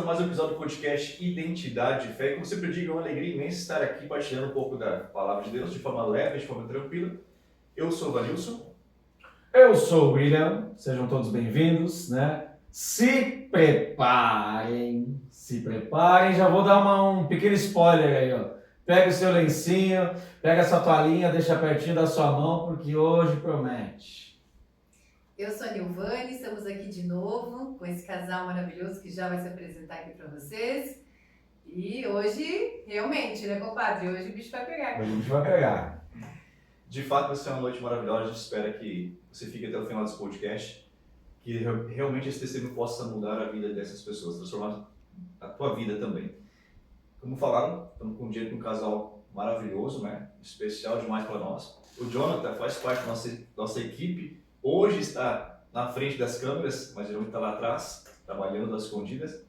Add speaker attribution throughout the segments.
Speaker 1: mais um episódio do podcast Identidade de Fé. E como sempre digo, é uma alegria imensa estar aqui partilhando um pouco da Palavra de Deus de forma leve, de forma tranquila. Eu sou o Vanilson.
Speaker 2: Eu sou o William, sejam todos bem-vindos, né? Se preparem, já vou dar um pequeno spoiler aí, ó. Pega o seu lencinho, pega a sua toalhinha, deixa pertinho da sua mão, porque hoje promete.
Speaker 3: Eu sou a Nilvane, estamos aqui de novo com esse casal maravilhoso que já vai se apresentar aqui para vocês. E hoje, realmente, né, compadre? Hoje o bicho vai pegar.
Speaker 2: Hoje a gente vai pegar.
Speaker 1: De fato, vai ser uma noite maravilhosa. A gente espera que você fique até o final desse podcast, que realmente esse testemunho possa mudar a vida dessas pessoas, transformar a tua vida também. Como falaram, estamos com um dia com um casal maravilhoso, né? Especial demais para nós. O Jonathan faz parte da nossa equipe. Hoje está na frente das câmeras, mas geralmente está lá atrás, trabalhando às escondidas.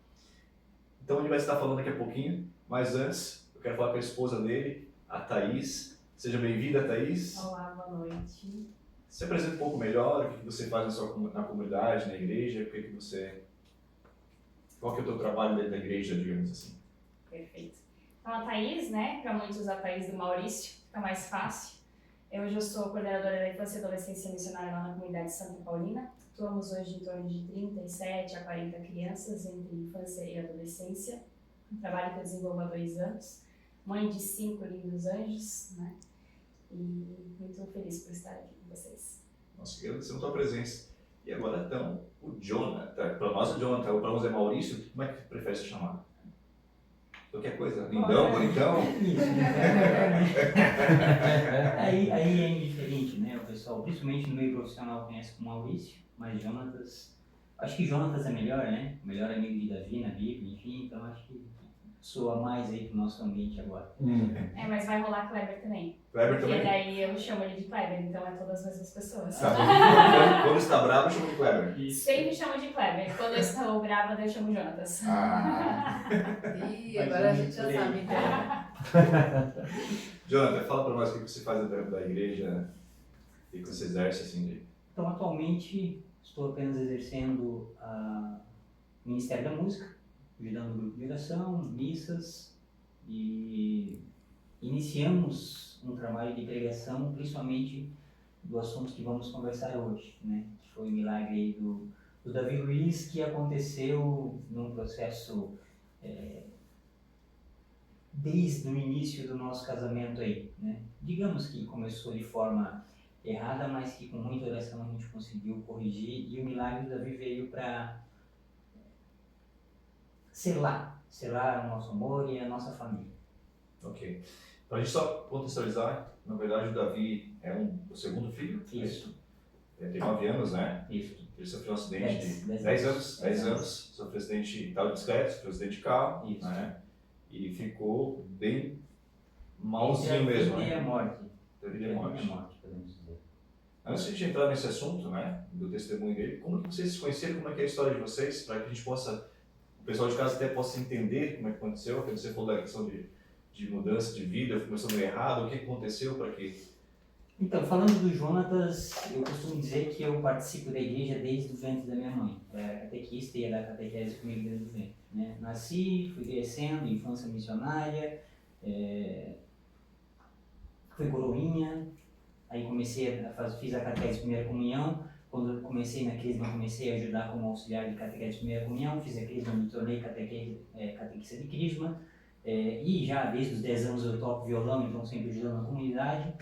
Speaker 1: Então ele vai estar falando daqui a pouquinho, mas antes eu quero falar com a esposa dele, a Thaís. Seja bem-vinda, Thaís.
Speaker 4: Olá, boa noite.
Speaker 1: Se apresenta um pouco melhor, o que você faz na comunidade, na igreja, qual que é o teu trabalho dentro da igreja, digamos assim.
Speaker 4: Perfeito. Então a Thaís, né, para muitos a Thaís do Maurício, fica mais fácil. Hoje eu sou coordenadora da infância e adolescência missionária lá na comunidade de Santa Paulina. Atuamos hoje em torno de 37 a 40 crianças entre infância e adolescência. Um trabalho que eu desenvolvo há 2 anos. Mãe de 5 lindos anjos, né? E muito feliz por estar aqui com vocês.
Speaker 1: Nós agradecemos a tua presença. E agora então, o Jonathan. Para nós o Jonathan, para nós é Maurício. Como é que prefere ser chamado? Qualquer coisa? Lindão, bonitão?
Speaker 5: Isso, aí é indiferente, né? O pessoal, principalmente no meio profissional, conhece como Maurício, mas Jonatas, acho que Jonatas é melhor, né? O melhor amigo de Davi na Bíblia, enfim, então acho que soa mais aí pro nosso ambiente agora.
Speaker 4: Mas vai rolar Kleber também.
Speaker 1: Kleber
Speaker 4: Porque
Speaker 1: também?
Speaker 4: daí eu chamo ele de Kleber, então é todas as mesmas pessoas.
Speaker 1: Tá, quando está bravo, chama de Kleber.
Speaker 4: Sempre chamo de Kleber. Quando eu estou grávida, eu chamo Jonatas.
Speaker 3: E agora a gente já sabe, então.
Speaker 1: Jonathan, fala para nós o que você faz dentro da igreja e o que você exerce assim.
Speaker 5: Então, atualmente, estou apenas exercendo o Ministério da Música, ajudando o grupo de oração, missas, e iniciamos um trabalho de pregação, principalmente do assunto que vamos conversar hoje, né? Que foi o milagre aí do Davi Luiz, que aconteceu num processo desde o início do nosso casamento aí, né? Digamos que começou de forma errada, mas que com muita oração a gente conseguiu corrigir, e o milagre do Davi veio para selar o nosso amor e a nossa família.
Speaker 1: Ok. Para a gente só contextualizar, na verdade o Davi é o segundo filho.
Speaker 5: Isso.
Speaker 1: Ele tem 9 anos, né?
Speaker 5: Isso.
Speaker 1: Ele sofreu um acidente de
Speaker 5: 10
Speaker 1: 10 anos. 10 anos. Sofreu acidente de bicicleta, sofreu acidente de carro.
Speaker 5: Isso.
Speaker 1: Né? E ficou bem malzinho mesmo.
Speaker 5: Vida e a morte.
Speaker 1: Vida e a morte.
Speaker 5: Podemos dizer.
Speaker 1: Antes de a gente entrar nesse assunto, né, do testemunho dele, como que vocês se conheceram, como é que é a história de vocês, para que a gente possa, o pessoal de casa até possa entender como é que aconteceu, quando você falou da questão de mudança de vida, começou meio errado, o que aconteceu para que...
Speaker 5: Então, falando do Jonatas, eu costumo dizer que eu participo da igreja desde o ventre da minha mãe. Era catequista e ia dar catequese comigo desde o ventre, né? Nasci, fui crescendo, infância missionária, fui coroinha, aí fiz a catequese de primeira comunhão. Quando eu comecei na crisma, comecei a ajudar como auxiliar de catequese de primeira comunhão, fiz a crisma, me tornei catequista de crisma, e já desde os 10 anos eu toco violão, então sempre ajudando a comunidade,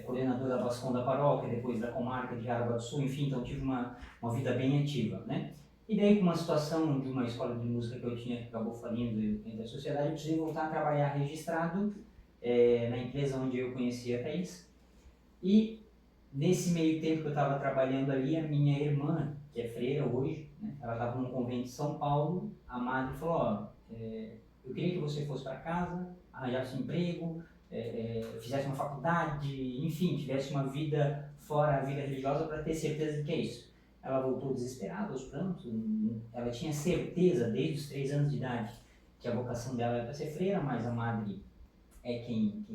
Speaker 5: coordenador da Bascom da paróquia, depois da comarca de Jaraguá do Sul, enfim, então tive uma vida bem ativa, né? E daí, com uma situação de uma escola de música que eu tinha, que acabou falindo dentro da sociedade, eu precisei voltar a trabalhar registrado na empresa onde eu conheci a Thaís. E nesse meio tempo que eu estava trabalhando ali, a minha irmã, que é freira hoje, né, ela estava num convento de São Paulo, a madre falou, eu queria que você fosse para casa, arranjasse um emprego, fizesse uma faculdade, enfim, tivesse uma vida fora a vida religiosa para ter certeza de que é isso. Ela voltou desesperada aos prantos, ela tinha certeza desde os 3 anos de idade que a vocação dela era para ser freira, mas a madre é quem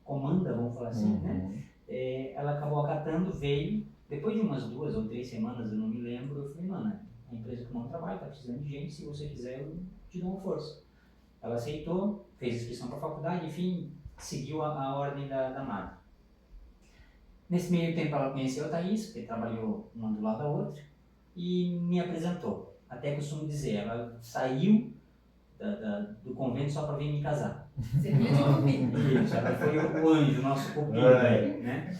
Speaker 5: comanda, vamos falar assim, né? Ela acabou acatando, veio, depois de umas 2 ou 3 semanas, eu não me lembro, eu falei, mano, a empresa que eu não trabalho está precisando de gente, se você quiser te dou uma força. Ela aceitou, fez inscrição para a faculdade, enfim, seguiu a ordem da madre. Nesse meio tempo ela conheceu a Thaís, porque trabalhou uma do lado da outra, e me apresentou. Até costumo dizer, ela saiu do convento só para vir me casar.
Speaker 3: Serviu de cupido.
Speaker 5: Isso, ela foi o anjo, o nosso cupido aí, né?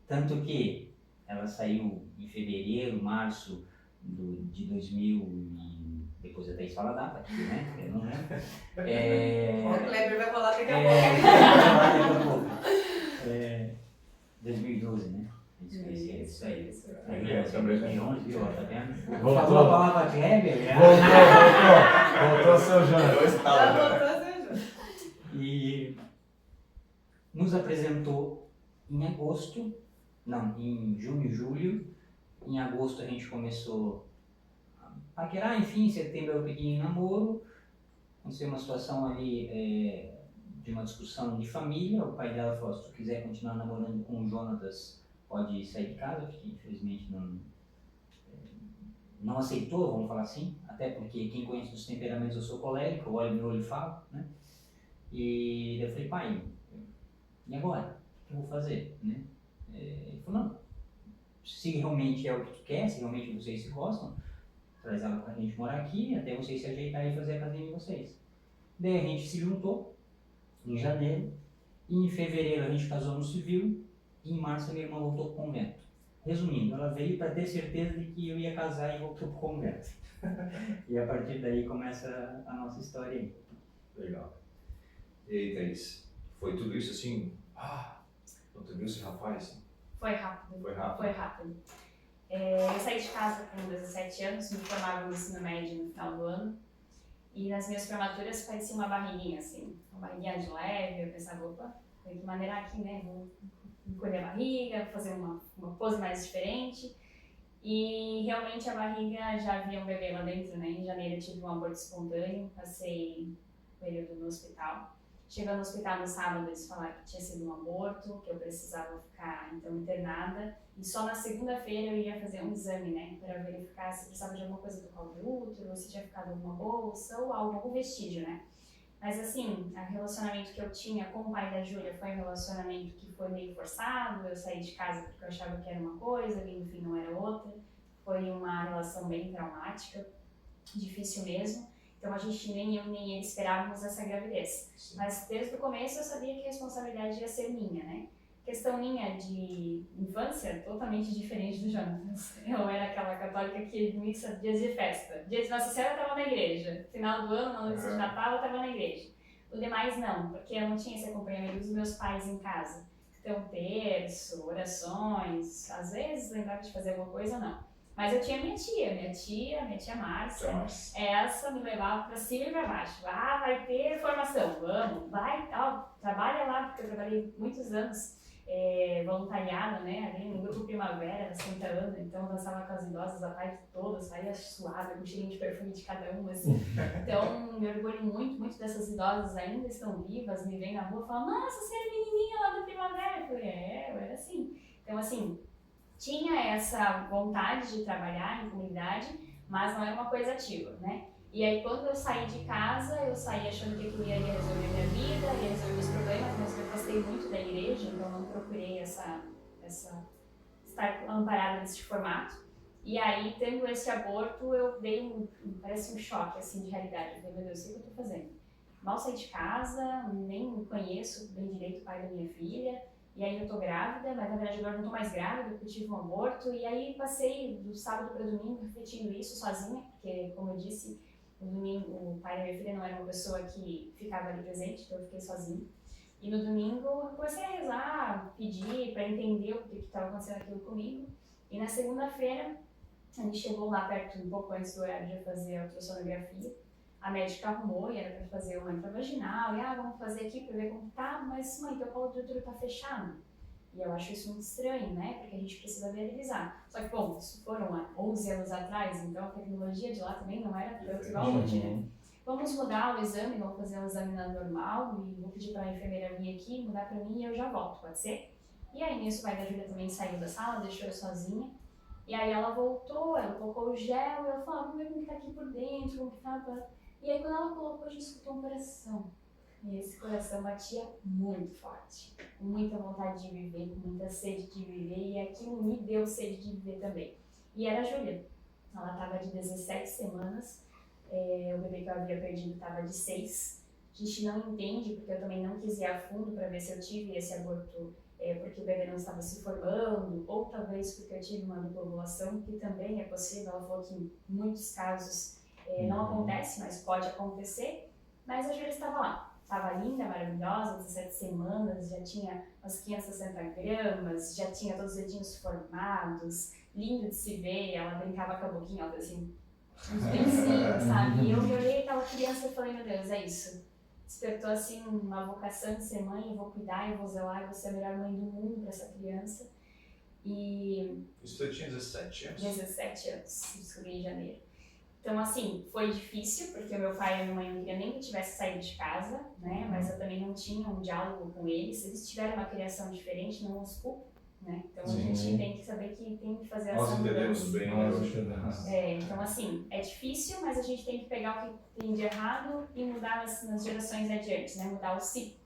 Speaker 5: Tanto que ela saiu em fevereiro, março de 2000 e depois a Thaís fala a data aqui, né? Eu não lembro.
Speaker 3: O Kleber vai falar daqui a pouco.
Speaker 5: 2012, né? Isso aí.
Speaker 3: Isso.
Speaker 5: Aí, 2011, viu? Tá vendo?
Speaker 2: Voltou.
Speaker 5: Falou a palavra Kleber, né?
Speaker 2: Voltou seu Jânio.
Speaker 1: Dois
Speaker 3: Já
Speaker 1: talos,
Speaker 3: voltou a ser junto.
Speaker 5: E nos apresentou em agosto, não, em junho, julho. Em agosto a gente começou a paquerar, enfim, em setembro eu peguei em namoro. Aconteceu uma situação ali de uma discussão de família. O pai dela falou: se tu quiser continuar namorando com o Jonatas, pode sair de casa, porque infelizmente não aceitou, vamos falar assim, até porque quem conhece os temperamentos, eu sou colérico, eu olho no olho e falo, né? E eu falei: pai, e agora? O que eu vou fazer? Né? Ele falou: não, se realmente é o que tu quer, se realmente vocês se gostam, traz ela pra gente morar aqui, até vocês se ajeitarem e fazer a casinha de vocês. Daí a gente se juntou em janeiro, e em fevereiro a gente casou no civil, e em março a minha irmã voltou pro convento. Resumindo, ela veio para ter certeza de que eu ia casar e voltou pro convento. E a partir daí começa a nossa história aí.
Speaker 1: Legal. E aí, Thaís, foi tudo isso assim? Quando tu viu esse rapaz, assim,
Speaker 4: Foi rápido.
Speaker 1: foi rápido?
Speaker 4: Foi rápido. Eu saí de casa com 17 anos, me formava no ensino médio no final do ano. E nas minhas formaturas parecia uma barriguinha, assim. Uma barriguinha de leve. Eu pensava: opa, tem que maneirar aqui, né? Vou encolher a barriga, fazer uma pose mais diferente. E realmente a barriga já havia um bebê lá dentro, né? Em janeiro eu tive um aborto espontâneo, passei o período no hospital. Chegando no hospital no sábado, eles falaram que tinha sido um aborto, que eu precisava ficar, então, internada. E só na segunda-feira eu ia fazer um exame, né? Para verificar se precisava de alguma coisa do colo do útero, se tinha ficado alguma bolsa ou algum vestígio, né? Mas, assim, o relacionamento que eu tinha com o pai da Júlia foi um relacionamento que foi meio forçado. Eu saí de casa porque eu achava que era uma coisa e, no fim, não era outra. Foi uma relação bem traumática, difícil mesmo. Então a gente, nem eu nem ele, esperávamos essa gravidez. Sim. Mas desde o começo eu sabia que a responsabilidade ia ser minha, né? Questão minha de infância, totalmente diferente do Jonatas. Eu era aquela católica que mixa dias de festa. Dia de Nossa Senhora eu estava na igreja. Final do ano, na noite de Natal, eu estava na igreja. O demais não, porque eu não tinha esse acompanhamento dos meus pais em casa. Então, terço, orações, às vezes lembrava de fazer alguma coisa, não. Mas eu tinha minha tia Márcia, essa me levava pra cima e pra baixo. Vai ter formação, vamos, vai, tal, trabalha lá, porque eu trabalhei muitos anos voluntariada, né, ali no Grupo Primavera, Santa Ana, então eu dançava com as idosas a tarde toda, saía suada, com cheirinho de perfume de cada uma, assim. Então, me orgulho muito dessas idosas, ainda estão vivas, me veem na rua e falam: nossa, você era menininha lá do Primavera. Eu falei: eu era assim. Então, assim, tinha essa vontade de trabalhar em comunidade, mas não era uma coisa ativa, né? E aí, quando eu saí de casa, eu saí achando que eu ia resolver minha vida, ia resolver os problemas, mas eu afastei muito da igreja, então não procurei estar amparada nesse formato. E aí, tendo esse aborto, eu dei parece um choque, assim, de realidade. Eu falei: meu Deus, o que eu tô fazendo? Mal saí de casa, nem conheço bem direito o pai da minha filha. E aí eu tô grávida, mas na verdade agora não tô mais grávida porque eu tive um aborto. E aí passei do sábado para domingo refletindo isso sozinha, porque, como eu disse, no domingo o pai da minha filha não era uma pessoa que ficava ali presente, então eu fiquei sozinha. E no domingo eu comecei a rezar, pedir para entender o que estava acontecendo aquilo comigo. E na segunda-feira a gente chegou lá perto, um pouco antes do horário de fazer a ultrassonografia. A médica arrumou e era para fazer uma intravaginal, e vamos fazer aqui para ver como tá, mas mãe, teu colo do útero tá fechado. E eu acho isso muito estranho, né, porque a gente precisa viabilizar. Só que, bom, isso foram há 11 anos atrás, então a tecnologia de lá também não era tanto igual hoje, né. Vamos mudar o exame, vamos fazer um exame normal, e vou pedir para a enfermeira vir aqui, mudar para mim e eu já volto, pode ser? E aí nisso o pai da Júlia também saiu da sala, deixou eu sozinha. E aí ela voltou, ela colocou o gel, e ela falou, vamos ver como que tá aqui por dentro, como que tá. E aí quando ela colocou, a gente escutou um coração. E esse coração batia muito forte, com muita vontade de viver, com muita sede de viver, e aquilo me deu sede de viver também. E era a Júlia, ela estava de 17 semanas, o bebê que eu havia perdido estava de 6. A gente não entende, porque eu também não quis ir a fundo para ver se eu tive esse aborto porque o bebê não estava se formando, ou talvez porque eu tive uma duplovulação, que também é possível. Ela falou que em muitos casos não acontece, mas pode acontecer. Mas a Júlia estava lá, estava linda, maravilhosa, 17 semanas, já tinha umas 560 gramas, já tinha todos os dedinhos formados, lindo de se ver. Ela brincava com a boquinha, ela fazia assim, uns beicinhos, sabe? E eu me olhei aquela criança e falei, meu Deus, é isso. Despertou assim uma vocação de ser mãe, eu vou cuidar, eu vou zelar, eu vou ser a melhor mãe do mundo para essa criança. E...
Speaker 1: Isso você tinha 17 anos?
Speaker 4: 17 anos, descobri em janeiro. Então, assim, foi difícil, porque o meu pai e a minha mãe não queriam nem que eu tivesse saído de casa, né? Mas eu também não tinha um diálogo com eles. Eles tiveram uma criação diferente, não os culpo, né? Então, a gente tem que saber que tem que fazer essa mudança.
Speaker 1: Nós entendemos bem,
Speaker 4: então, assim, é difícil, mas a gente tem que pegar o que tem de errado e mudar nas gerações adiante, né? Mudar o ciclo.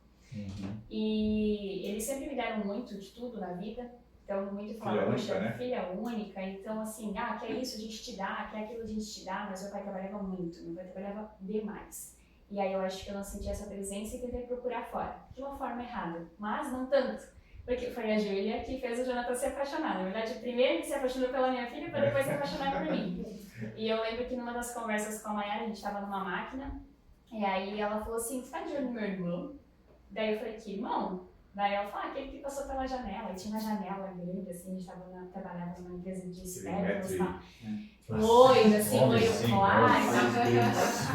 Speaker 4: E eles sempre me deram muito de tudo na vida. Então, muito falavam, poxa, né? Filha única, então assim, quer isso, a gente te dá, quer aquilo, a gente te dá, mas meu pai trabalhava muito, meu pai trabalhava demais. E aí eu acho que eu não senti essa presença e tentei procurar fora, de uma forma errada, mas não tanto, porque foi a Júlia que fez o Jonathan se apaixonar. Na verdade, primeiro ele se apaixonou pela minha filha, para depois se apaixonar por mim. E eu lembro que numa das conversas com a Mayara, a gente estava numa máquina, e aí ela falou assim, você tá de olho no meu irmão? Daí eu falei, que irmão? Daí ela falou, aquele que passou pela janela, e tinha uma janela grande, assim, a gente trabalhava numa empresa de espéculos, tá? Loiro, assim, loiro claro.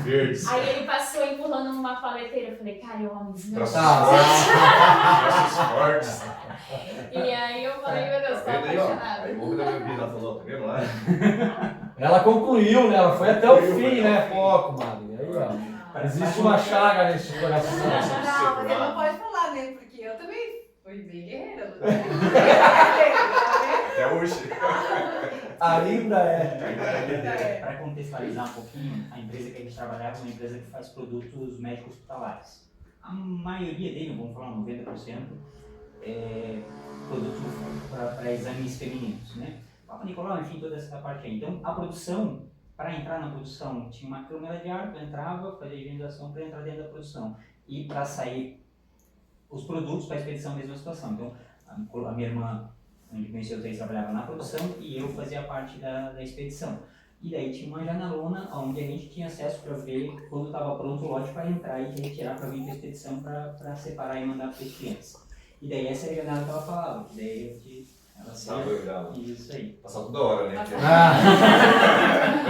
Speaker 1: Verdes.
Speaker 4: Aí ele passou empurrando numa paleteira, eu falei, cara, eu amo isso, meu Deus.
Speaker 1: Fortes.
Speaker 4: E aí eu falei, meu Deus, tô apaixonada.
Speaker 1: Aí o homem da minha vida, ela falou, tá vendo lá?
Speaker 2: Ela concluiu, né? Ela foi até o fim, né? Pô, comadre. Aí, ó. Existe uma chaga nesse coração.
Speaker 3: Não, mas ele não pode falar, né? Porque eu também fui bem guerreira.
Speaker 1: Até hoje.
Speaker 2: Ainda é.
Speaker 5: Para contextualizar um pouquinho, a empresa que a gente trabalhava é uma empresa que faz produtos médicos hospitalares. A maioria dele, vamos falar 90%, é produto para exames femininos, né? Papa Nicolau, enfim, toda essa parte aí. Então, a produção, para entrar na produção, tinha uma câmara de ar, tu entrava, fazia higienização para entrar dentro da produção. E para sair os produtos para a expedição, a mesma situação. Então, a minha irmã, onde conheceu os três, trabalhava na produção e eu fazia parte da expedição. E daí tinha uma janelona onde a gente tinha acesso para ver quando estava pronto o lote para entrar e retirar para vir para a expedição para separar e mandar para os clientes. E daí essa é a janela que ela falava, que daí a gente... Isso aí.
Speaker 1: Passava toda hora, né?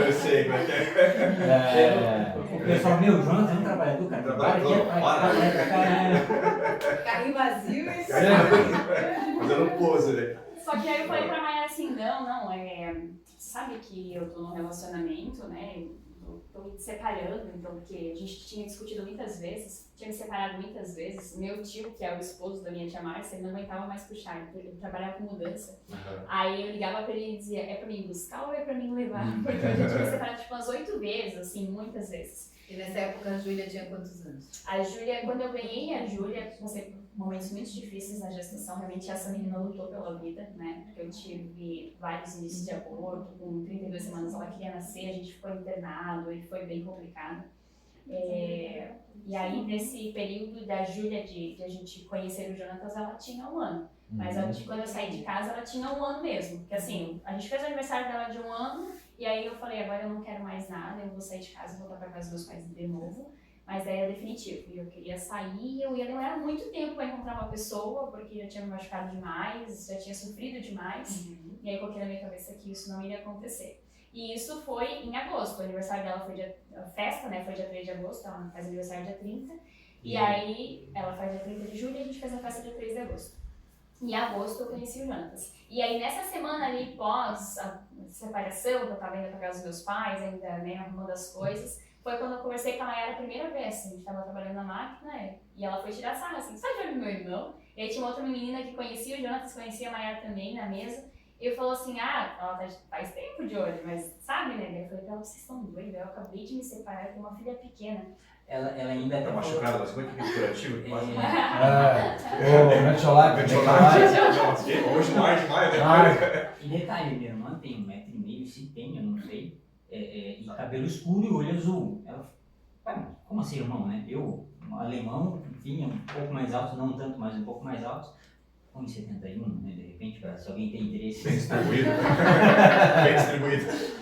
Speaker 1: Eu sei como é que é.
Speaker 5: O pessoal, meu, Jonathan é um trabalhador, cara.
Speaker 3: Carrinho vazio e...
Speaker 1: Fazendo pose, né?
Speaker 4: Só que aí eu falei pra Mayara assim, não, sabe que eu tô num relacionamento, né? Tô me separando, então, porque a gente tinha discutido muitas vezes, tinha me separado muitas vezes. Meu tio, que é o esposo da minha tia Márcia, ele não aguentava mais puxar, ele trabalhava com mudança. Aí eu ligava pra ele e dizia, é pra mim buscar ou é pra mim levar? Porque a gente tinha me separado tipo umas 8 vezes, assim, muitas vezes.
Speaker 3: E nessa época a Júlia tinha quantos anos?
Speaker 4: A Júlia, quando eu ganhei a Júlia, passei momentos muito difíceis na gestação, realmente essa menina lutou pela vida, né? Porque eu tive vários inícios de aborto, com 32 semanas ela queria nascer, a gente ficou internado e foi bem complicado. E aí, nesse período da Júlia, de a gente conhecer o Jonatas, ela tinha 1 ano. Mas quando eu saí de casa, ela tinha 1 ano mesmo. Porque assim, a gente fez o aniversário dela de 1 ano, e aí eu falei, agora eu não quero mais nada, eu vou sair de casa e voltar para casa dos meus pais de novo. Mas aí era definitivo, e eu queria sair, eu ia demorar muito tempo para encontrar uma pessoa, porque já tinha me machucado demais, já tinha sofrido demais, e aí eu coloquei na minha cabeça que isso não iria acontecer. E isso foi em agosto, o aniversário dela foi a festa, né, foi dia 3 de agosto, ela faz aniversário dia 30, e aí ela faz dia 30 de julho e a gente fez a festa dia 3 de agosto. Em agosto eu conheci o Jonatas. E aí nessa semana ali, pós a separação, que eu tava indo pra casa dos meus pais, ainda, né, arrumando as coisas, foi quando eu conversei com a Mayara a primeira vez, assim, a gente tava trabalhando na máquina, e ela foi tirar sarro, assim, sai de olho no meu irmão. E aí tinha uma outra menina que conhecia o Jonatas, conhecia a Mayara também na mesa, E falou assim, ela faz tempo de olho, mas sabe, né? Daí eu falei pra ela, vocês estão doidos, eu acabei de me separar, eu tenho uma filha pequena.
Speaker 5: Ela ainda
Speaker 1: Tá
Speaker 5: até
Speaker 1: machucado, mas como é que é curativo?
Speaker 2: Ô, metiolate,
Speaker 1: Hoje não arde mais, né?
Speaker 2: Ah,
Speaker 5: E detalhe, minha irmã tem 1,5 m, se tem, eu não sei, e cabelo escuro e olho azul. Ela falou, como assim, irmão, né? Eu, um alemão, enfim, um pouco mais alto, não tanto, mas um pouco mais alto, 1,71 m, né? De repente, se alguém tem interesse.
Speaker 1: Bem distribuído. Bem distribuído.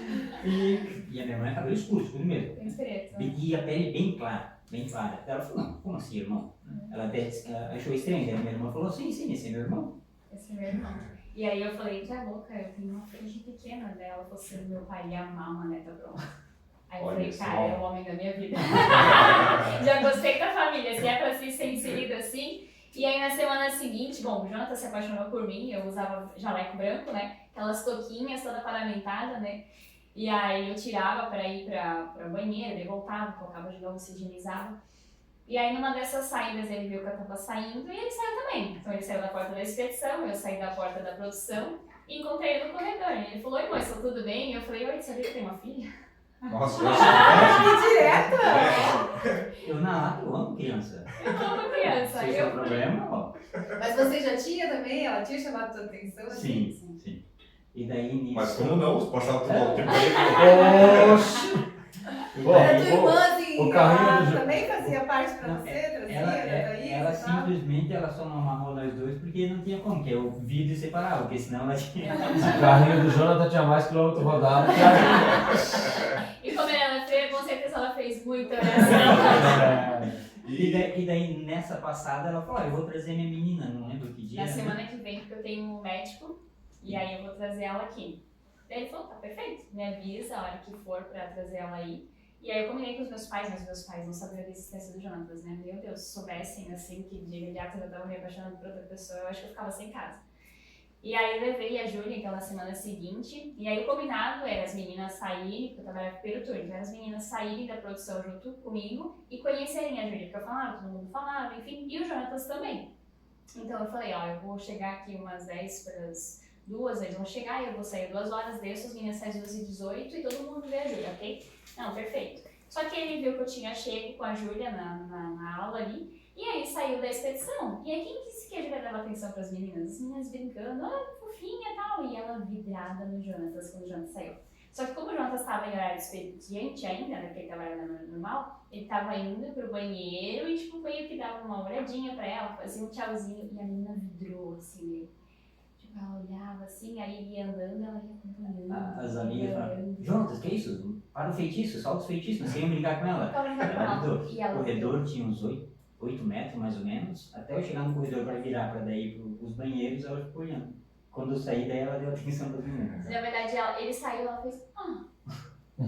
Speaker 5: E a minha irmã é cabelo escuro, escuro mesmo.
Speaker 4: Tem preto.
Speaker 5: E a pele bem clara, bem clara. Ela falou, não, como assim, irmão? Ela até achou estranho, a minha irmã falou, sim, esse é meu irmão.
Speaker 4: Esse é meu irmão. E aí eu falei, tu é louca, eu tenho uma filha pequena dela, você, meu pai ia amar uma neta pronta. Aí eu
Speaker 1: Olha
Speaker 4: falei,
Speaker 1: só.
Speaker 4: cara, é o homem da minha vida. Já gostei da família, se é pra ser inserido assim. E aí na semana seguinte, bom, o Jonathan se apaixonou por mim, eu usava jaleco branco, né? Aquelas toquinhas toda paramentada, né? E aí eu tirava pra ir pra banheira, daí voltava, colocava de novo, se higienizava. E aí numa dessas saídas ele viu que eu tava saindo e ele saiu também. Então ele saiu da porta da expedição, eu saí da porta da produção e encontrei ele no corredor. E ele falou, oi moça, tudo bem? E eu falei, oi, sabia que tem uma filha?
Speaker 1: Nossa,
Speaker 3: Que direto!
Speaker 5: Eu na lata, eu amo criança.
Speaker 4: Eu amo criança.
Speaker 5: Se esse é o problema, ó.
Speaker 3: Mas você já tinha também? Ela tinha chamado a tua atenção? Assim?
Speaker 5: Sim. E daí nisso...
Speaker 1: mas como não? Passava todo o tempo aí.
Speaker 2: oxi. Bom,
Speaker 3: Mas a tua irmã, assim,
Speaker 2: o carrinho
Speaker 3: ela
Speaker 2: do Jo-
Speaker 3: também fazia parte pra
Speaker 5: Não,
Speaker 3: você? Trazia,
Speaker 5: ela
Speaker 3: Thaís, e tal?
Speaker 5: simplesmente só não amarrou nós dois porque não tinha como, que eu vi de separar, porque senão ela tinha...
Speaker 2: O carrinho do Jonathan tinha mais quilômetro rodado que a
Speaker 4: E como ela é feia, com certeza ela fez muita oração.
Speaker 5: E daí nessa passada ela falou, eu vou trazer minha menina, não lembro que dia.
Speaker 4: Na
Speaker 5: né?
Speaker 4: semana que vem, porque eu tenho um médico, e aí eu vou trazer ela aqui. Daí ele falou, tá perfeito, me avisa a hora que for pra trazer ela aí. E aí eu combinei com os meus pais, mas meus pais não sabiam da existência do Jonatas, né? Meu Deus, se soubessem, assim, que de imediato eu tava me apaixonando por outra pessoa, eu acho que eu ficava sem casa. E aí eu levei a Júlia, então, na semana seguinte, e aí o combinado era as meninas saírem, porque eu trabalhava pelo turno, então as meninas saírem da produção junto comigo e conhecerem a Júlia, porque eu falava, todo mundo falava, enfim, e o Jonatas também. Então eu falei, ó, eu vou chegar aqui umas 10 para as 2, eles vão chegar, eu vou sair 2 horas, desço, as meninas saem às 2h18 e todo mundo vê a Júlia, ok? Não, perfeito. Só que ele viu que eu tinha chego com a Júlia na aula ali, e aí saiu da expedição. E aí quem disse que a Júlia dava atenção para as meninas brincando, fofinha e tal, e ela vidrada no Jonatas quando o Jonatas saiu. Só que como o Jonatas estava em horário expediente ainda, né, porque ele trabalhava normal, ele estava indo pro banheiro e tipo, meio que dava uma olhadinha pra ela, fazia um tchauzinho, e a menina vidrou assim, meio. Tipo, ela olhava assim, aí ele ia andando, ela ia acompanhando.
Speaker 5: As amigas falaram, Jonatas, que é isso? Para o feitiço, solta os feitiços, não queriam brincar com ela.
Speaker 4: E ela
Speaker 5: O corredor tinha uns 8 metros mais ou menos, até eu chegar no corredor para virar para daí para os banheiros, ela ficou olhando. Quando eu saí daí, ela deu atenção para meninas.
Speaker 4: Na verdade, ele saiu, ela fez,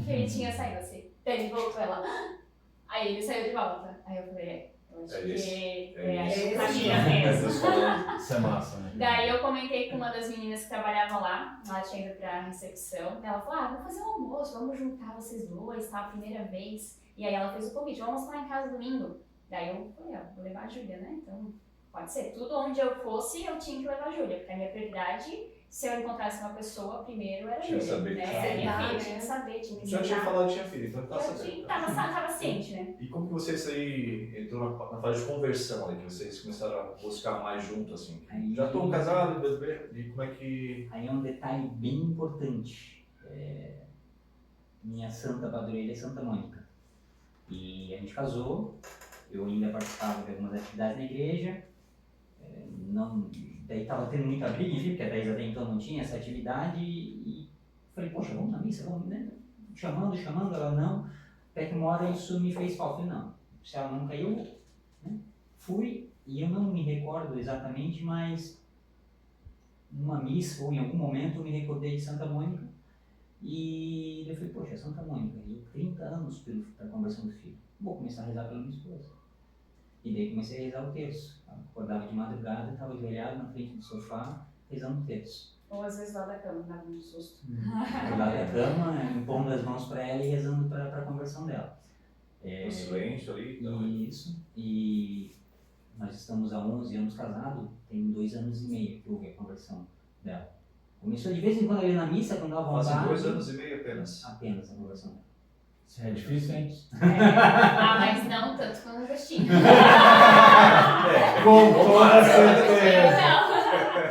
Speaker 4: que ele tinha saído assim. Daí ele voltou, ela, aí ele saiu de volta. Aí eu falei, eu acho que acho que caminha mesmo.
Speaker 2: Isso é massa, né?
Speaker 4: Daí eu comentei com uma das meninas que trabalhava lá, ela tinha ido pra recepção, ela falou, vou fazer um almoço, vamos juntar vocês dois, tá, a primeira vez. E aí ela fez o convite, vamos lá em casa domingo. Daí eu falei, vou levar a Júlia, né, então pode ser. Tudo onde eu fosse, eu tinha que levar a Júlia, porque a minha prioridade, se eu encontrasse uma pessoa, primeiro era a
Speaker 1: Tinha
Speaker 4: Júlia,
Speaker 1: que saber
Speaker 4: né,
Speaker 1: que
Speaker 4: era minha
Speaker 3: tá,
Speaker 4: filha,
Speaker 3: né?
Speaker 4: tinha que saber, tinha que
Speaker 1: Já tinha falado que tinha filho, então tá
Speaker 4: Eu
Speaker 1: sabendo.
Speaker 4: tava ciente, né.
Speaker 1: E como que vocês aí entrou na fase de conversão ali, que vocês começaram a buscar mais junto, assim?
Speaker 5: Aí-
Speaker 1: Já estão casados, e como é que...
Speaker 5: Aí é um detalhe bem importante. Minha santa padroeira é Santa Mônica. E a gente casou, eu ainda participava de algumas atividades na igreja, daí estava tendo muita briga, enfim, porque a Thaís até então não tinha essa atividade, e falei, poxa, vamos na missa, vamos, né? Chamando, ela não, até que uma hora isso me fez falta. Falei, não, se ela não caiu, né? Fui, e eu não me recordo exatamente, mas numa missa ou em algum momento eu me recordei de Santa Mônica, e eu falei, poxa, Santa Mônica, e 30 anos para a conversão do filho, vou começar a rezar pela minha esposa. E daí comecei a rezar o terço. Eu acordava de madrugada, estava ajoelhado na frente do sofá, rezando o terço.
Speaker 4: Ou às vezes lá da cama, dava um susto.
Speaker 5: Do lado da cama, impondo as mãos para ela e rezando para a conversão dela.
Speaker 1: O silêncio ali, então...
Speaker 5: Isso, e nós estamos há 11 anos casados, tem 2 anos e meio que houve a conversão dela. Começou de vez em quando ali na missa, quando dava vontade.
Speaker 1: Fazem 2 anos e meio apenas.
Speaker 5: Apenas a conversão dela.
Speaker 2: Isso é difícil, hein?
Speaker 4: Ah, mas não tanto como o Agostinho.
Speaker 2: Com toda certeza.
Speaker 4: Não.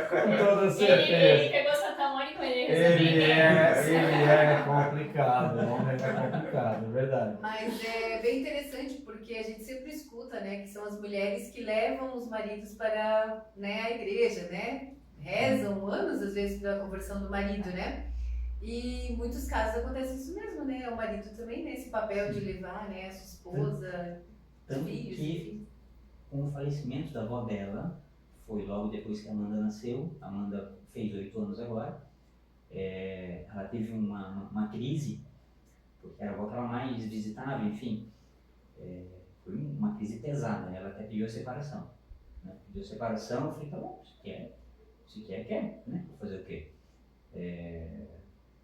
Speaker 2: Com toda
Speaker 4: Ele
Speaker 2: certeza.
Speaker 4: pegou Santa Mônica, ele
Speaker 2: Ele
Speaker 4: resolveu.
Speaker 2: é complicado, o homem é complicado, é verdade.
Speaker 3: Mas é bem interessante porque a gente sempre escuta, né, que são as mulheres que levam os maridos para, né, a igreja, né? Rezam anos às vezes pela conversão do marido, né? E em muitos casos acontece isso mesmo, né? O marido também tem esse papel de levar, né, a sua esposa, os
Speaker 5: Tanto
Speaker 3: filhos,
Speaker 5: que,
Speaker 3: enfim.
Speaker 5: com o falecimento da avó dela, foi logo depois que a Amanda nasceu. A Amanda fez 8 anos agora. Ela teve uma crise, porque era a avó que ela mais visitava, enfim. Foi uma crise pesada, ela até pediu a separação. Né? Pediu a separação, eu falei, tá bom, se quer, né? Vou fazer o quê?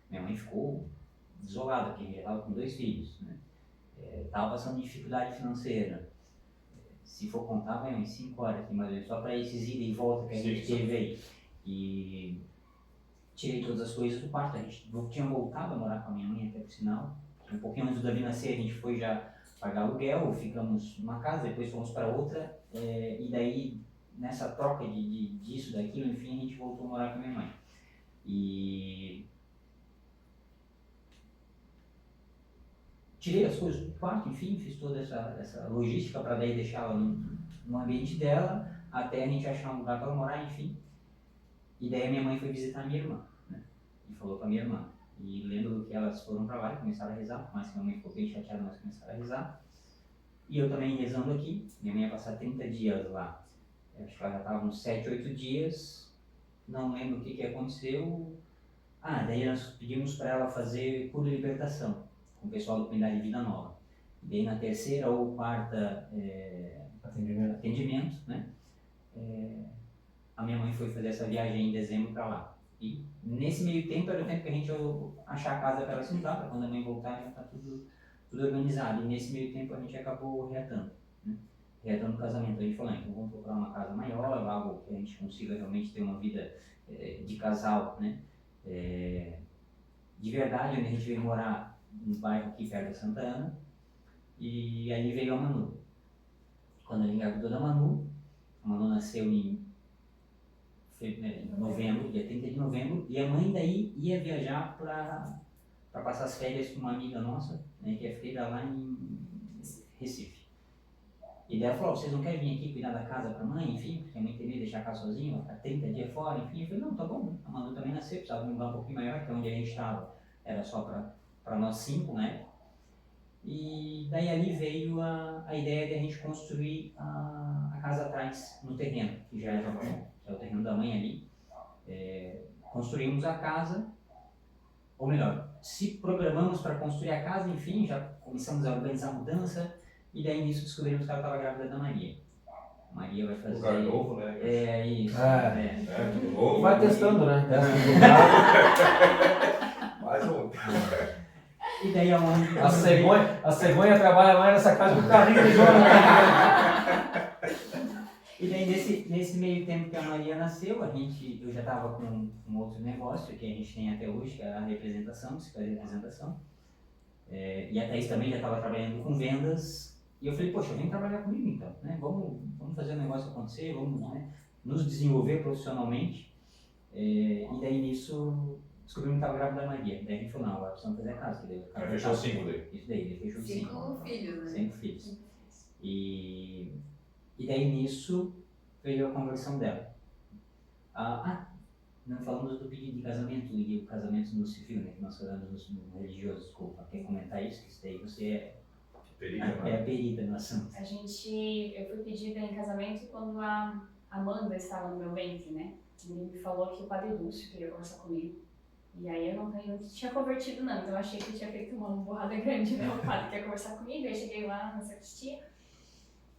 Speaker 5: Minha mãe ficou desolada, porque ela estava com 2 filhos, né? Estava passando dificuldade financeira. Se for contar, vai umas 5 horas aqui, mas só para esses ida e volta que a gente teve aí. E tirei todas as coisas do quarto. A gente tinha voltado a morar com a minha mãe, até por sinal. Um pouquinho antes do Davi nascer, a gente foi já pagar aluguel, ficamos numa casa, depois fomos para outra. E daí, nessa troca disso, daquilo, enfim, a gente voltou a morar com a minha mãe. E tirei as coisas do quarto, enfim, fiz toda essa logística para daí deixá-la no ambiente dela, até a gente achar um lugar para ela morar, enfim. E daí a minha mãe foi visitar a minha irmã, né? E falou com a minha irmã. E lembro que elas foram para lá e começaram a rezar, mas que a minha mãe ficou bem chateada, mas começaram a rezar. E eu também rezando aqui, minha mãe ia passar 30 dias lá. Eu acho que ela já estava uns 7, 8 dias, não lembro o que aconteceu. Daí nós pedimos para ela fazer cura de libertação com o pessoal da Comunidade de Vida Nova. E daí na 3ª ou 4ª atendimento, né? A minha mãe foi fazer essa viagem em dezembro para lá. E nesse meio tempo era o tempo que a gente ia achar a casa para ela se mudar, para quando a mãe voltar já está tudo organizado. E nesse meio tempo a gente acabou reatando, né? Reatando o casamento. A gente falou, então vamos procurar uma casa maior, algo que a gente consiga realmente ter uma vida de casal, né? De verdade, onde a gente veio morar no bairro aqui perto da Santa Ana. E aí veio a Manu. Quando ela engravidou da Manu, a Manu nasceu em novembro, dia 30 de novembro, e a mãe daí ia viajar para passar as férias com uma amiga nossa, né, que é feira lá em Recife. E daí ela falou, vocês não querem vir aqui cuidar da casa para a mãe, enfim, porque a mãe tem medo de deixar a casa sozinha, vai ficar 30 dias fora, enfim. Eu falei, não, tá bom, a Manu também nasceu, precisava de um lugar um pouquinho maior, que onde a gente estava era só para nós 5, né? E daí ali veio a ideia de a gente construir a casa atrás, no terreno, que já é o terreno da mãe ali. Construímos a casa, ou melhor, se programamos para construir a casa, enfim, já começamos a organizar a mudança, e daí nisso descobrimos que ela estava grávida da Maria. A Maria vai fazer...
Speaker 1: Lugar novo, né?
Speaker 5: Isso.
Speaker 1: Tudo novo.
Speaker 2: Vai testando, né? Testa o lugar.
Speaker 1: Mais um.
Speaker 5: E daí aonde...
Speaker 2: A cegonha trabalha mais nessa casa do carrinho de Jonas.
Speaker 5: E daí nesse meio tempo que a Maria nasceu, eu já estava com um outro negócio que a gente tem até hoje, que é a representação, psicologia de representação. E a Thaís também já estava trabalhando com vendas. E eu falei, poxa, vem trabalhar comigo então, né? Vamos fazer o negócio acontecer, vamos, né, nos desenvolver profissionalmente. E daí nisso descobrimos que estava grávida da Maria. Daí a gente falou, não, agora precisamos fazer a casa.
Speaker 1: Aí fechou 5 daí.
Speaker 5: Isso daí, ele fechou 5.
Speaker 3: 5 filhos, né?
Speaker 5: 5 filhos. E daí nisso veio a conversão dela. Não falamos do pedido de casamento e o casamento no civil, né? Que nós falamos no religioso, desculpa. Quer comentar isso? Que isso daí você
Speaker 1: Perita,
Speaker 5: é a perita no assunto.
Speaker 4: Eu fui pedida em casamento quando a Amanda estava no meu ventre, né? E ele me falou que o Padre Lúcio queria conversar comigo. E aí eu não tinha convertido não, então eu achei que eu tinha feito uma borrada grande, né? O padre quer conversar comigo, aí cheguei lá na sacristia.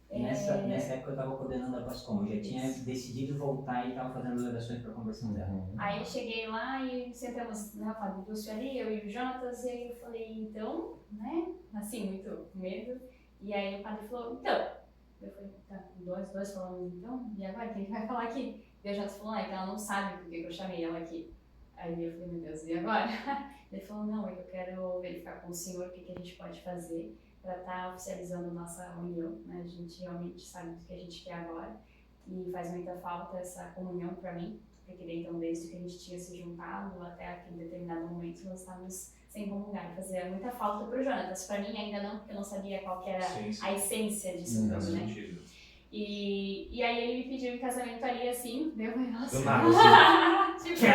Speaker 5: Nessa época eu estava coordenando a Pascom, eu já tinha decidido voltar e estava fazendo as orações para a conversão dela.
Speaker 4: Aí cheguei lá e sentamos, né, o Padre Lúcio ali, eu e o Jonas, e aí eu falei, então, né, assim, muito com medo. E aí o padre falou, então. Eu falei, tá, dois falando, então, e agora quem vai falar aqui? E o Jonas falou, então ela não sabe por que eu chamei ela aqui. Aí eu falei, meu Deus, e agora? Ele falou, não, eu quero verificar com o senhor o que a gente pode fazer para estar oficializando nossa união, né? A gente realmente sabe o que a gente quer agora e faz muita falta essa comunhão para mim, porque então desde que a gente tinha se juntado até aquele determinado momento nós estávamos sem comungar. Fazia muita falta para o Jonatas, para mim ainda não, porque eu não sabia qual que era a essência disso tudo, né?
Speaker 1: Sentido.
Speaker 4: E aí ele me pediu em casamento ali, assim, deu uma nossa.
Speaker 1: Do nada, assim.
Speaker 4: Tipo,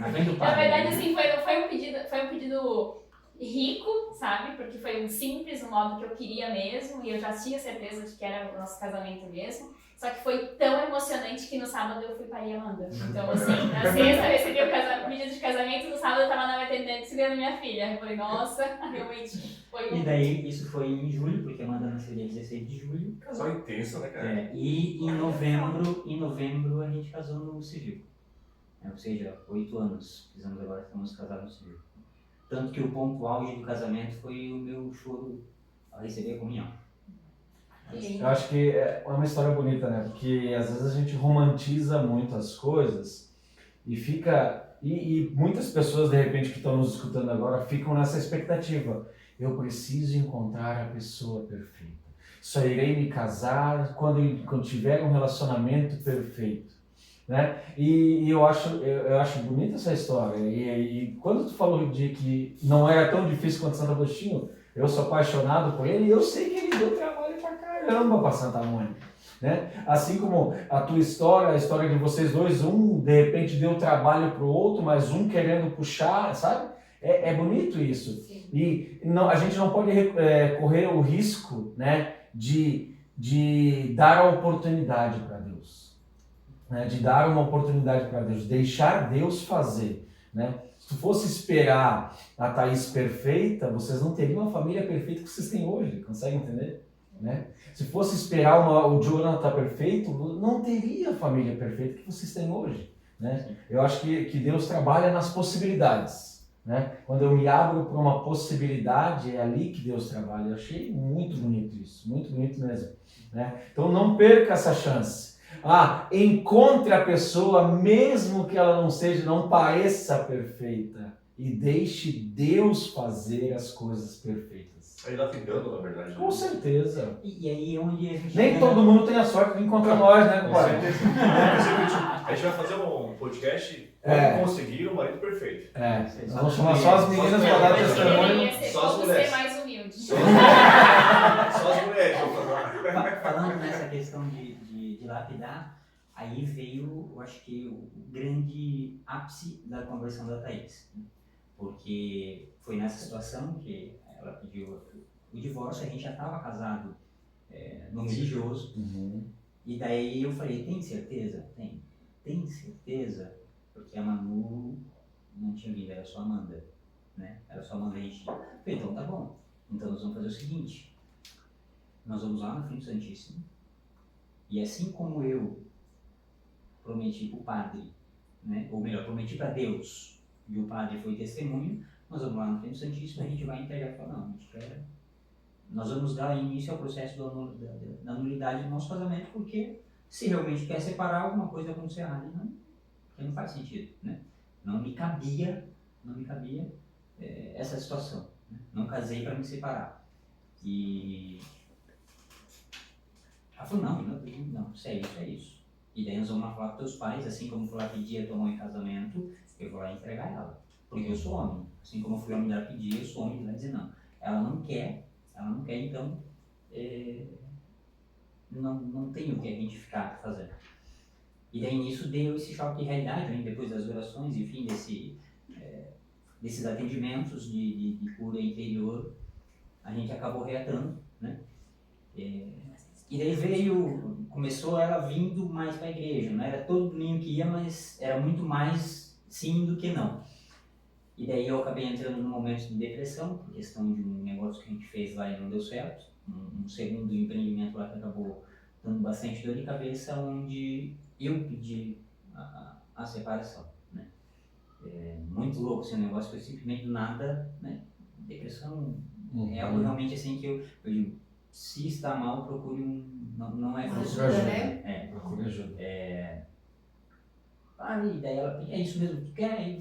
Speaker 5: Na frente do
Speaker 4: na
Speaker 5: padre.
Speaker 4: verdade, assim, foi um pedido rico, sabe? Porque foi um simples, no modo que eu queria mesmo, e eu já tinha certeza de que era o nosso casamento mesmo. Só que foi tão emocionante que no sábado eu fui parir a Amanda. Então, assim, na sexta eu recebi o pedido de casamento, no sábado eu tava na maternidade segurando minha filha. Eu falei, nossa, realmente foi um...
Speaker 5: E daí, isso foi em julho, porque a Amanda nasceu dia 16 de julho.
Speaker 6: Casal intenso, né, cara?
Speaker 5: E em novembro a gente casou no civil. Ou seja, 8 anos fizemos agora, estamos casados no civil. Tanto que o ponto auge do casamento foi o meu choro ao receber a comunhão.
Speaker 2: Eu acho que é uma história bonita, né? Porque às vezes a gente romantiza muito as coisas e fica... E muitas pessoas, de repente, que estão nos escutando agora, ficam nessa expectativa. Eu preciso encontrar a pessoa perfeita. Só irei me casar quando tiver um relacionamento perfeito. Né? E eu acho bonita essa história. E quando tu falou de que não era tão difícil quanto Santo Agostinho, eu sou apaixonado por ele e eu sei que ele deu trabalho pra caramba pra Santa Mônica. Né? Assim como a tua história, a história de vocês dois, um de repente deu trabalho pro outro, mas um querendo puxar, sabe? É bonito isso.
Speaker 3: Sim.
Speaker 2: E não, a gente não pode correr o risco, né, de dar a oportunidade para Deus. Né, de dar uma oportunidade para Deus, deixar Deus fazer. Né? Se tu fosse esperar a Thaís perfeita, vocês não teriam a família perfeita que vocês têm hoje, consegue entender? Né? Se fosse esperar o Jonathan perfeito, não teria a família perfeita que vocês têm hoje. Né? Eu acho que Deus trabalha nas possibilidades. Né? Quando eu me abro para uma possibilidade, é ali que Deus trabalha. Eu achei muito bonito isso, muito bonito mesmo. Né? Então não perca essa chance. Encontre a pessoa, mesmo que ela não pareça perfeita, e deixe Deus fazer as coisas perfeitas.
Speaker 6: Aí lá ficando, na verdade.
Speaker 2: Com certeza.
Speaker 5: E aí onde a gente...
Speaker 2: Nem todo mundo tem a sorte de encontrar nós, né,
Speaker 6: Com
Speaker 2: compadre?
Speaker 6: certeza. A gente vai fazer um podcast como conseguir o marido perfeito.
Speaker 2: Nós vamos chamar só as meninas para dar
Speaker 4: Eu
Speaker 2: testemunho.
Speaker 4: deveria ser,
Speaker 6: Só as
Speaker 4: como
Speaker 6: mulheres.
Speaker 4: ser mais humilde.
Speaker 6: Só as mulheres vão falar.
Speaker 5: Falando nessa questão de lapidar, aí veio, eu acho que, o grande ápice da conversão da Thaís. Né? Porque foi nessa situação que ela pediu o divórcio, a gente já estava casado no religioso, e daí eu falei, tem certeza? Tem certeza? Porque a Manu não tinha vindo, era só a Amanda, né? Era só a Amanda, a gente... Eu falei, então tá bom, então nós vamos fazer o seguinte, nós vamos lá na frente do Santíssimo, e assim como eu prometi para o padre, né? Ou melhor, prometi para Deus, e o padre foi testemunho, nós vamos lá na frente do Santíssimo e a gente vai entregar e falar, não, a gente quer... Nós vamos dar início ao processo da nulidade do nosso casamento, porque se realmente quer separar, alguma coisa acontecer errada, não faz sentido, né? Não me cabia essa situação, né? Não casei para me separar. E ela falou, não, isso é isso. E daí nós vamos lá falar com teus pais, assim como foi lá pedir a tua mãe em casamento, eu vou lá entregar ela. Porque eu sou homem. Assim como eu fui homem dela pedir, eu sou homem de lá dizer não. Ela não quer, então não tem o que a gente ficar fazendo. E daí nisso deu esse choque de realidade, né? Depois das orações, enfim, desses atendimentos de cura interior, a gente acabou reatando, né? E daí começou ela vindo mais para a igreja, não era todo domingo que ia, mas era muito mais sim do que não. E daí eu acabei entrando num momento de depressão, por questão de um negócio que a gente fez lá e não deu certo, um segundo empreendimento lá que acabou dando bastante dor de cabeça, onde eu pedi a separação, né? Muito louco esse negócio, foi simplesmente do nada, né? Depressão é algo realmente assim que eu digo, se está mal, procure não é
Speaker 3: Ajuda, né?
Speaker 2: Procure ajuda.
Speaker 5: E daí ela, é isso mesmo, tu quer?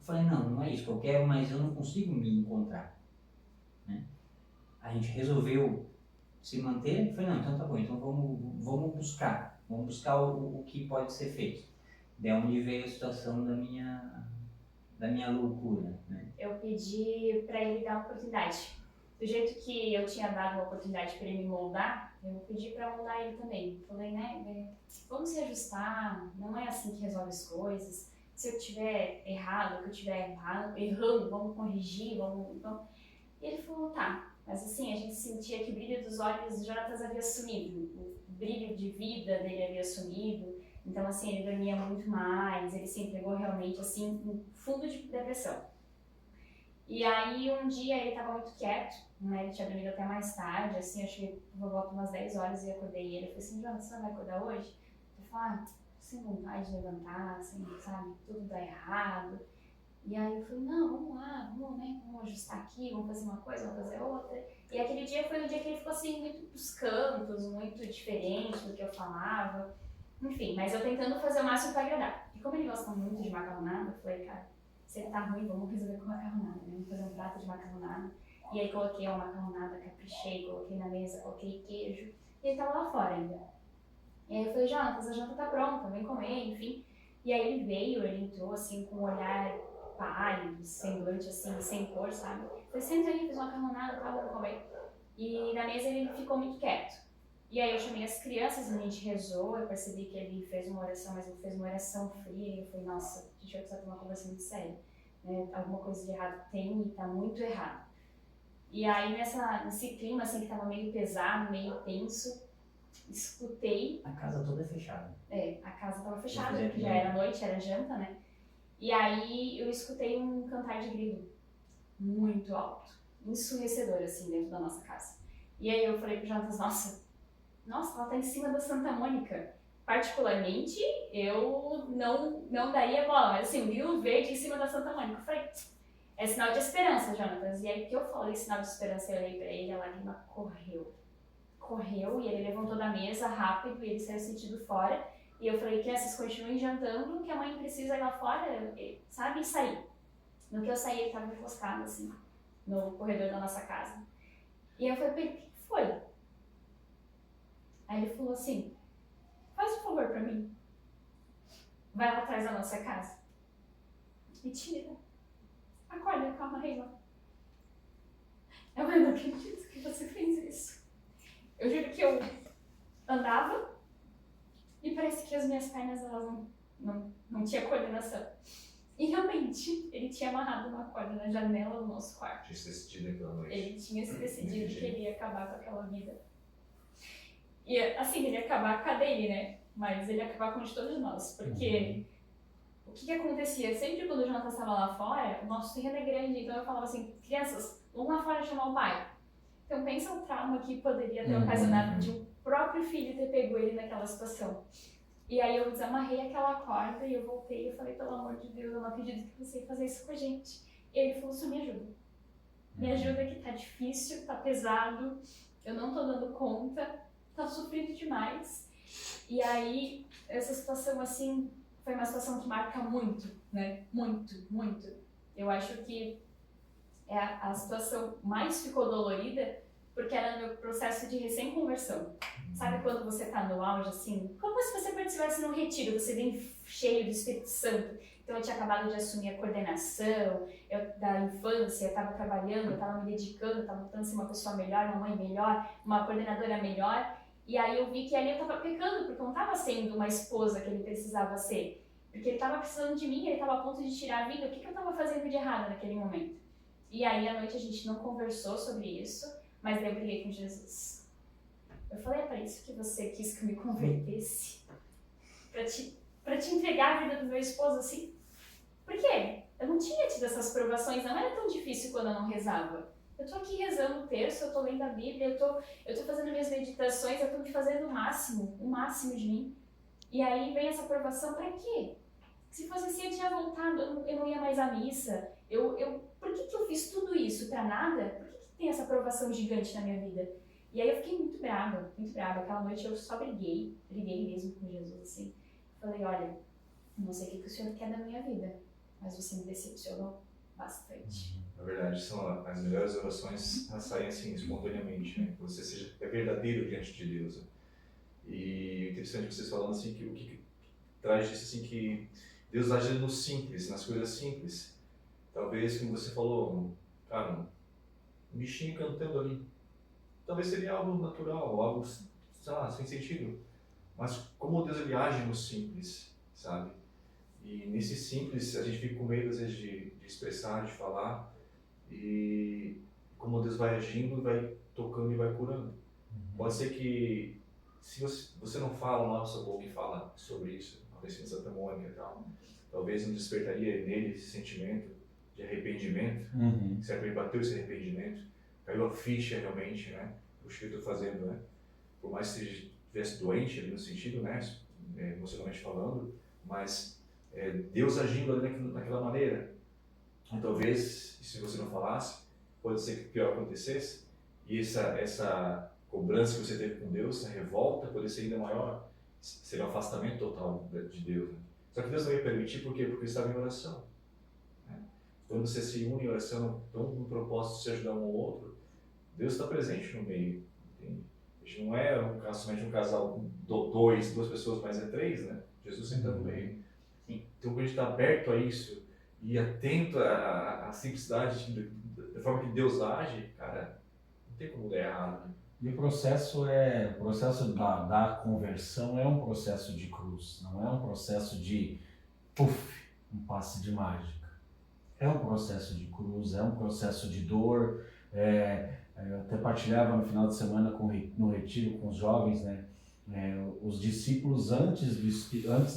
Speaker 5: falei, não é isso que eu quero, mas eu não consigo me encontrar, né? A gente resolveu se manter, falei, não, então tá bom, então vamos buscar o que pode ser feito. De onde veio a situação da minha loucura, né?
Speaker 4: Eu pedi para ele dar uma oportunidade. Do jeito que eu tinha dado uma oportunidade para ele me moldar, eu pedi para moldar ele também. Falei, né, vamos se ajustar, não é assim que resolve as coisas. Se eu tiver errado, que eu tiver errando, vamos corrigir, vamos... E ele falou, tá. Mas assim, a gente sentia que o brilho dos olhos do Jonatas havia sumido, o brilho de vida dele havia sumido. Então, assim, ele dormia muito mais, ele se entregou realmente, assim, no fundo de depressão. E aí, um dia, ele estava muito quieto, né? Ele tinha dormido até mais tarde, assim, eu cheguei por volta umas 10 horas e acordei ele. Eu falei assim, Jonas, você não vai acordar hoje? Ele falou, sem vontade de levantar, assim, sabe, tudo dá errado. E aí eu falei, não, vamos lá, vamos ajustar aqui, vamos fazer uma coisa, vamos fazer outra. E aquele dia foi o dia que ele ficou, assim, muito pros cantos, muito diferente do que eu falava. Enfim, mas eu tentando fazer o máximo para agradar. E como ele gosta muito de macarronada, eu falei, cara, se ele tá ruim, vamos resolver com macarronada, né? Vamos fazer um prato de macarronada. E aí coloquei uma macarronada, caprichei, coloquei na mesa, coloquei queijo. E ele tava lá fora ainda. E aí eu falei, Jonatas, a janta tá pronta, vem comer, enfim. E aí ele veio, ele entrou assim com um olhar pálido, semblante assim, sem cor, sabe? Eu falei, senta aí, fiz uma macarronada, tá, vamos comer. E na mesa ele ficou muito quieto. E aí eu chamei as crianças, a gente rezou, eu percebi que ele fez uma oração, mas ele fez uma oração fria, e eu falei, nossa, a gente vai precisar ter uma conversa muito séria, né? Alguma coisa de errado tem e tá muito errado. E aí nesse clima assim que tava meio pesado, meio tenso, escutei...
Speaker 5: A casa toda é fechada.
Speaker 4: A casa tava fechada, porque já era noite, era janta, né? E aí eu escutei um cantar de grilo, muito alto, ensurdecedor assim dentro da nossa casa. E aí eu falei pro Jonatas, nossa, ela tá em cima da Santa Mônica. Particularmente, eu não daria bola, mas assim, um grilo verde em cima da Santa Mônica. Eu falei, é sinal de esperança, Jonatas. E aí que eu falei sinal de esperança, eu olhei pra ele, a lágrima correu e ele levantou da mesa rápido e ele saiu sentido fora. E eu falei, crianças, continuem jantando, que a mãe precisa ir lá fora, sabe, e sair. No que eu saí, ele estava enfoscado, assim, no corredor da nossa casa. E eu falei pra ele, o que foi? Aí ele falou assim, faz um favor pra mim. Vai lá atrás da nossa casa e tira. Acorda com a Maíla. Eu não acredito que você fez isso. Eu juro que eu andava e parece que as minhas pernas elas não tinham coordenação. E realmente, ele tinha amarrado uma corda na janela do nosso quarto.
Speaker 1: Tinha se decidido naquela noite.
Speaker 4: Ele tinha se decidido que ele ia acabar com aquela vida. E assim, ele ia acabar com a dele, né? Mas ele ia acabar com a de todos nós. Porque o que acontecia? Sempre quando o Jonatas estava lá fora, o nosso terreno é grande, então eu falava assim, crianças, vamos lá fora chamar o pai. Então pensa o trauma que poderia ter ocasionado de um próprio filho ter pego ele naquela situação. E aí eu desamarrei aquela corda e eu voltei e eu falei, pelo amor de Deus, eu não acredito que você ia fazer isso com a gente. E ele falou, só me ajuda. Me ajuda que tá difícil, tá pesado, eu não tô dando conta, tá sofrido demais. E aí, essa situação assim, foi uma situação que marca muito, né? Muito. Eu acho que é a situação mais ficou dolorida porque era no meu processo de recém-conversão. Sabe quando você tá no auge, assim? Como se você estivesse num retiro, você vem cheio do Espírito Santo. Então eu tinha acabado de assumir a coordenação da infância, eu estava trabalhando, eu estava me dedicando, estava tentando ser uma pessoa melhor, uma mãe melhor, uma coordenadora melhor. E aí eu vi que ali eu estava pecando, porque eu não estava sendo uma esposa que ele precisava ser. Porque ele estava precisando de mim, ele estava a ponto de tirar a vida. O que eu estava fazendo de errado naquele momento? E aí à noite a gente não conversou sobre isso, mas daí eu briguei com Jesus. Eu falei, é para isso que você quis que eu me convertesse? Pra te entregar a vida do meu esposo assim? Por quê? Eu não tinha tido essas provações, não era tão difícil quando eu não rezava. Eu tô aqui rezando o terço, eu tô lendo a Bíblia, eu tô fazendo minhas meditações, eu tô me fazendo o máximo de mim. E aí vem essa provação, pra quê? Se fosse assim, eu tinha voltado, eu não ia mais à missa. Por que eu fiz tudo isso? Pra nada? Por que tem essa provação gigante na minha vida? E aí eu fiquei muito brava. Aquela noite eu só briguei mesmo com Jesus, assim. Falei, olha, não sei o que o Senhor quer da minha vida. mas você me decepcionou bastante.
Speaker 1: Na verdade, são as melhores orações, elas saem assim, espontaneamente, né? Que você é verdadeiro diante de Deus. Né? E interessante vocês falando assim, que o que traz disso assim, que Deus age no simples, nas coisas simples. Talvez, como você falou, cara, um bichinho cantando ali. Talvez seria algo natural, algo, sei lá, sem sentido. Mas como Deus ele age no simples, sabe? E nesse simples a gente fica com medo às vezes de expressar, de falar. E como Deus vai agindo, vai tocando e vai curando. Pode ser que se você não fala lá na sua boca e fala sobre isso, aconteceu em Santa Mônica e tal, talvez não despertaria nele esse sentimento de arrependimento, que certamente bateu esse arrependimento, caiu a ficha realmente, né? O que eu estou fazendo, né? Por mais que estivesse doente ali no sentido, né? Emocionalmente falando, mas Deus agindo ali naquela maneira. E talvez, se você não falasse, pode ser que pior acontecesse, e essa cobrança que você teve com Deus, essa revolta, pode ser ainda maior, seria um afastamento total de Deus. Né? Só que Deus não ia permitir, por quê? Porque ele estava em oração. Né? Quando você se une em oração, tão com o propósito de se ajudar um ao outro, Deus está presente no meio. Entende? A gente não é somente um casal com duas pessoas, mas é três, né? Jesus sempre está no meio.
Speaker 5: Sim.
Speaker 1: Então, quando a gente está aberto a isso, e atento à simplicidade da forma que Deus age, cara, não tem como dar errado. Né?
Speaker 2: E o processo da conversão é um processo de cruz, não é um processo de um passe de mágica. É um processo de cruz, é um processo de dor. Eu até partilhava no final de semana no retiro com os jovens, né? Os discípulos antes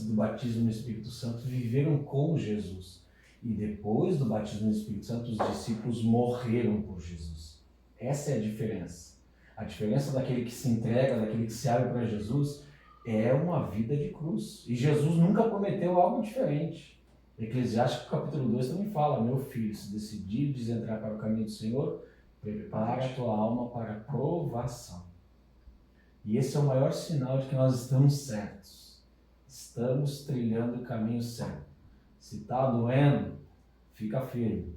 Speaker 2: do batismo no Espírito Santo viveram com Jesus. E depois do batismo no Espírito Santo, os discípulos morreram por Jesus. Essa é a diferença. A diferença daquele que se entrega, daquele que se abre para Jesus, é uma vida de cruz. E Jesus nunca prometeu algo diferente. Eclesiastes capítulo 2 também fala: meu filho, se decidir entrar para o caminho do Senhor, prepara a tua alma para a provação. E esse é o maior sinal de que nós estamos certos. Estamos trilhando o caminho certo. Se está doendo, fica firme.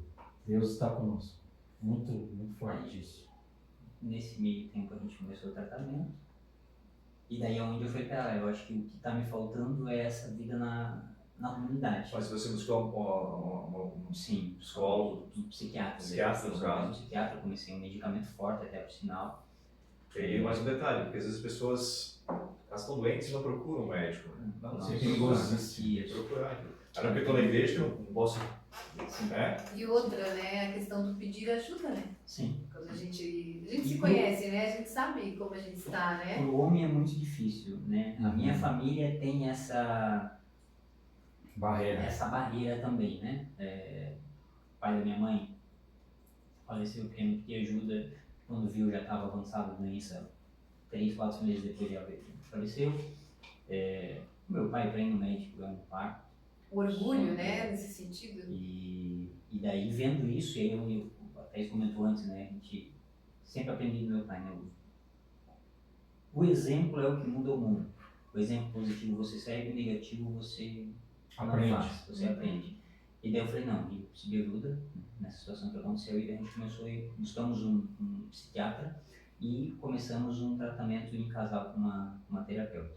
Speaker 2: Deus está conosco. Muito, muito forte isso.
Speaker 5: Nesse meio tempo a gente começou o tratamento. E daí é onde eu fui para lá. Eu acho que o que está me faltando é essa vida na comunidade.
Speaker 1: Mas se você buscar
Speaker 5: Sim,
Speaker 1: psicólogo,
Speaker 5: um psiquiatra.
Speaker 1: Psiquiatra, no caso.
Speaker 5: Um psiquiatra, comecei um medicamento forte até por sinal.
Speaker 1: e mais um detalhe, porque às vezes as pessoas elas estão doentes e não procuram um médico. Né? Não,
Speaker 2: Sim,
Speaker 1: tem que
Speaker 5: perigoso.
Speaker 1: procurar. Era porque eu estou na igreja que eu não posso. Né?
Speaker 3: E outra, né, a questão do pedir ajuda, né?
Speaker 5: Sim.
Speaker 3: Quando a gente se conhece, né? A gente sabe como a gente está, né?
Speaker 5: Para o homem é muito difícil, né? A minha família tem essa barreira também, né? O pai da minha mãe faleceu querendo pedir ajuda, quando viu já estava avançado a doença, 3, 4 meses depois já faleceu. Meu pai para ir no médico é um parto.
Speaker 3: O orgulho, né, nesse sentido.
Speaker 5: E daí vendo isso, e aí eu até comentou antes, né? A gente sempre aprendi do meu pai, né? O exemplo é o que muda o mundo. O exemplo positivo você segue, o negativo você
Speaker 2: Aprende.
Speaker 5: não faz, você aprende. E daí eu falei, não, eu preciso de ajuda nessa situação que aconteceu, e daí a gente começou buscamos um psiquiatra e começamos um tratamento em casal com uma terapeuta.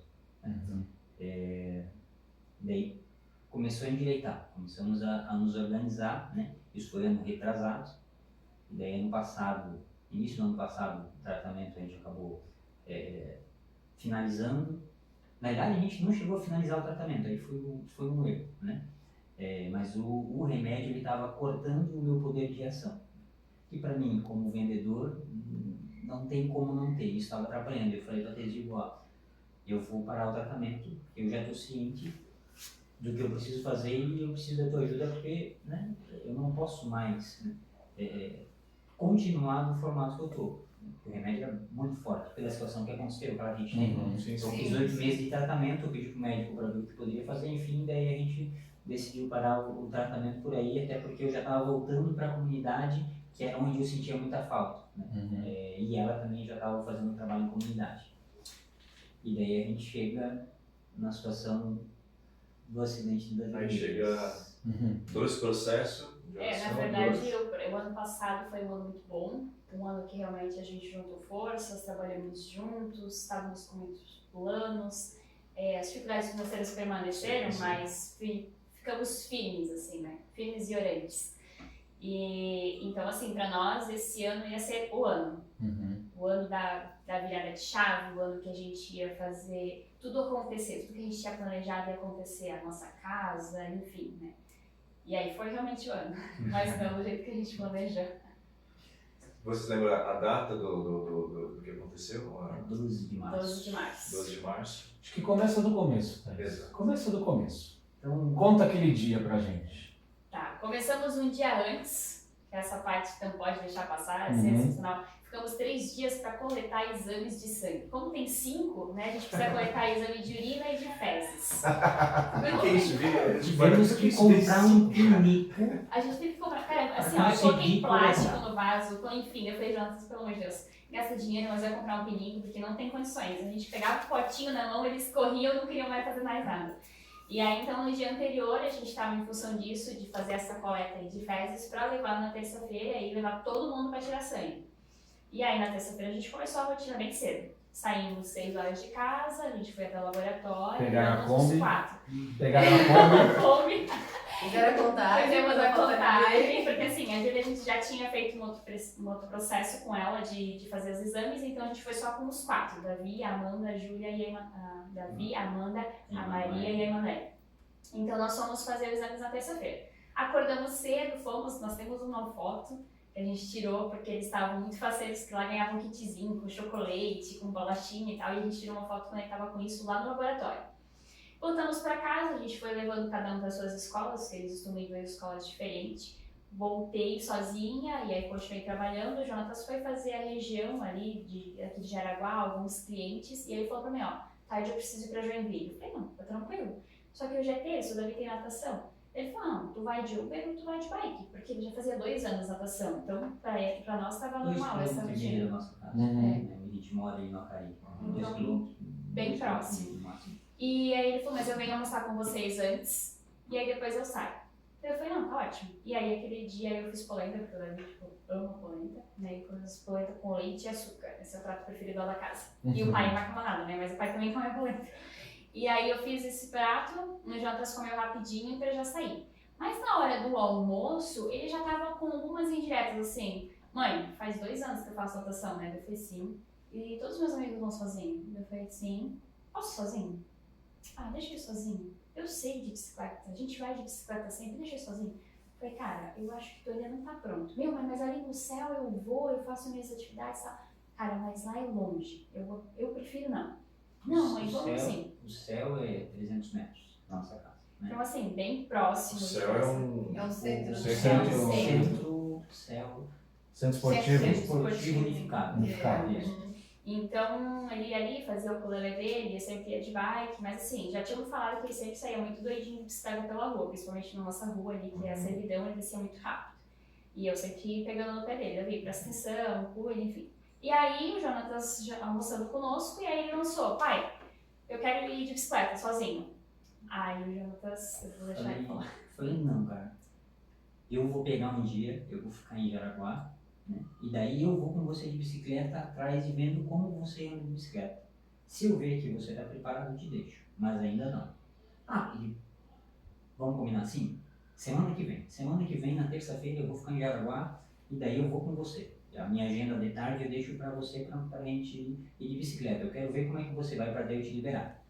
Speaker 5: Daí começou a endireitar, começamos a nos organizar, né? Isso foi ano retrasado, e daí início do ano passado, o tratamento a gente acabou finalizando. Na verdade, a gente não chegou a finalizar o tratamento, aí foi um erro, né? Mas o remédio ele estava cortando o meu poder de ação. E para mim, como vendedor, não tem como não ter, isso estava atrapalhando. Eu falei para a Tesi, eu vou parar o tratamento, eu já estou ciente do que eu preciso fazer e eu preciso da tua ajuda, porque, né, eu não posso mais, né, continuar no formato que eu estou. O remédio é muito forte pela situação que aconteceu, aquela gente tem. Então fiz 8 meses de tratamento, eu pedi para o médico para ver o que poderia fazer, enfim, daí a gente decidiu parar o tratamento por aí, até porque eu já estava voltando para a comunidade, que era onde eu sentia muita falta, né? E ela também já estava fazendo um trabalho em comunidade. E daí a gente chega na situação do acidente das
Speaker 6: Aí
Speaker 5: igrejas.
Speaker 6: chega
Speaker 2: Uhum.
Speaker 6: todo esse processo de
Speaker 4: Na
Speaker 6: oração,
Speaker 4: verdade, o ano passado foi um ano muito bom, um ano que realmente a gente juntou forças, trabalhamos juntos, estávamos com muitos planos, as dificuldades financeiras permaneceram,
Speaker 6: Sim.
Speaker 4: mas ficamos firmes, assim, né? Firmes e orantes. E então, assim, para nós, esse ano ia ser o ano.
Speaker 2: Uhum.
Speaker 4: O ano da virada de chave, o ano que a gente ia fazer tudo acontecer, tudo que a gente tinha planejado ia acontecer, a nossa casa, enfim, né? E aí foi realmente o ano, mas não do jeito que a gente planejou.
Speaker 6: Você lembra a data do que aconteceu?
Speaker 5: 12 de março.
Speaker 4: 12 de março.
Speaker 6: 12 de março.
Speaker 2: Acho que começa do começo, Thaís.
Speaker 6: Exato.
Speaker 2: Começa do começo.
Speaker 5: Então,
Speaker 2: Conta aquele dia pra gente.
Speaker 4: Tá, começamos um dia antes, que essa parte não pode deixar passar, é
Speaker 2: Uhum.
Speaker 4: sensacional. Ficamos 3 dias para coletar exames de sangue. Como tem 5, né, a gente precisa coletar exame de urina e de fezes.
Speaker 6: O que é isso?
Speaker 5: tivemos que comprar um pinico.
Speaker 4: A gente teve que comprar, cara, assim,
Speaker 5: Pra
Speaker 4: ó, eu coloquei
Speaker 5: conseguir
Speaker 4: plástico
Speaker 5: coletar.
Speaker 4: no vaso, enfim, eu falei, Jonas, pelo amor de Deus, gasta dinheiro, mas vai comprar um pinico, porque não tem condições. A gente pegava o potinho na mão, eles corriam, não queriam mais fazer mais nada. E aí, então, no dia anterior, a gente estava em função disso, de fazer essa coleta aí de fezes para levar na terça-feira e levar todo mundo para tirar sangue. E aí, na terça-feira, a gente começou a rotina bem cedo. Saímos 6 horas de casa, a gente foi até o laboratório,
Speaker 2: Pegaram a
Speaker 4: levamos os
Speaker 2: Kombi.
Speaker 4: 4.
Speaker 2: Pegaram a Kombi.
Speaker 3: Fizeram a contagem.
Speaker 4: Fizemos a
Speaker 3: falta
Speaker 4: contagem, porque assim, a Júlia, a gente já tinha feito um outro processo com ela de fazer os exames, então a gente foi só com os 4, Davi, a Amanda, a Júlia e Davi, a Amanda, a Maria e a Emanuele. Então nós fomos fazer os exames na terça-feira. Acordamos cedo, nós temos uma foto que a gente tirou, porque eles estavam muito faceiros, que lá ganhavam um kitzinho com chocolate, com bolachinha e tal, e a gente tirou uma foto quando ele estava com isso lá no laboratório. Voltamos para casa, a gente foi levando cada um para suas escolas, porque eles costumam ir em escolas diferentes. Voltei sozinha e aí continuei trabalhando. O Jonatas foi fazer a região ali aqui de Jaraguá, alguns clientes, e ele falou para mim, ó, tarde eu preciso ir para Joinville. Eu falei, não, tá tranquilo. Só que hoje é terça, o Davi tem natação. Ele falou, não, tu vai de Uber ou tu vai de bike, porque ele já fazia 2 anos natação. Então, para nós estava
Speaker 5: 2
Speaker 4: normal essa
Speaker 5: km e meio da
Speaker 4: rotina.
Speaker 5: nossa casa.
Speaker 2: Uhum.
Speaker 5: A gente mora ali no Acari.
Speaker 6: Uhum.
Speaker 5: 2
Speaker 4: Então,
Speaker 5: quilômetros.
Speaker 4: bem
Speaker 5: 2
Speaker 4: próximo.
Speaker 5: quilômetros no máximo.
Speaker 4: E aí ele falou, mas eu venho almoçar com vocês antes, e aí depois eu saio. Eu falei, não, tá ótimo. E aí aquele dia eu fiz polenta, porque o Davi, tipo, ama polenta, né? E fiz polenta com leite e açúcar. Esse é o prato preferido lá da casa. E o pai não vai comer nada, né? Mas o pai também come polenta. E aí eu fiz esse prato, o Jonas comeu rapidinho pra já sair. Mas na hora do almoço, ele já tava com algumas indiretas, assim, mãe, faz 2 anos que eu faço natação, né? Eu falei, sim. E todos os meus amigos vão sozinho? Eu falei, sim. Posso sozinho? Ah, deixa eu ir sozinho. Eu sei de bicicleta, a gente vai de bicicleta sempre, deixa eu ir sozinho. Eu falei, cara, eu acho que tu ainda não tá pronto. Meu, mas ali no céu eu vou, eu faço minhas atividades, tá? Cara, mas lá é longe, eu prefiro não. Não, mãe, vamos sim.
Speaker 5: O céu é 300 metros da nossa casa. Né?
Speaker 4: Então, assim, bem próximo.
Speaker 6: O céu é um...
Speaker 3: É um centro.
Speaker 2: Centro-
Speaker 5: Centro, céu,
Speaker 2: Centro esportivo.
Speaker 5: centro esportivo unificado.
Speaker 2: Unificado.
Speaker 5: Isso.
Speaker 4: Então, ele ia ali fazer o ukulele dele, ele sempre ia de bike, mas assim, já tinham falado que ele sempre saía muito doidinho de bicicleta pela rua, principalmente na nossa rua ali, que é a servidão, ele descia muito rápido. E eu sempre ia pegando no pé dele, Davi, presta atenção, cuida, enfim. E aí o Jonatas almoçando conosco, e aí ele lançou, pai, eu quero ir de bicicleta sozinho. Aí o Jonatas, eu vou deixar ele falar.
Speaker 5: Falei, não, cara. Eu vou pegar um dia, eu vou ficar em Jaraguá, né? E daí eu vou com você de bicicleta atrás e vendo como você anda de bicicleta. Se eu ver que você está preparado, eu te deixo. Mas ainda não. Ah, e vamos combinar assim? Semana que vem, na terça-feira, eu vou ficar em Jaraguá e daí eu vou com você. A minha agenda de tarde eu deixo para você pra gente ir de bicicleta. Eu quero ver como é que você vai para daí eu te liberar.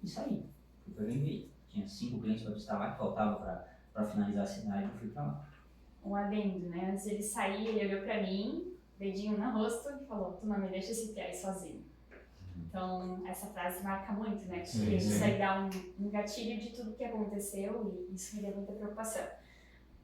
Speaker 5: E saí. Fui para Joinville. Tinha 5 clientes para visitar lá que faltava para finalizar a cidade, eu fui para lá.
Speaker 4: Um adendo, né? Antes ele sair, ele olhou pra mim, dedinho no rosto e falou, tu não me deixa esse pé aí sozinho. Então, essa frase marca muito, né? Porque
Speaker 2: Sim,
Speaker 4: isso
Speaker 2: sim.
Speaker 4: aí dá um gatilho de tudo que aconteceu e isso me deu muita preocupação.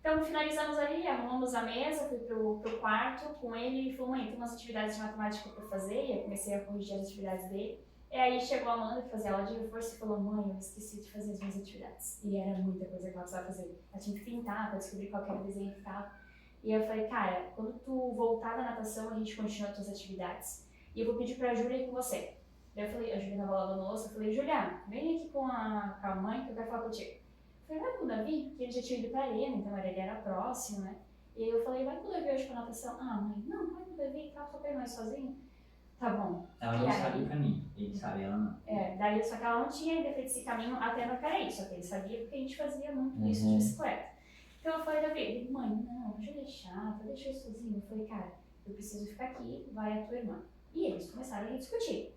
Speaker 4: Então, finalizamos ali, arrumamos a mesa, fui pro quarto com ele e falou, mãe, tem umas atividades de matemática pra fazer, e eu comecei a corrigir as atividades dele. E aí chegou a Amanda que fazia aula de reforço e falou, mãe, eu esqueci de fazer as minhas atividades. E era muita coisa que ela precisava fazer. Ela tinha que pintar pra descobrir qual que era o desenho que tava. E eu falei, cara, quando tu voltar da natação, a gente continua as tuas atividades. E eu vou pedir pra Júlia ir com você. Daí eu falei, a Júlia tava lavando louça, eu falei, Júlia, vem aqui com a mãe que eu quero falar contigo. falei, vai com o Davi? Porque ele já tinha ido pra Arena, então ele era próximo, né? E aí eu falei, vai com o Davi hoje pra natação? Ah, mãe, não, vai com o Davi, tá, só pra ir mais sozinho. Tá bom.
Speaker 5: Ela não sabe o caminho, ele sabe, ela não.
Speaker 4: Daí só que ela não tinha ainda feito esse caminho até no Caraí, só que ele sabia porque a gente fazia muito isso de bicicleta. Então eu falei, Davi, mãe, não, deixa eu chata, deixa eu ir sozinho. Eu falei, cara, eu preciso ficar aqui, vai a tua irmã. E eles começaram a discutir.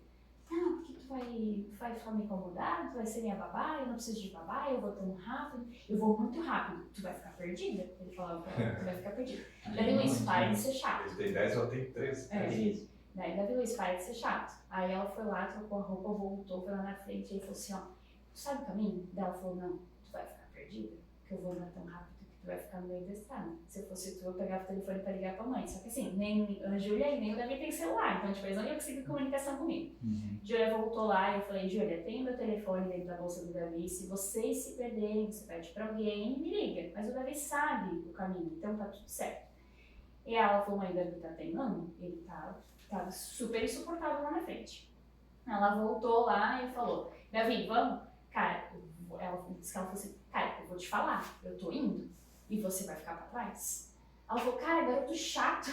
Speaker 4: Não, porque tu vai ficar me incomodado, tu vai ser minha babá, eu não preciso de babá, eu vou tão rápido, eu vou muito rápido, tu vai ficar perdida. Ele falava pra ela, tu vai ficar perdida. Davi Luiz, para de ser chato.
Speaker 6: Ele tem 10, ela tem 13.
Speaker 4: Daí Davi Luiz, para de ser chato. Aí ela foi lá, trocou a roupa, voltou, foi lá na frente, e ele falou assim, ó, tu sabe o caminho? Daí ela falou, não, tu vai ficar perdida, porque eu vou andar tão rápido que tu vai ficar no meio da estrada. Se eu fosse tu, eu pegava o telefone pra ligar pra mãe. Só que assim, nem a Júlia e nem o Davi tem celular, então tipo, eles não iam conseguir comunicação comigo. Júlia voltou lá e eu falei, Júlia, tem o meu telefone dentro da bolsa do Davi, se vocês se perderem, você pede pra alguém, me liga. Mas o Davi sabe o caminho, então tá tudo certo. E ela falou, mãe, o Davi tá teimando? Ele tava super insuportável lá na frente. Ela voltou lá e falou, Davi, vamos? Cara, ela disse que ela falou assim, cara, eu vou te falar, eu tô indo e você vai ficar pra trás. Ela falou, cara, garoto chato.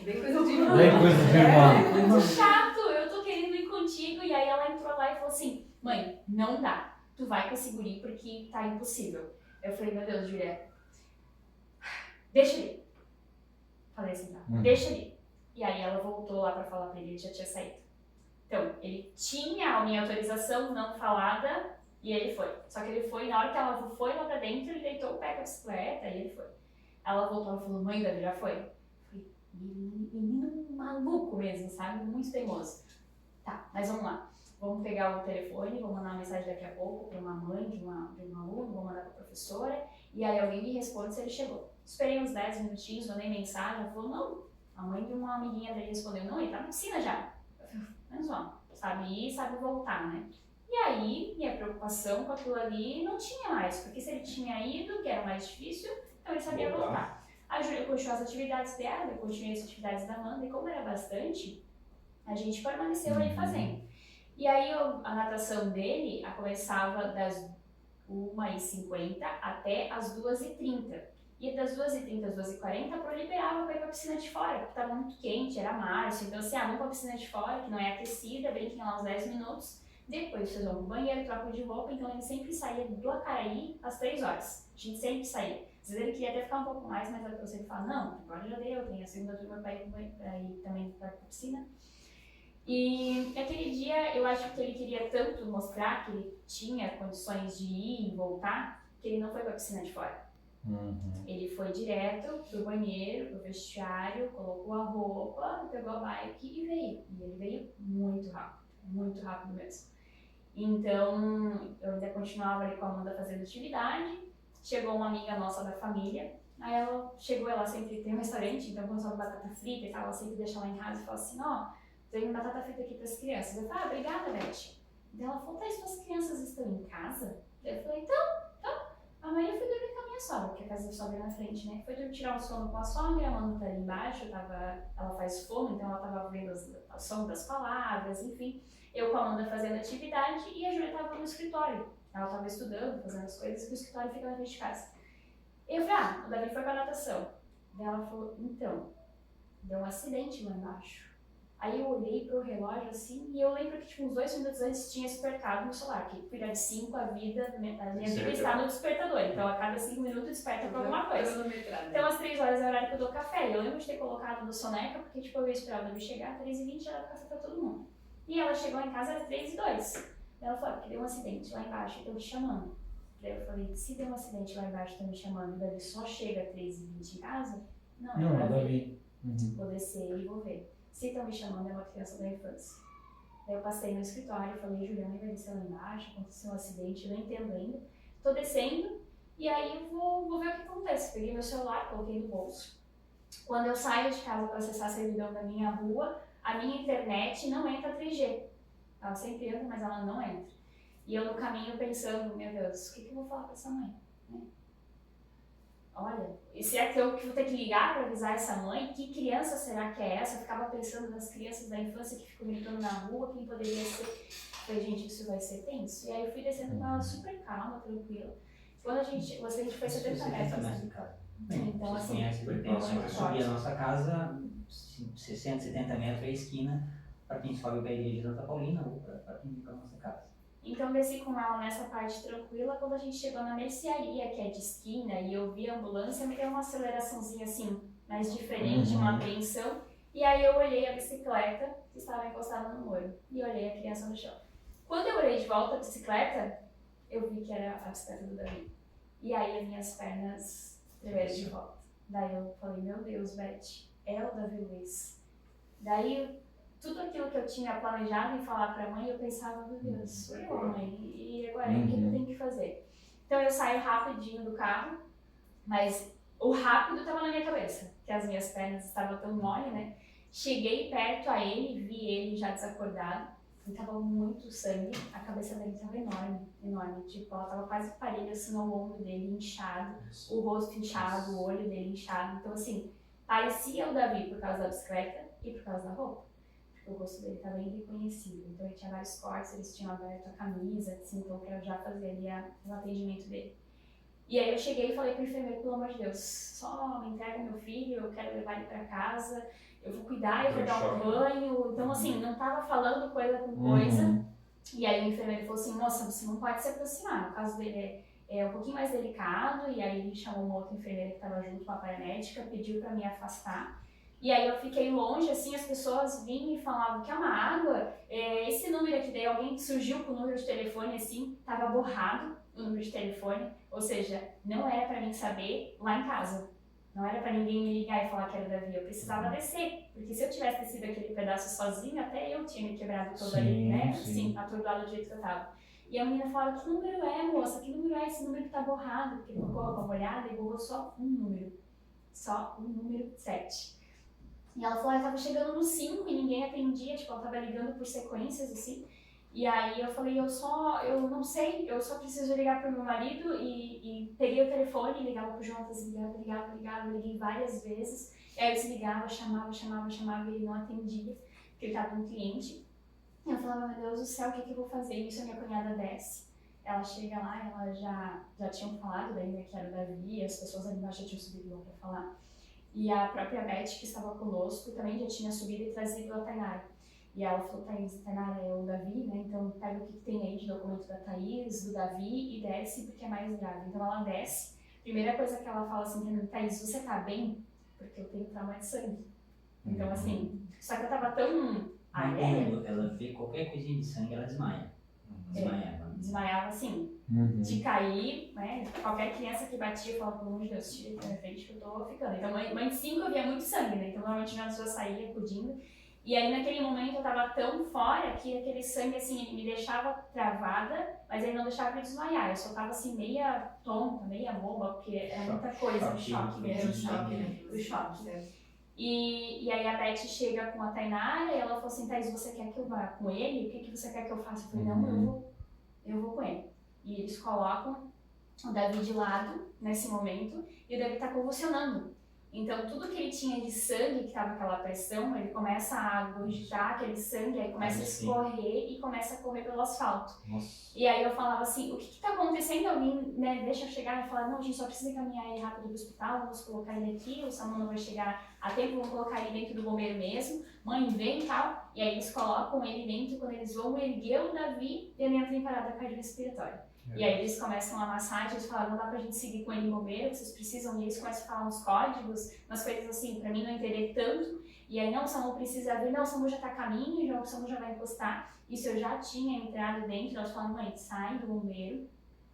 Speaker 3: Bem coisa de irmã.
Speaker 2: Bem coisa de irmã.
Speaker 4: Muito chato, eu tô querendo ir contigo. E aí ela entrou lá e falou assim, mãe, não dá, tu vai conseguir ir porque tá impossível. Eu falei, meu Deus, Julia, deixa ele ir. Falei assim, tá, deixa ele ir. E aí ela voltou lá pra falar pra ele, ele já tinha saído. Então, ele tinha a minha autorização não falada e ele foi. Só que ele foi, na hora que ela foi lá pra dentro, ele deitou o pé com a bicicleta e ele foi. Ela voltou e falou, mãe, Davi já foi? Eu falei, menino maluco mesmo, sabe? Muito teimoso. Tá, mas vamos lá. Vamos pegar o telefone, vou mandar uma mensagem daqui a pouco para uma mãe de um aluno, vou mandar para a professora, e aí alguém me responde se ele chegou. Esperei uns 10 minutinhos, mandei mensagem, ela falou, não. A mãe de uma amiguinha dele respondeu, não, ele tá na piscina já. Eu falei, menos mal, sabe ir, sabe voltar, né? E aí, minha preocupação com aquilo ali não tinha mais, porque se ele tinha ido, que era mais difícil, então ele sabia voltar. A Júlia continuou as atividades dela, eu continuei as atividades da Amanda, e como era bastante, a gente permaneceu ali fazendo. E aí a natação dele começava das 1h50 até as 2h30. E das 2h30 às 2h40 eu liberava para ir para a piscina de fora, porque estava muito quente, era março. Então assim, vamos para a piscina de fora, que não é aquecida, brinquem lá uns 10 minutos. Depois vocês vão pro banheiro, trocam de roupa. Então ele sempre saía do Acaraí às 3 horas. A gente sempre saía. Às vezes ele queria até ficar um pouco mais, mas eu sempre falo, não, agora já deu, tem a segunda turma para ir também para a piscina. E aquele dia eu acho que ele queria tanto mostrar que ele tinha condições de ir e voltar, que ele não foi para a piscina de fora. Ele foi direto pro banheiro, pro vestiário, colocou a roupa, pegou a bike e veio. E ele veio muito rápido mesmo. Então eu ainda continuava ali com a Amanda fazendo atividade. Chegou uma amiga nossa da família, aí ela sempre tem um restaurante, então começou a batata frita e tal, ela sempre deixa lá em casa e fala assim, ó, tem batata frita aqui pras crianças. Eu falei, obrigada, Beth. Então ela falou, tá, e suas crianças estão em casa? Eu falei, então. A Maria foi dormir com a minha sogra, porque a casa da sogra é na frente, né? Foi tirar um sono com a sogra, a Amanda tá ali embaixo, ela faz fono, então ela tava vendo o som das palavras, enfim. Eu com a Amanda fazendo atividade e a Júlia tava no escritório. Ela tava estudando, fazendo as coisas, que o escritório fica na frente de casa. Eu falei, o Davi foi pra natação. Daí ela falou, então, deu um acidente lá embaixo. Aí eu olhei pro relógio assim e eu lembro que tipo, uns 2 minutos antes tinha despertado no celular, que cuidar de 5 a minha vida está no despertador, então a cada 5 minutos desperta pra alguma coisa. Então às 3 horas é o horário que eu dou café, e eu lembro de ter colocado no soneca, porque tipo, eu ia esperar o Davi chegar, 3h20 já dava café pra todo mundo. E ela chegou em casa, era 3h02. Ela falou, porque deu um acidente lá embaixo, estão me chamando. Daí eu falei, se deu um acidente lá embaixo, estão me chamando, e o Davi só chega 3h20 em casa, não é Davi. Vou descer e vou ver. Se estão me chamando, é uma criança da infância. Daí eu passei no escritório e falei, Juliana vai descer lá embaixo, aconteceu um acidente, eu não entendo ainda. Tô descendo e aí vou ver o que acontece. Peguei meu celular, coloquei no bolso. Quando eu saio de casa para acessar a servidão da minha rua, a minha internet não entra 3G. Ela sempre entra, mas ela não entra. E eu no caminho pensando, meu Deus, o que eu vou falar para essa mãe? Né? olha, e será que eu que vou ter que ligar para avisar essa mãe? Que criança será que é essa? Eu ficava pensando nas crianças da infância que ficam gritando na rua, quem poderia ser. Eu falei, gente, isso vai ser tenso. E aí eu fui descendo com ela super calma, tranquila. Quando a gente foi 70 metros.
Speaker 5: metros de casa. Bem,
Speaker 4: Então,
Speaker 5: vocês
Speaker 4: assim,
Speaker 5: conhecem,
Speaker 1: bem
Speaker 5: tem
Speaker 1: próximo,
Speaker 5: que subir a nossa casa, 60, 70 metros é a esquina, para quem sobe para a igreja de Santa Paulina ou para quem vem para a nossa casa.
Speaker 4: Então desci com ela nessa parte tranquila. Quando a gente chegou na mercearia, que é de esquina, e eu vi a ambulância, me deu uma aceleraçãozinha assim, mais diferente, uma apreensão. E aí eu olhei a bicicleta que estava encostada no muro e olhei a criança no chão. Quando eu olhei de volta a bicicleta, eu vi que era a bicicleta do Davi. E aí as minhas pernas tremeram de volta. Daí eu falei, meu Deus, Beth, é o Davi Luiz. Daí tudo aquilo que eu tinha planejado em falar para a mãe, eu pensava, meu Deus, sou eu, mãe, e agora, o que eu tenho que fazer? Então eu saio rapidinho do carro, mas o rápido estava na minha cabeça, que as minhas pernas estavam tão mole, né? Cheguei perto a ele, vi ele já desacordado, ele tava muito sangue, a cabeça dele estava enorme, enorme, tipo, ela tava quase parelha assim no ombro dele, inchado, o rosto inchado, o olho dele inchado, então assim, parecia o Davi por causa da bicicleta e por causa da roupa. O rosto dele estava irreconhecível, então ele tinha vários cortes, eles tinham aberto a camisa, assim, então eu já fazia ali o atendimento dele. E aí eu cheguei e falei pro enfermeiro, pelo amor de Deus, só me entrega meu filho, eu quero levar ele para casa, eu vou cuidar, eu vou dar um banho, então assim, não tava falando coisa com coisa. E aí o enfermeiro falou assim, moça, você não pode se aproximar, o caso dele é um pouquinho mais delicado, e aí ele chamou uma outra enfermeira que estava junto, uma paramédica, pediu para me afastar. E aí eu fiquei longe, assim, as pessoas vinham e falavam que é uma água, esse número aqui, daí alguém surgiu com o número de telefone, assim, tava borrado o número de telefone, ou seja, não era para mim saber lá em casa, não era para ninguém me ligar e falar que era o Davi, eu precisava descer, porque se eu tivesse descido aquele pedaço sozinho, até eu tinha me quebrado toda ali, né, assim, atordoada do jeito que eu tava. E a menina falava, que número é, moça, que número é esse número que tá borrado, porque ele colocou a roupa molhada e borrou só um número 7. E ela falou, eu tava chegando no 5 e ninguém atendia, tipo, ela tava ligando por sequências, assim. E aí eu falei, eu não sei, eu só preciso ligar pro meu marido e peguei o telefone, ligava pro Jonas, ligava, liguei várias vezes. E aí eu desligava, chamava e ele não atendia, porque ele tava com um cliente. E eu falava, meu Deus do céu, o que eu vou fazer? E isso a minha cunhada desce. Ela chega lá, ela já tinham falado daí, né, que era o Davi, as pessoas ali embaixo já tinham subido lá pra falar. E a própria Beth, que estava conosco, também já tinha subido e trazido a Tainara. E ela falou, Thaís, Tainara é o Davi, né? Então pega o que tem aí de documento da Thaís, do Davi e desce porque é mais grave. Então ela desce. Primeira coisa que ela fala assim pra mim, Thaís, você tá bem? Porque eu tenho trauma de sangue. Então assim, só que eu tava tão aérea.
Speaker 5: Ela vê qualquer coisinha de sangue, ela desmaia. Desmaiava
Speaker 4: assim, de cair, né? Qualquer criança que batia falava, pelo amor de Deus, tira aqui na frente que eu tô ficando. Então, mãe de 5 eu via muito sangue, né? Então, normalmente já saía acudindo. E aí, naquele momento, eu tava tão fora que aquele sangue, assim, ele me deixava travada, mas ele não deixava eu desmaiar. Eu só tava, assim, meia tonta, meia boba, porque era muita coisa, o choque mesmo, o choque. E aí a Beth chega com a Tainara e ela falou assim, Thaís, você quer que eu vá com ele? O que você quer que eu faça? Eu falei, não, eu vou com ele. E eles colocam o Davi de lado nesse momento e o Davi tá convulsionando. Então tudo que ele tinha de sangue, que tava aquela pressão, ele começa a agitar aquele sangue, aí começa a escorrer e começa a correr pelo asfalto.
Speaker 2: Nossa.
Speaker 4: E aí eu falava assim, o que tá acontecendo? Alguém, né, deixa eu chegar e falar, não, a gente só precisa caminhar ele rápido pro hospital, vamos colocar ele aqui, o Samu não vai chegar a tempo, vamos colocar ele dentro do bombeiro mesmo, mãe vem e tal. E aí eles colocam ele dentro, quando eles vão erguer o Davi, ele entra em parada cardiorrespiratória. E aí eles começam a massagem, eles falam, não dá pra gente seguir com ele em bombeiro, vocês precisam, e eles começam a falar uns códigos, umas coisas assim, pra mim não entender tanto. E aí, não, o Samu precisa vir, não, o Samu já tá a caminho, o Samu já vai encostar. Isso eu já tinha entrado dentro, elas falam, mãe, sai do bombeiro,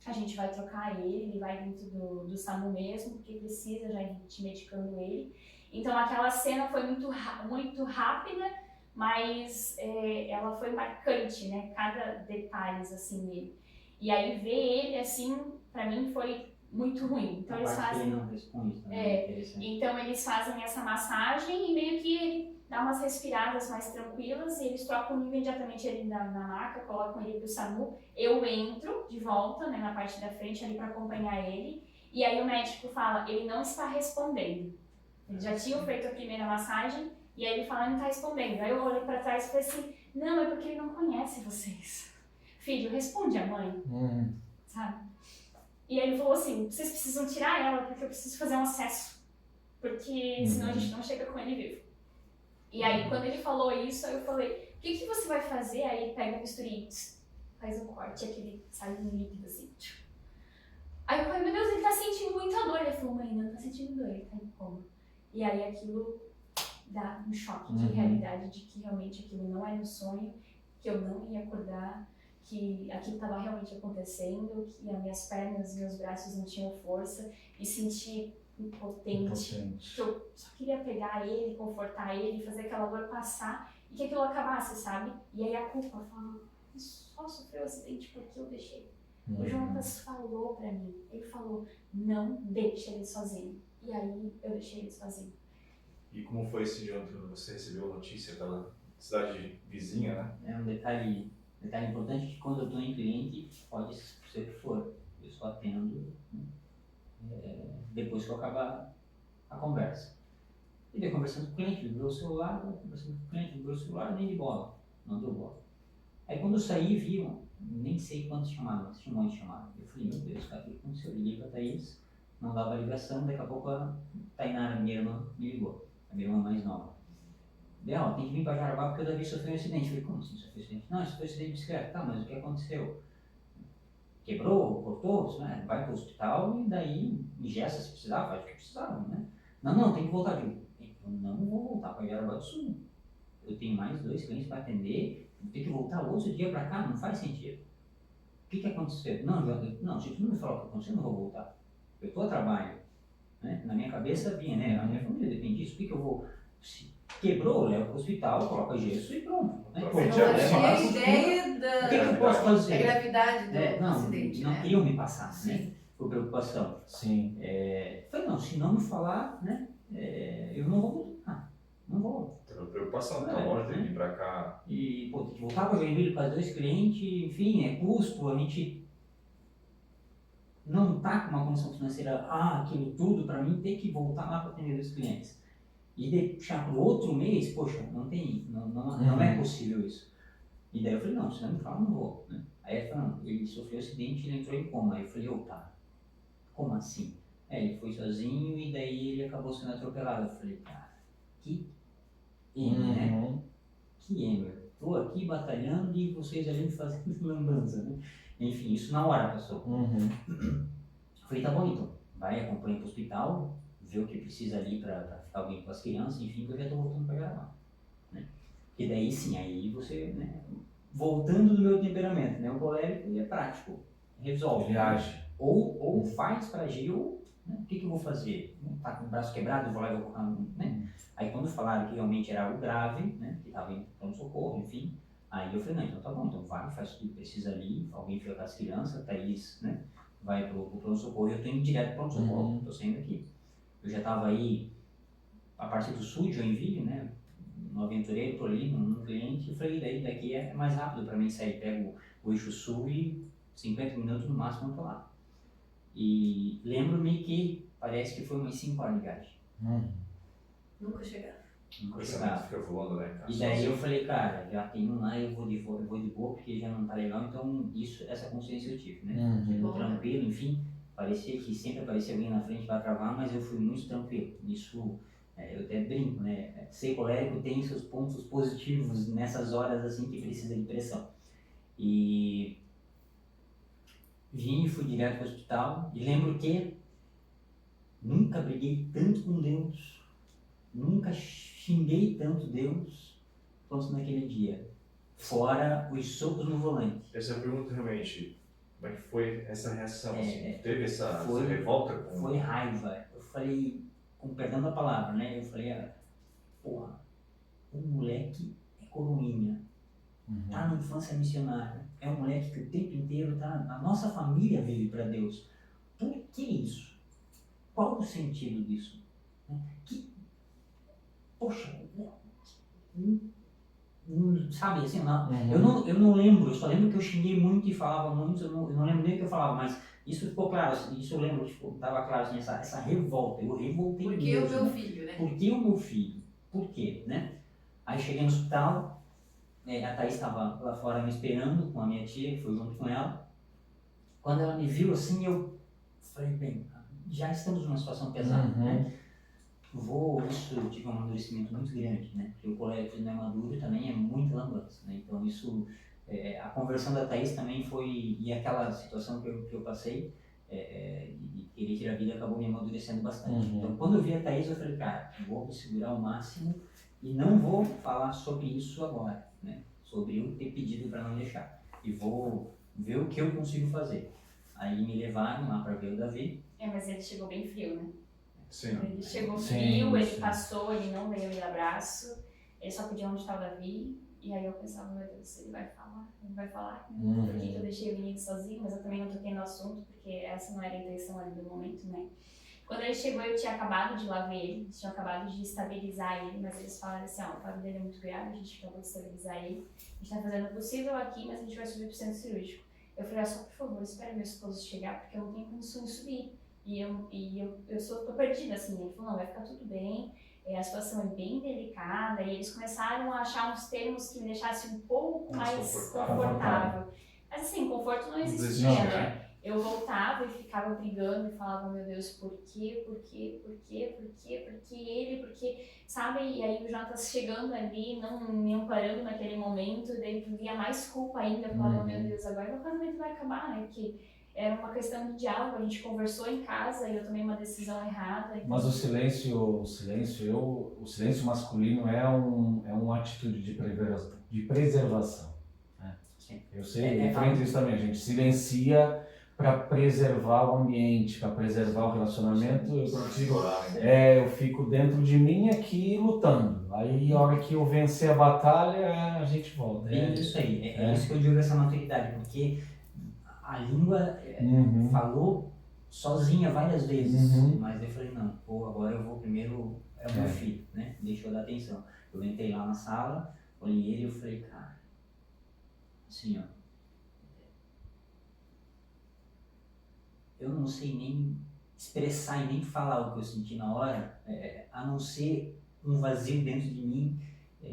Speaker 4: a gente vai trocar ele vai dentro do Samu mesmo, porque precisa já ir te medicando ele. Então aquela cena foi muito rápida, mas ela foi marcante, né, cada detalhe assim nele. E aí ver ele assim, pra mim foi muito ruim. Então eles fazem.
Speaker 5: Não responde,
Speaker 4: então eles fazem essa massagem e meio que ele dá umas respiradas mais tranquilas e eles trocam imediatamente ele na maca, colocam ele pro SAMU. Eu entro de volta, né, na parte da frente ali pra acompanhar ele. E aí o médico fala, ele não está respondendo. Eles já tinham feito a primeira massagem, e aí ele fala, ele não está respondendo. Aí eu olhei para trás e falei assim, não, é porque ele não conhece vocês. Filho, responde a mãe, sabe? E aí ele falou assim, vocês precisam tirar ela, porque eu preciso fazer um acesso. Porque senão a gente não chega com ele vivo. E aí quando ele falou isso, eu falei, o que você vai fazer? Aí ele pega o bisturi, faz um corte, aquele sai um líquido assim. Aí eu falei, meu Deus, ele tá sentindo muita dor. Ele falou, mãe, não tá sentindo dor, ele tá em coma. E aí aquilo dá um choque de realidade, de que realmente aquilo não era um sonho, que eu não ia acordar, que aquilo estava realmente acontecendo, que as minhas pernas e meus braços não tinham força, e senti impotente, que eu só queria pegar ele, confortar ele, fazer aquela dor passar e que aquilo acabasse, sabe? E aí a culpa falou, só sofreu um acidente porque eu deixei. O Jonas falou pra mim, ele falou, não deixe ele sozinho. E aí eu deixei ele sozinho.
Speaker 1: E como foi esse dia quando você recebeu a notícia, aquela cidade vizinha, né?
Speaker 5: É um detalhe importante que quando eu estou em cliente, pode ser o que for, eu só atendo depois que eu acabar a conversa. E daí conversando com o cliente, vibrou o celular, conversando com o cliente, vibrou o celular, nem de bola, não deu bola. Aí quando eu saí, vi, nem sei quantas chamadas, tinha um monte de chamadas. Eu falei, meu Deus, cara, o que aconteceu? Eu liguei pra Thaís, não dava ligação, daqui a pouco a Tainara, minha irmã, me ligou, a minha irmã mais nova. Ela tem que vir para Jaraguá porque o Davi sofreu um acidente. Eu falei, como assim sofreu um acidente? Não, isso foi um acidente de bicicleta. Tá, mas o que aconteceu? Quebrou, cortou, né? Vai para o hospital e daí ingessa se precisar, faz o que precisava, né? Não, tem que voltar. Eu não vou voltar para Jaraguá do Sul. Eu tenho mais 2 clientes para atender, vou ter que voltar outro dia para cá, não faz sentido. O que aconteceu? Não, se tu não me falar o que aconteceu, eu não vou voltar. Eu estou a trabalho, né? Na minha cabeça vinha, né? A minha família depende disso, por que eu vou... Quebrou, leva para o hospital, coloca gesso e pronto. Né?
Speaker 3: Você não tinha a ideia da,
Speaker 5: O que eu posso fazer?
Speaker 3: da gravidade do acidente,
Speaker 5: não
Speaker 3: né?
Speaker 5: queriam me passar, né? Por preocupação.
Speaker 2: Sim.
Speaker 5: Falei, não, se não me falar, né? Eu não vou voltar. Não vou.
Speaker 1: Teve preocupação, tá longe de vir pra cá.
Speaker 5: E, pô, tem que voltar para o Joinville para 2 clientes, enfim, é custo, a gente não tá com uma condição financeira, aquilo tudo, para mim ter que voltar lá para atender 2 clientes. E deixar para o outro mês, poxa, não é possível isso. E daí eu falei, não, se não me fala, não vou. Né? Aí ele falou, ele sofreu um acidente e ele entrou em coma. Aí eu falei, opa, como assim? Ele foi sozinho e daí ele acabou sendo atropelado. Eu falei, cara, que né? Que Emer. Tô aqui batalhando e vocês ali me fazendo lambança, né? Enfim, isso na hora passou. Eu falei, tá bom então, vai, acompanha pro hospital, vê o que precisa ali para ficar bem com as crianças, enfim, que eu já estou voltando para Jaraguá, né? E daí sim, aí você, né, voltando do meu temperamento, né, o colérico é prático, resolve.
Speaker 2: Ele age.
Speaker 5: Ou faz para agir, ou, né, o que eu vou fazer? Tá com o braço quebrado, eu vou lá e vou colocar, né? Aí quando falaram que realmente era algo grave, né, que estava em pronto-socorro, enfim, aí eu falei, não, então tá bom, então vai, faz tudo que precisa ali, alguém fica com as crianças, Thaís, né, vai pro pronto-socorro e eu tô indo direto pro pronto-socorro, tô saindo aqui. Eu já estava aí, a parte do sul de Joinville, né, no Aventureiro, tô ali, num cliente, eu falei, daí daqui é mais rápido para mim sair, pego o eixo sul e 50 minutos no máximo eu tô lá. E lembro-me que parece que foi umas 5 horas de viagem.
Speaker 3: Nunca chegaram.
Speaker 5: Nunca
Speaker 1: Você
Speaker 5: chegava.
Speaker 1: fica voando, né? Cara?
Speaker 5: E daí eu falei, cara, já tem um lá, eu vou de boa porque já não tá legal, então essa consciência eu tive, né?
Speaker 3: Bom,
Speaker 5: Tranquilo, enfim. Parecia que sempre aparecia alguém na frente para travar, mas eu fui muito tranquilo. Isso, eu até brinco, né? Ser colérico tem seus pontos positivos nessas horas assim que precisa de pressão. E vim e fui direto para o hospital. E lembro que nunca briguei tanto com Deus, nunca xinguei tanto Deus quanto naquele dia. Fora os socos no volante.
Speaker 1: Essa pergunta realmente, como é que foi essa reação? Assim? Teve essa
Speaker 5: foi,
Speaker 1: revolta? Com...
Speaker 5: Foi raiva. Eu falei, com perdão da palavra, né? Eu falei, porra, o moleque é coroinha, tá na infância missionária, é um moleque que o tempo inteiro tá, a nossa família vive para Deus. Por que isso? Qual o sentido disso? Poxa, sabe assim, eu não lembro, eu só lembro que eu xinguei muito e falava muito, eu não lembro nem o que eu falava, mas Isso ficou claro, assim, isso eu lembro que estava claro, assim, essa revolta, eu revoltei
Speaker 3: Porque o
Speaker 5: mesmo.
Speaker 3: meu filho, né?
Speaker 5: Por que o meu filho? Por quê, né? Aí cheguei no hospital, a Thaís estava lá fora me esperando com a minha tia, que foi junto com ela. Quando ela me viu assim, eu falei, bem, já estamos numa situação pesada, né? Eu tive um amadurecimento muito grande, né? Porque o colégio que não é maduro também é muita lambança, né? Então isso, a conversão da Thaís também foi, e aquela situação que eu passei, de querer tirar a vida, acabou me amadurecendo bastante. Então quando eu vi a Thaís, eu falei, cara, vou me segurar ao máximo e não vou falar sobre isso agora, né? Sobre eu ter pedido para não deixar. E vou ver o que eu consigo fazer. Aí me levaram lá para ver o Davi.
Speaker 4: Mas ele chegou bem frio, né?
Speaker 1: Sim.
Speaker 4: Ele chegou
Speaker 2: Sim,
Speaker 4: frio, ele
Speaker 2: sim.
Speaker 4: passou, ele não veio me dar abraço, ele só pediu onde está o Davi, e aí eu pensava, meu Deus, ele vai falar, né? Por que eu deixei o menino sozinho, mas eu também não toquei no assunto, porque essa não era a intenção ali do momento, né? Quando ele chegou, eu tinha acabado de lá ver ele, eles tinham acabado de estabilizar ele, mas eles falaram assim, o quadro dele é muito grave, a gente acabou de estabilizar ele, a gente tá fazendo o possível aqui, mas a gente vai subir pro centro cirúrgico. Eu falei, só por favor, espera meu esposo chegar, porque eu não tenho condições de subir. E tô perdida, assim. Ele falou, não, vai ficar tudo bem, a situação é bem delicada. E eles começaram a achar uns termos que me deixassem um pouco mais confortável. Mas assim, conforto não existia, né? Eu voltava e ficava brigando e falava, meu Deus, por quê, sabe? E aí o Jonas chegando ali, não me amparando naquele momento, daí via mais culpa ainda. Eu falava, meu Deus, agora meu casamento vai acabar, né? Porque era uma questão de diálogo, a gente conversou em casa e eu tomei uma decisão errada. Então... Mas
Speaker 2: o silêncio masculino é uma atitude de preservação. Né? Eu sei, enfrento isso também, a gente silencia para preservar o ambiente, para preservar o relacionamento. Eu fico dentro de mim aqui lutando. Aí a hora que eu vencer a batalha, a gente volta.
Speaker 5: É isso aí, é isso que eu digo dessa maturidade, porque a língua falou sozinha várias vezes, mas eu falei, não, agora eu vou primeiro, é o meu filho, né? Deixa eu dar atenção. Eu entrei lá na sala, olhei ele e eu falei, cara, assim, eu não sei nem expressar e nem falar o que eu senti na hora, a não ser um vazio dentro de mim,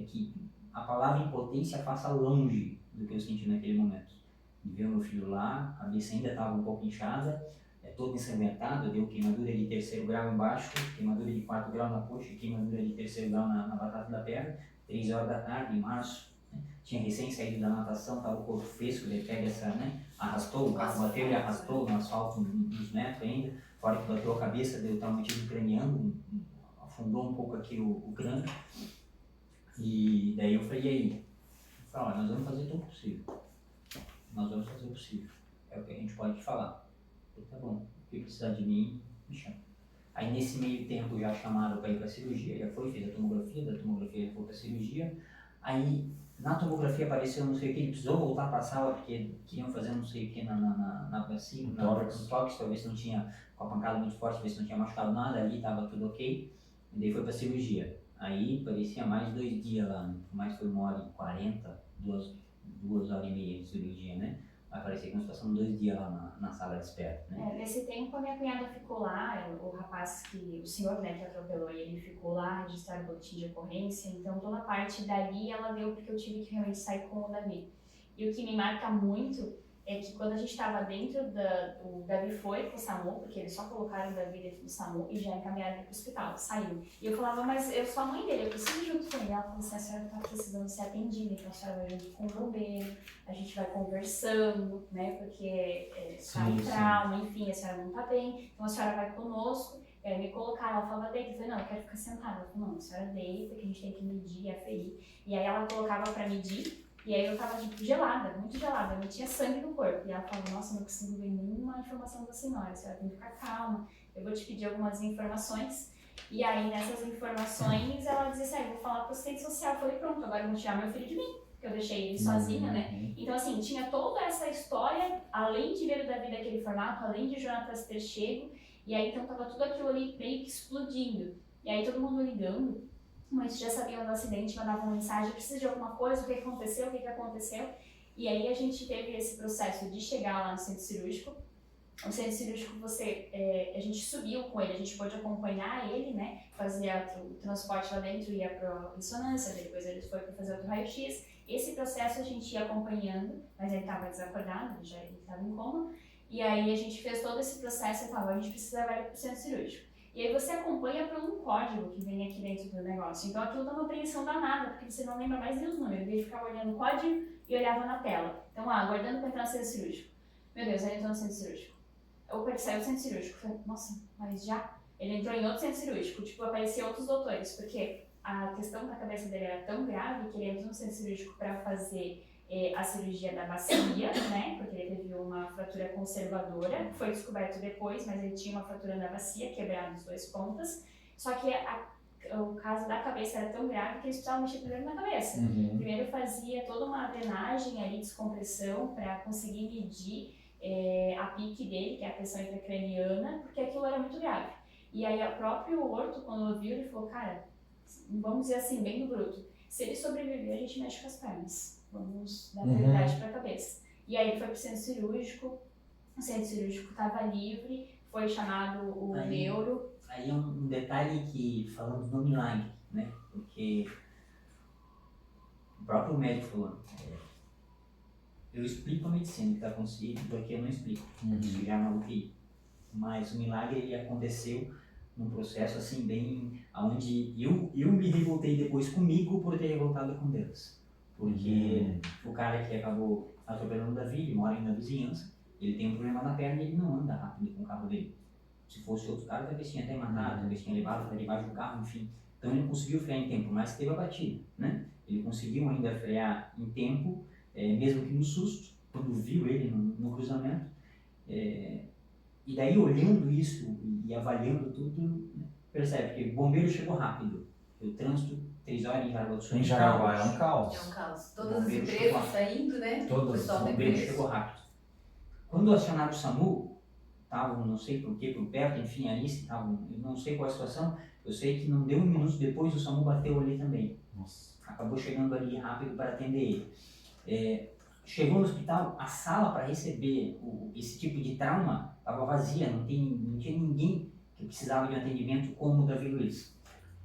Speaker 5: que a palavra impotência passa longe do que eu senti naquele momento. De ver o meu filho lá, a cabeça ainda estava um pouco inchada, todo ensanguentado, deu queimadura de 3º grau embaixo, queimadura de 4º grau na coxa, queimadura de 3º grau na batata da perna, 3 horas da tarde, em março, né? Tinha recém saído da natação, estava o corpo fresco, ele pega essa, né? Arrastou, o carro bateu e arrastou no asfalto uns metros ainda, fora que bateu a cabeça, deu traumatismo craniano, afundou um pouco aqui o crânio, e daí eu falei, e aí? Eu falei, nós vamos fazer tudo possível. Nós vamos fazer o possível. É o que a gente pode te falar. Eu, tá bom, o que precisar de mim, me chama. Aí nesse meio tempo já chamaram para ir para cirurgia, já foi, fez a tomografia, da tomografia ele foi para cirurgia. Aí na tomografia apareceu não sei o que, ele precisou voltar para a sala porque queriam fazer não sei o que no tórax, para ver se não tinha, com a pancada muito forte, ver se não tinha machucado nada, ali estava tudo ok. E daí foi para cirurgia. Aí parecia mais 2 dias lá, né? Mas foi 1h40, 2h30 de cirurgia, né? Vai parecer que nós passamos 2 dias lá na sala de espera, né?
Speaker 4: Nesse tempo a minha cunhada ficou lá, o rapaz o senhor, né, que atropelou ele ficou lá, registraram o boletim de ocorrência, então toda a parte dali ela deu porque eu tive que realmente sair com o Davi. E o que me marca muito é que quando a gente estava dentro o Davi foi pro SAMU, porque eles só colocaram o Davi dentro do SAMU e já encaminharam ele pro hospital, saiu. E eu falava, mas eu sou a mãe dele, eu preciso ir junto com ele. Ela falou assim, a senhora está precisando ser atendida, então a senhora vai junto com o bombeiro, a gente vai conversando, né, porque tá em trauma, enfim, a senhora não tá bem, então a senhora vai conosco. Me colocaram, ela falava, deita, eu falei, não, eu quero ficar sentada. Ela falou, não, a senhora deita, que a gente tem que medir, aferir. E aí ela colocava pra medir, e aí eu tava tipo gelada, muito gelada, não tinha sangue no corpo. E ela falava, nossa, não consigo ver nenhuma informação da senhora, a senhora tem que ficar calma, eu vou te pedir algumas informações. E aí nessas informações ela dizia assim, eu vou falar pro assistente social. Eu falei, pronto, agora eu vou tirar meu filho de mim, porque eu deixei ele sozinha, né? Então assim, tinha toda essa história, além de ver o Davi daquele formato, além de Jonatas ter chego, e aí então tava tudo aquilo ali meio que explodindo. E aí todo mundo ligando, muitos já sabiam do acidente, mandavam mensagem, precisa de alguma coisa, o que aconteceu, E aí a gente teve esse processo de chegar lá no centro cirúrgico, O centro cirúrgico, a gente subiu com ele, a gente pôde acompanhar ele, né? Fazia o transporte lá dentro, ia para a ressonância, depois ele foi para fazer outro raio-x. Esse processo a gente ia acompanhando, mas ele estava desacordado, ele estava em coma. E aí a gente fez todo esse processo e falava, a gente precisa levar ele para o centro cirúrgico. E aí você acompanha por um código que vem aqui dentro do negócio. Então aquilo dá uma apreensão danada, porque você não lembra mais nem os números. Ele ficava olhando o código e olhava na tela. Então, aguardando para entrar no centro cirúrgico. Meu Deus, ele entrou no centro cirúrgico. Ou ele saiu do centro cirúrgico. Falei, nossa, mas já? Ele entrou em outro centro cirúrgico. Tipo, apareciam outros doutores, porque a questão da cabeça dele era tão grave que ele entrou no centro cirúrgico para fazer a cirurgia da bacia, né? Porque ele teve uma fratura conservadora, foi descoberto depois, mas ele tinha uma fratura na bacia, quebrado as 2 pontas. Só que o caso da cabeça era tão grave que eles precisavam mexer primeiro na cabeça. Primeiro fazia toda uma drenagem ali, descompressão, para conseguir medir a pique dele, que é a pressão intracraniana, porque aquilo era muito grave. E aí o próprio orto, quando ouviu, ele falou, cara, vamos dizer assim, bem do bruto, se ele sobreviver, a gente mexe com as pernas. Vamos dar prioridade para a cabeça. E aí ele foi para o centro cirúrgico, o centro cirúrgico estava livre, foi chamado o neuro.
Speaker 5: Aí é um detalhe que falamos no milagre, né? Porque o próprio médico falou, eu explico a medicina que está acontecendo, porque eu não explico, isso já na UTI. Mas o milagre ele aconteceu num processo assim bem, onde eu me revoltei depois comigo por ter revoltado com Deus. Porque o cara que acabou atropelando o Davi, ele mora aí na vizinhança, ele tem um problema na perna e ele não anda rápido com o carro dele. Se fosse outro cara, talvez tinha até matado, talvez tinha levado para debaixo do carro, enfim. Então ele conseguiu frear em tempo, mas teve a batida, né? Ele conseguiu ainda frear em tempo, mesmo que no susto, quando viu ele no cruzamento. E daí, olhando isso e avaliando tudo, né, percebe que o bombeiro chegou rápido. O trânsito, 3 horas em Jaraguá do Sul.
Speaker 2: Em Jaraguá é um caos.
Speaker 3: É um caos. Todas as empresas saindo, né?
Speaker 2: Todas.
Speaker 3: O pessoal
Speaker 5: O
Speaker 3: da
Speaker 5: bombeiro
Speaker 3: empresa.
Speaker 5: chegou rápido. Quando acionaram o SAMU, estavam, não sei por quê, por perto, enfim, ali estavam, eu não sei qual a situação, eu sei que não deu 1 minuto depois, o SAMU bateu ali também.
Speaker 2: Nossa.
Speaker 5: Acabou chegando ali rápido para atender ele. Chegou no hospital, a sala para receber esse tipo de trauma estava vazia, não tinha ninguém que precisava de um atendimento como o Davi Luiz.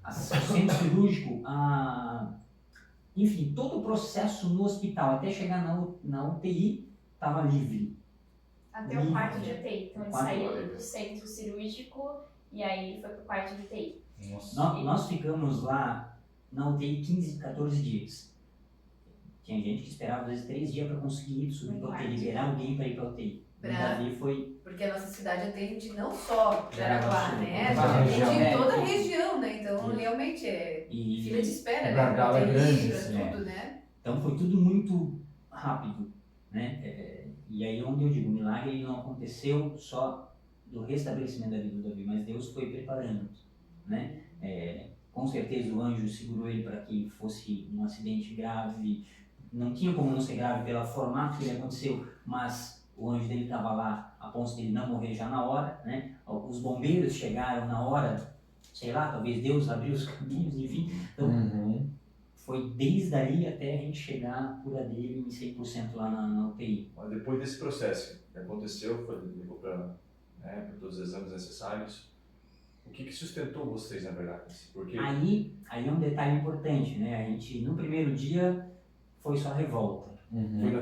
Speaker 5: O centro cirúrgico, enfim, todo o processo no hospital até chegar na UTI estava livre.
Speaker 4: Até o quarto de UTI. Então ele saiu do centro cirúrgico e aí ele foi pro quarto de UTI.
Speaker 5: Nós ficamos lá na UTI 15, 14 dias. Tinha gente que esperava às vezes 3 dias para conseguir subir para UTI, liberar alguém para ir para UTI. Ali foi...
Speaker 3: Porque a nossa cidade atende não só Jaraguá, né?
Speaker 2: Toda a região,
Speaker 3: Atende
Speaker 5: né?
Speaker 3: toda a região, né? Então realmente é fila de espera, né?
Speaker 2: Gargalo é
Speaker 3: Pra
Speaker 2: grande,
Speaker 3: pra
Speaker 2: sim,
Speaker 3: tudo, né?
Speaker 5: Então foi tudo muito rápido, né? E aí onde eu digo, o milagre ele não aconteceu só do restabelecimento da vida do Davi, mas Deus foi preparando, né? Com certeza o anjo segurou ele para que fosse um acidente grave, não tinha como não ser grave pelo formato que ele aconteceu, mas o anjo dele estava lá a ponto de ele não morrer já na hora, né? Os bombeiros chegaram na hora, sei lá, talvez Deus abriu os caminhos, enfim. Então, foi desde ali até a gente chegar na cura dele em 100% lá na UTI.
Speaker 6: Mas depois desse processo que aconteceu, levou para todos os exames necessários, o que sustentou vocês, na verdade? Porque...
Speaker 5: Aí é um detalhe importante, né? A gente, no primeiro dia, foi só revolta.
Speaker 6: Foi na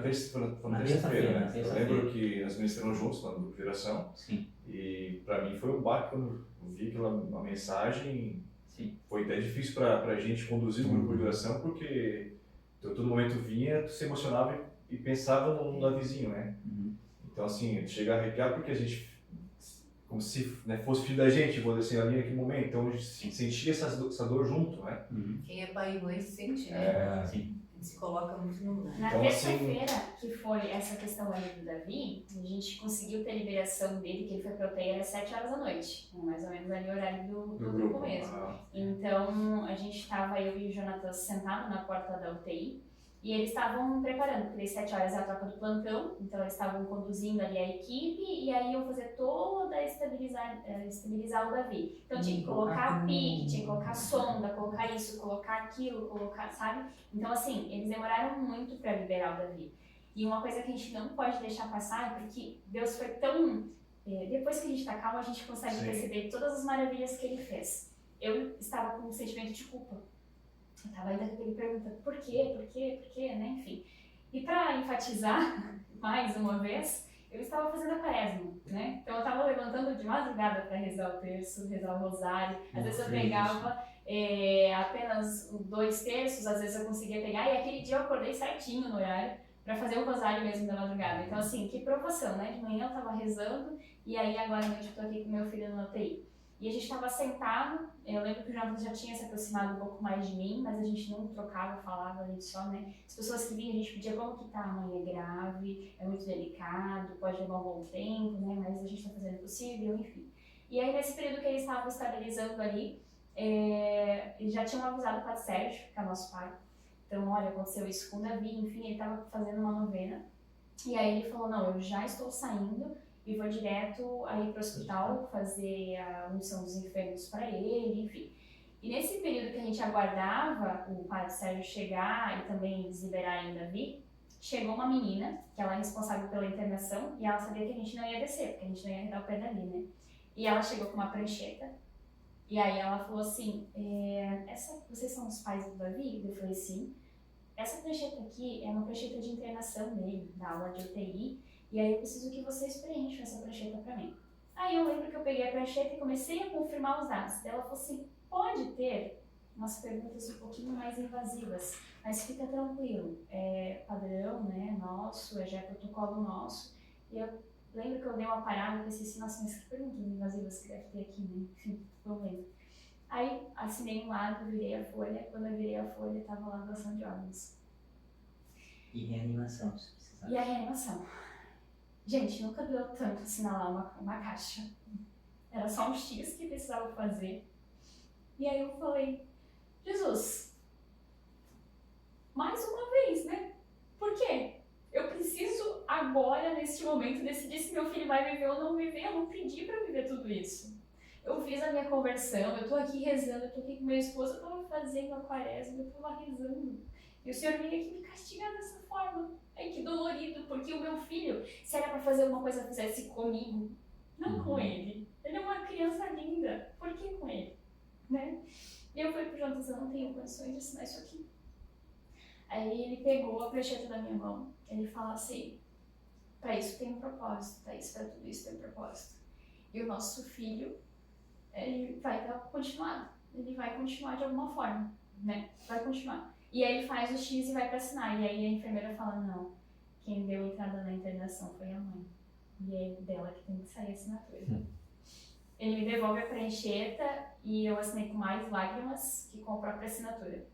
Speaker 6: terça-feira, né? Eu lembro que nós ministramos juntos lá no grupo de geração.
Speaker 5: Sim.
Speaker 6: E para mim foi um baque quando eu vi uma mensagem.
Speaker 5: Sim.
Speaker 6: Foi até difícil para a gente conduzir o grupo de oração, porque todo momento vinha, tu se emocionava e pensava no Davizinho, né? Então, assim, chega a arrepiar porque a gente, como se fosse filho da gente, vou dizer assim, ali naquele momento. Então, a gente sentia essa dor junto, né?
Speaker 3: Quem é pai e mãe sente, né?
Speaker 5: Sim.
Speaker 3: Se coloca muito no lugar.
Speaker 4: Na
Speaker 6: Então,
Speaker 4: terça-feira, que foi essa questão ali do Davi, a gente conseguiu ter liberação dele, que ele foi pra UTI às 7 horas da noite, mais ou menos ali o horário do grupo mesmo. Então, a gente estava, eu e o Jonathan, sentados na porta da UTI, e eles estavam preparando, porque às 7 horas é a troca do plantão, então eles estavam conduzindo ali a equipe, e aí iam fazer toda estabilizar o Davi. Então tinha que colocar pique, tinha que colocar sonda, colocar isso, colocar aquilo, colocar, sabe? Então assim, eles demoraram muito para liberar o Davi. E uma coisa que a gente não pode deixar passar é porque Deus foi tão depois que a gente está calmo, a gente consegue
Speaker 6: Sim.
Speaker 4: perceber todas as maravilhas que ele fez. Eu estava com um sentimento de culpa. Eu estava ainda com aquele pergunta, por quê, né? Enfim. E para enfatizar, mais uma vez, eu estava fazendo a quaresma, né? Então eu estava levantando de madrugada para rezar o terço, rezar o rosário. Às vezes eu pegava apenas 2 terços, às vezes eu conseguia pegar, e aquele dia eu acordei certinho no horário para fazer o rosário mesmo da madrugada. Então assim, que provação, né? De manhã eu estava rezando, e aí agora à noite eu estou aqui com meu filho na UTI. E a gente estava sentado, eu lembro que o Jonathan já tinha se aproximado um pouco mais de mim, mas a gente não trocava, falava ali só, né? As pessoas que vinham, a gente pedia como que tá, a mãe é grave, é muito delicado, pode levar um bom tempo, né? Mas a gente está fazendo o possível, enfim. E aí nesse período que eles estavam estabilizando ali, eles já tinham avisado o Padre Sérgio, que é nosso pai. Então, olha, aconteceu isso com o Davi, enfim, ele estava fazendo uma novena. E aí ele falou, não, eu já estou saindo, e vou direto aí para o hospital fazer a unção dos enfermos para ele, enfim. E nesse período que a gente aguardava o Padre Sérgio chegar e também eles liberarem Davi, chegou uma menina, que ela é responsável pela internação, e ela sabia que a gente não ia descer, porque a gente não ia arredar o pé dali, né? E ela chegou com uma prancheta, e aí ela falou assim, vocês são os pais do Davi? Eu falei, sim. Essa prancheta aqui é uma prancheta de internação dele, da aula de UTI, e aí eu preciso que vocês preencham essa prancheta para mim. Aí eu lembro que eu peguei a prancheta e comecei a confirmar os dados. Ela falou assim, pode ter umas perguntas um pouquinho mais invasivas, mas fica tranquilo, é padrão, né, nosso, já é protocolo nosso. E eu lembro que eu dei uma parada e pensei assim, nossa, mas que perguntas invasivas que deve ter aqui, né? Enfim, não lembro. Aí assinei um lado, virei a folha, quando eu virei a folha estava lá a doação de órgãos.
Speaker 5: E reanimação, se precisar.
Speaker 4: E a reanimação. Gente, nunca doeu tanto assinalar uma caixa. Era só um X que precisava fazer. E aí eu falei, Jesus, mais uma vez, né? Por quê? Eu preciso agora, neste momento, decidir se meu filho vai viver ou não viver. Eu não pedi pra viver tudo isso. Eu fiz a minha conversão, eu tô aqui rezando, eu tô aqui com meu esposo, eu tava fazendo a quaresma, eu tava rezando. E o Senhor veio aqui me castigar dessa forma. Ai, que dolorido, porque o meu filho, se era pra fazer alguma coisa, fizesse comigo, não com ele. Ele é uma criança linda, por que com ele? Né? E eu falei pro Jonas, eu não tenho condições de assinar isso aqui. Aí ele pegou a prancheta da minha mão, ele fala assim, pra isso tem um propósito, Thaís, pra tudo isso tem um propósito. E o nosso filho, ele vai continuar, ele vai continuar de alguma forma, né? Vai continuar. E aí ele faz o X e vai para assinar. E aí a enfermeira fala, não, quem deu entrada na internação foi a mãe. E é dela que tem que sair a assinatura. Ele me devolve a prancheta e eu assinei com mais lágrimas que com a própria assinatura.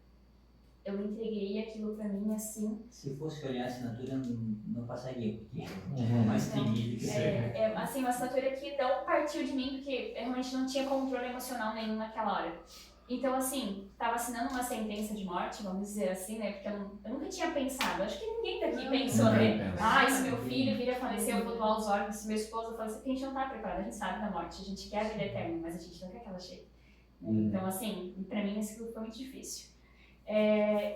Speaker 4: Eu entreguei aquilo para mim assim.
Speaker 5: Se fosse olhar a assinatura, não passaria, porque é mais tremida que
Speaker 4: assim, uma assinatura que não partiu de mim, porque eu realmente não tinha controle emocional nenhum naquela hora. Então, assim, tava assinando uma sentença de morte, vamos dizer assim, né? Porque eu nunca tinha pensado. Acho que ninguém daqui pensou, né? Ah, se meu filho vir a falecer, eu vou doar os órgãos. Se meu esposo falecer, porque a gente não tá preparado. A gente sabe da morte, a gente quer a vida eterna, mas a gente não quer que ela chegue. Então, assim, pra mim, esse grupo foi muito difícil.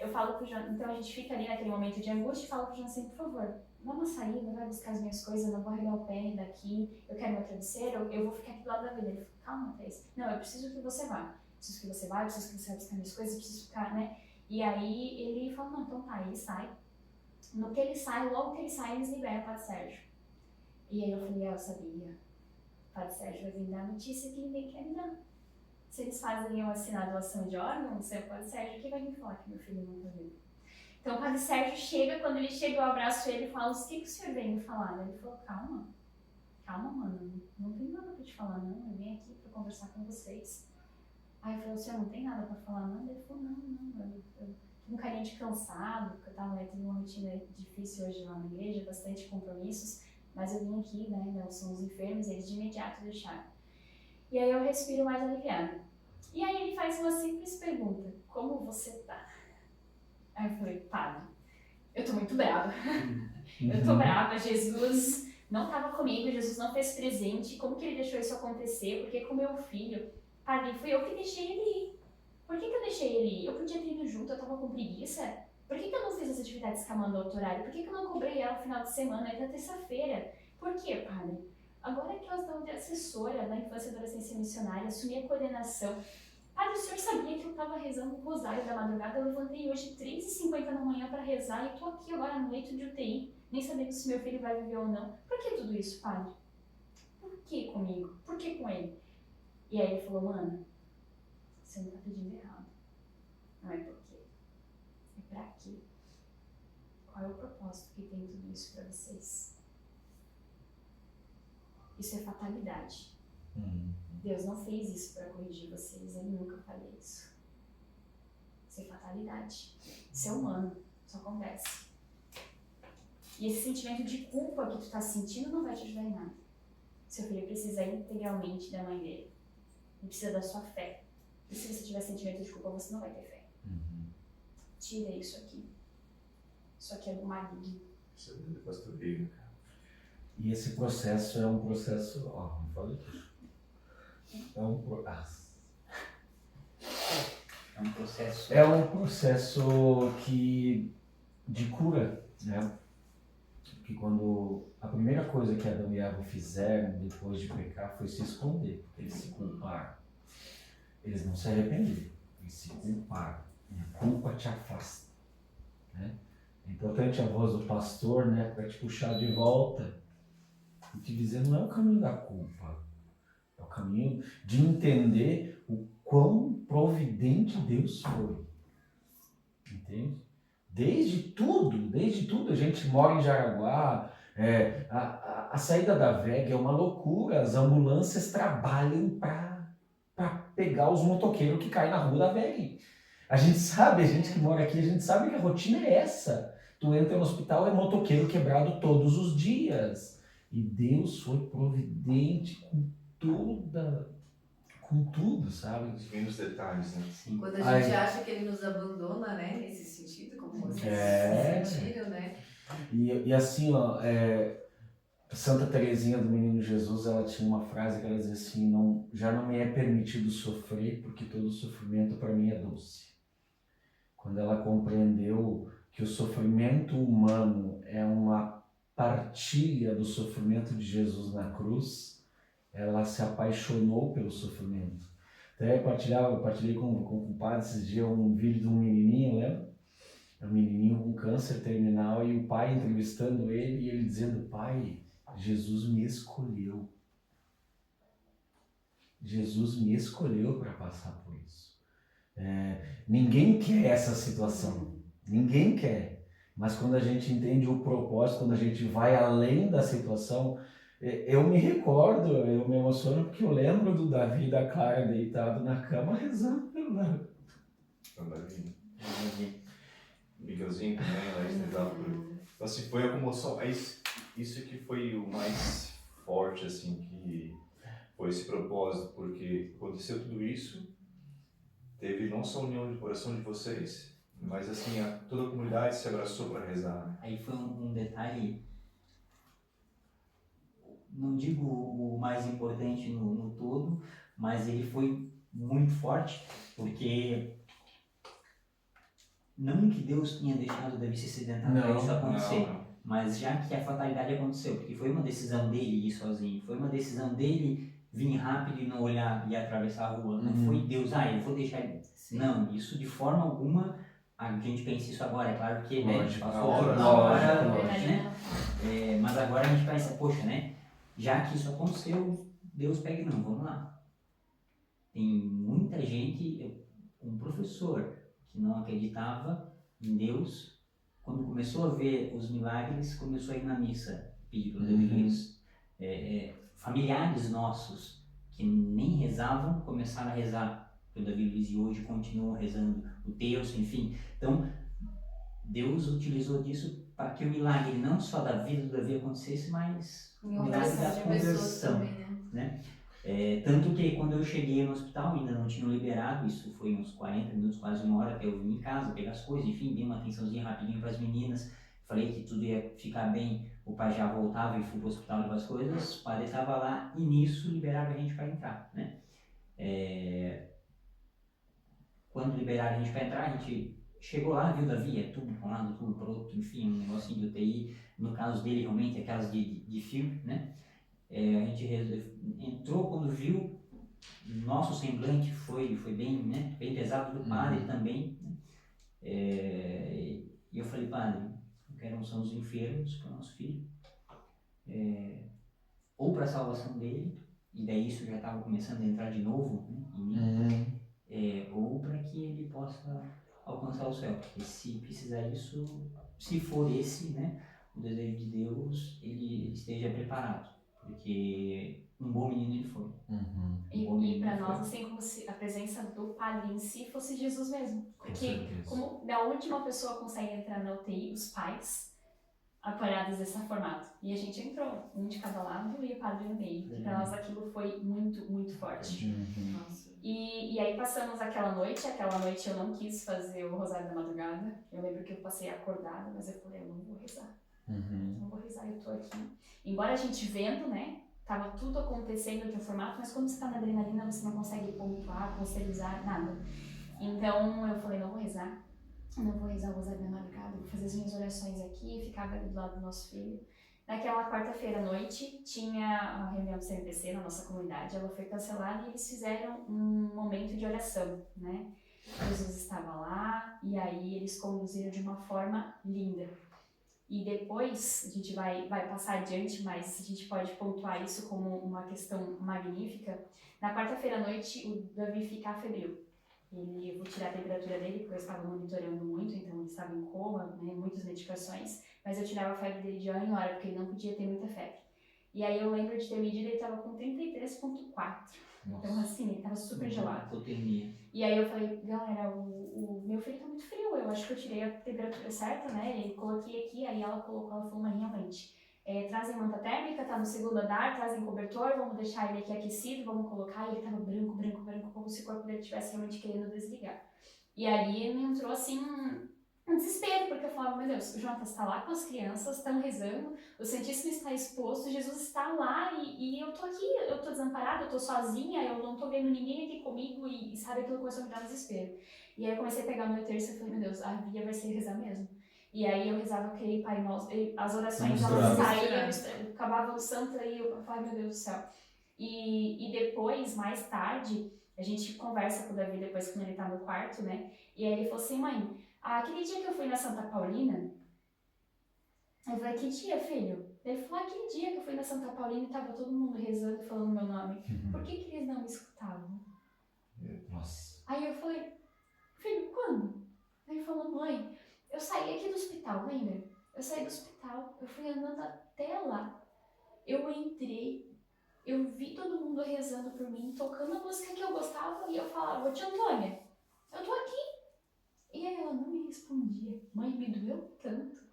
Speaker 4: Eu falo pro Jonathan, então a gente fica ali naquele momento de angústia e falo pro Jonathan assim, por favor, dá uma saída, vai buscar as minhas coisas, eu não vou arregar o pé daqui, eu quero meu travesseiro, eu vou ficar aqui do lado da vida. Ele falou, calma, Thaís. Não, eu preciso que você vá. Preciso que você vá, preciso que você vá buscar minhas coisas, preciso ficar, né? E aí ele falou, não, então tá, ele sai. No que ele sai, logo que ele sai, eles liberam o Padre Sérgio. E aí eu falei, eu sabia. O Padre Sérgio vai vir dar a notícia que ninguém quer me dar. Se eles fazem eu assinar a doação de órgãos, é o Padre Sérgio que vai me falar que meu filho não tá vivo. Então o Padre Sérgio chega, quando ele chega, eu abraço ele e falo, o que o senhor veio me falar? Ele falou, calma, mano, não tem nada pra te falar, não. Eu vim aqui pra conversar com vocês. Aí eu falei, o senhor não tem nada pra falar, não? Ele falou, não, eu tive um carinha de cansado, porque eu tive uma rotina difícil hoje lá na igreja, bastante compromissos, mas eu vim aqui, né, são os enfermos, e eles de imediato deixaram. E aí eu respiro mais aliviada. E aí ele faz uma simples pergunta, como você tá? Aí eu falei, padre, eu tô muito brava. Eu tô brava, Jesus não tava comigo, Jesus não fez presente, como que ele deixou isso acontecer? Porque com meu filho, padre, fui eu que deixei ele ir. Por que eu deixei ele ir? Eu podia ter ido junto, eu tava com preguiça. Por que eu não fiz as atividades que a mandou outro horário? Por que eu não cobrei ela no final de semana, ainda terça-feira? Por quê, padre? Agora que elas estão de assessora da infância e adolescência missionária, assumi a coordenação. Padre, o senhor sabia que eu estava rezando o rosário da madrugada? Eu levantei hoje 3h50 da manhã para rezar e estou aqui agora no leito de UTI, nem sabendo se meu filho vai viver ou não. Por que tudo isso, padre? Por que comigo? Por que com ele? E aí ele falou, mana, você não está pedindo errado. Não é por quê. É pra quê? Qual é o propósito que tem tudo isso para vocês? Isso é fatalidade. Deus não fez isso para corrigir vocês, Ele nunca faria isso. Isso é fatalidade. Isso é humano, isso acontece. E esse sentimento de culpa que tu tá sentindo não vai te ajudar em nada. Seu filho precisa integralmente da mãe dele. Ele precisa da sua fé. E se você tiver sentimento de culpa, você não vai ter fé. Tira isso aqui. Isso aqui é do maligno.
Speaker 6: Isso é do pastoreio, cara.
Speaker 2: E esse processo é um processo... Ó, não falei tudo.
Speaker 5: É um processo.
Speaker 2: É um processo de cura, né? Que quando a primeira coisa que Adão e Eva fizeram depois de pecar foi se esconder, eles se culparam. Eles não se arrependeram, eles se culparam. E a culpa te afasta, né? É importante a voz do pastor, né, para te puxar de volta e te dizer, não é o caminho da culpa, é o caminho de entender o quão providente Deus foi. Entende? Desde tudo, a gente mora em Jaraguá, a saída da VEG é uma loucura, as ambulâncias trabalham para pegar os motoqueiros que caem na rua da VEG. A gente que mora aqui, a gente sabe que a rotina é essa. Tu entra no hospital, é motoqueiro quebrado todos os dias. E Deus foi providente com tudo, sabe?
Speaker 1: Vem nos detalhes, né?
Speaker 5: Sim.
Speaker 3: Quando a gente acha que ele nos abandona, né? Nesse sentido, como vocês sentiram, né?
Speaker 2: E assim, ó, Santa Teresinha do Menino Jesus, ela tinha uma frase que ela dizia assim, já não me é permitido sofrer, porque todo sofrimento para mim é doce. Quando ela compreendeu que o sofrimento humano é uma partilha do sofrimento de Jesus na cruz, ela se apaixonou pelo sofrimento. Até eu partilhei com o padre esses dias um vídeo de um menininho, lembra? Um menininho com câncer terminal e o pai entrevistando ele e ele dizendo, pai, Jesus me escolheu. Jesus me escolheu para passar por isso. Ninguém quer essa situação. Ninguém quer. Mas quando a gente entende o propósito, quando a gente vai além da situação, eu me recordo, eu me emociono porque eu lembro do Davi e da Clara deitado na cama rezando pelo Davi.
Speaker 1: Miguelzinho também, lá estudava por... Então, assim, foi a comoção. Isso que foi o mais forte, assim, que foi esse propósito, porque aconteceu tudo isso, teve não só a união de coração de vocês, mas, assim, toda a comunidade se abraçou para rezar, né?
Speaker 5: Aí foi um detalhe, não digo o mais importante no todo, mas ele foi muito forte, porque não que Deus tenha deixado Davi se acidentar para isso acontecer, mas já que a fatalidade aconteceu, porque foi uma decisão dele ir sozinho, foi uma decisão dele vir rápido e não olhar e atravessar a rua, não foi Deus, eu vou deixar ele. Sim. Não, isso de forma alguma, a gente pensa isso agora, é claro que passou na hora, né? Mas agora a gente pensa, poxa, né? Já que isso aconteceu, Deus pega e não, vamos lá. Tem muita gente, um professor que não acreditava em Deus, quando começou a ver os milagres, começou a ir na missa, pedir para Deus. Familiares nossos que nem rezavam, começaram a rezar pelo Davi Luiz e hoje continuam rezando o terço, enfim. Então, Deus utilizou disso para que o milagre não só da vida do Davi acontecesse, mas o milagre da conversão, né? Tanto que quando eu cheguei no hospital, ainda não tinham liberado, isso foi uns 40 minutos, quase uma hora, até eu vir em casa, pegar as coisas, enfim, dei uma atençãozinha rapidinho para as meninas, falei que tudo ia ficar bem, o pai já voltava e fui para o hospital levar as coisas, o padre estava lá e nisso liberaram a gente para entrar, né? Quando liberaram a gente para entrar, a gente chegou lá, viu Davi, tudo para um lado, tudo para o outro, enfim, um negocinho de UTI, no caso dele realmente aquelas de filme, né? A gente entrou quando viu nosso semblante foi bem, né, bem pesado do padre também, né? E eu falei, padre, eu quero unção dos enfermos para o nosso filho, ou para a salvação dele, e daí isso já estava começando a entrar de novo, né, em mim, ou para que ele possa alcançar o céu, porque se precisar isso, se for esse, né, o desejo de Deus, ele esteja preparado, porque um bom menino ele foi.
Speaker 4: E para nós, assim, como se a presença do padre em si fosse Jesus mesmo. Porque como da última pessoa consegue entrar na UTI, os pais, apoiados desse formato. E a gente entrou, um de cada lado e o padre no meio. E para nós aquilo foi muito, muito forte.
Speaker 3: Nossa.
Speaker 4: E aí passamos aquela noite eu não quis fazer o Rosário da Madrugada. Eu lembro que eu passei acordada, mas eu falei, eu não vou rezar. Não vou rezar, eu tô aqui. Embora a gente vendo, né, tava tudo acontecendo de um formato, mas quando você tá na adrenalina, você não consegue pontuar, conceituar, nada. Então eu falei, não vou rezar o Rosário da Madrugada, vou fazer as minhas orações aqui, ficava ali do lado do nosso filho. Naquela quarta-feira à noite, tinha a reunião do CMPC na nossa comunidade, ela foi cancelada e eles fizeram um momento de oração, né? Jesus estava lá e aí eles conduziram de uma forma linda. E depois, a gente vai passar adiante, mas a gente pode pontuar isso como uma questão magnífica. Na quarta-feira à noite, o Davi fica febril. Eu vou tirar a temperatura dele, porque eu estava monitorando muito, então ele estava em coma, né, muitas medicações, mas eu tirava a febre dele de hora em hora, porque ele não podia ter muita febre. E aí eu lembro de ter medido, ele estava com 33,4. Então assim, ele estava super gelado.
Speaker 5: Hipotermia.
Speaker 4: E aí eu falei, galera, o meu filho tá muito frio, eu acho que eu tirei a temperatura certa, né, e coloquei aqui, aí ela falou, mas realmente, trazem manta térmica, tá no segundo andar, trazem cobertor, vamos deixar ele aqui aquecido, vamos colocar, e ele tava branco, como se o corpo dele estivesse realmente querendo desligar. E aí me entrou assim um desespero, porque eu falava, meu Deus, o Jonatas está lá com as crianças, estão rezando, o Santíssimo está exposto, Jesus está lá e eu tô aqui, eu tô desamparada, eu tô sozinha, eu não tô vendo ninguém aqui comigo e sabe, aquilo começou a me dar desespero. E aí eu comecei a pegar o meu terço e falei, meu Deus, a via vai ser rezar mesmo. E aí eu rezava aquele Pai Nosso, as orações elas saíam, eu acabava o santo e eu falava, meu Deus do céu. E depois, mais tarde, a gente conversa com o Davi depois quando ele tá no quarto, né? E aí ele falou assim, mãe, aquele dia que eu fui na Santa Paulina, eu falei, que dia, filho? Ele falou, aquele dia que eu fui na Santa Paulina e tava todo mundo rezando e falando meu nome. Por que eles não me escutavam?
Speaker 2: Nossa.
Speaker 4: Aí eu falei, filho, quando? Aí ele falou, mãe, eu saí aqui do hospital, lembra? Eu saí do hospital, eu fui andando até lá. Eu entrei, eu vi todo mundo rezando por mim, tocando a música que eu gostava e eu falava, tia Antônia, eu tô aqui. E aí ela não me respondia. Mãe, me doeu tanto.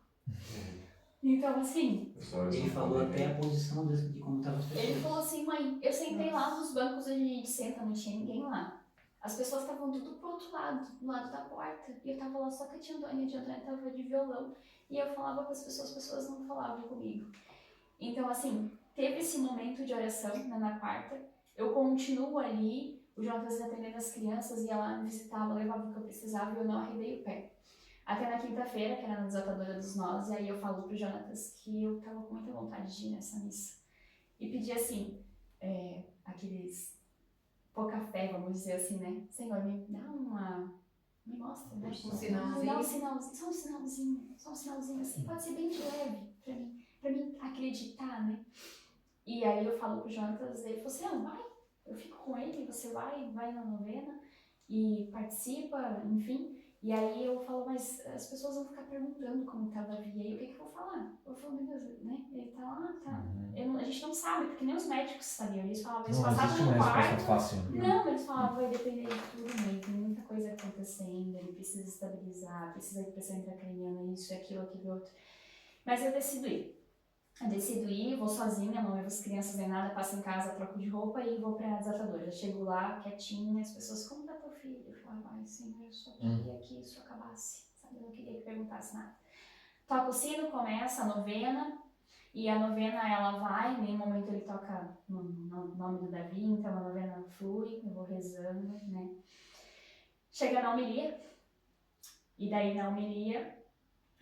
Speaker 4: Então, assim...
Speaker 5: Ele falou até a posição de como estavam as pessoas.
Speaker 4: Ele falou assim, mãe, eu sentei lá nos bancos onde a gente senta, não tinha ninguém lá. As pessoas estavam tudo pro outro lado, do lado da porta. E eu tava lá só com a tia Antônia tava de violão. E eu falava com as pessoas não falavam comigo. Então, assim, teve esse momento de oração, né, na quarta. Eu continuo ali, o Jonatas atendendo as crianças, ia lá, me visitava, levava o que eu precisava e eu não arredei o pé. Até na quinta-feira, que era na Desatadora dos Nós, e aí eu falo pro Jonatas que eu tava com muita vontade de ir nessa missa. E pedi assim, aqueles pouca fé, vamos dizer assim, né? Senhor, me dá me mostra, né?
Speaker 3: Um sinalzinho.
Speaker 4: Me dá um sinalzinho, só um sinalzinho assim, pode ser bem de leve pra mim acreditar, né? E aí eu falo pro Jonatas, ele falou assim, não, vai, eu fico com ele, você vai na novena e participa, enfim. E aí eu falo, mas as pessoas vão ficar perguntando como tá o Davi, e aí o que eu vou falar? Eu falo, meu Deus, né? Ele tá lá, tá. A gente não sabe, porque nem os médicos sabiam. Eles falavam, eles passavam no quarto.
Speaker 2: Fácil.
Speaker 4: Não, eles falavam, vai depender de tudo, mãe, tem muita coisa acontecendo, ele precisa estabilizar, precisa de pressão intracraniana, isso, aquilo, outro. Mas eu decido ir, vou sozinha, não levo as crianças nem nada, passo em casa, troco de roupa e vou pra Desatadora. Eu chego lá, quietinha, as pessoas, como tá teu filho? Eu falo, ai, Senhor, eu só queria que isso acabasse, sabe? Eu não queria que perguntasse nada. Toca o sino, começa a novena, e a novena ela vai, em nenhum momento ele toca no nome do Davi, então a novena flui, eu vou rezando, né? Chega na homilia, e daí na homilia,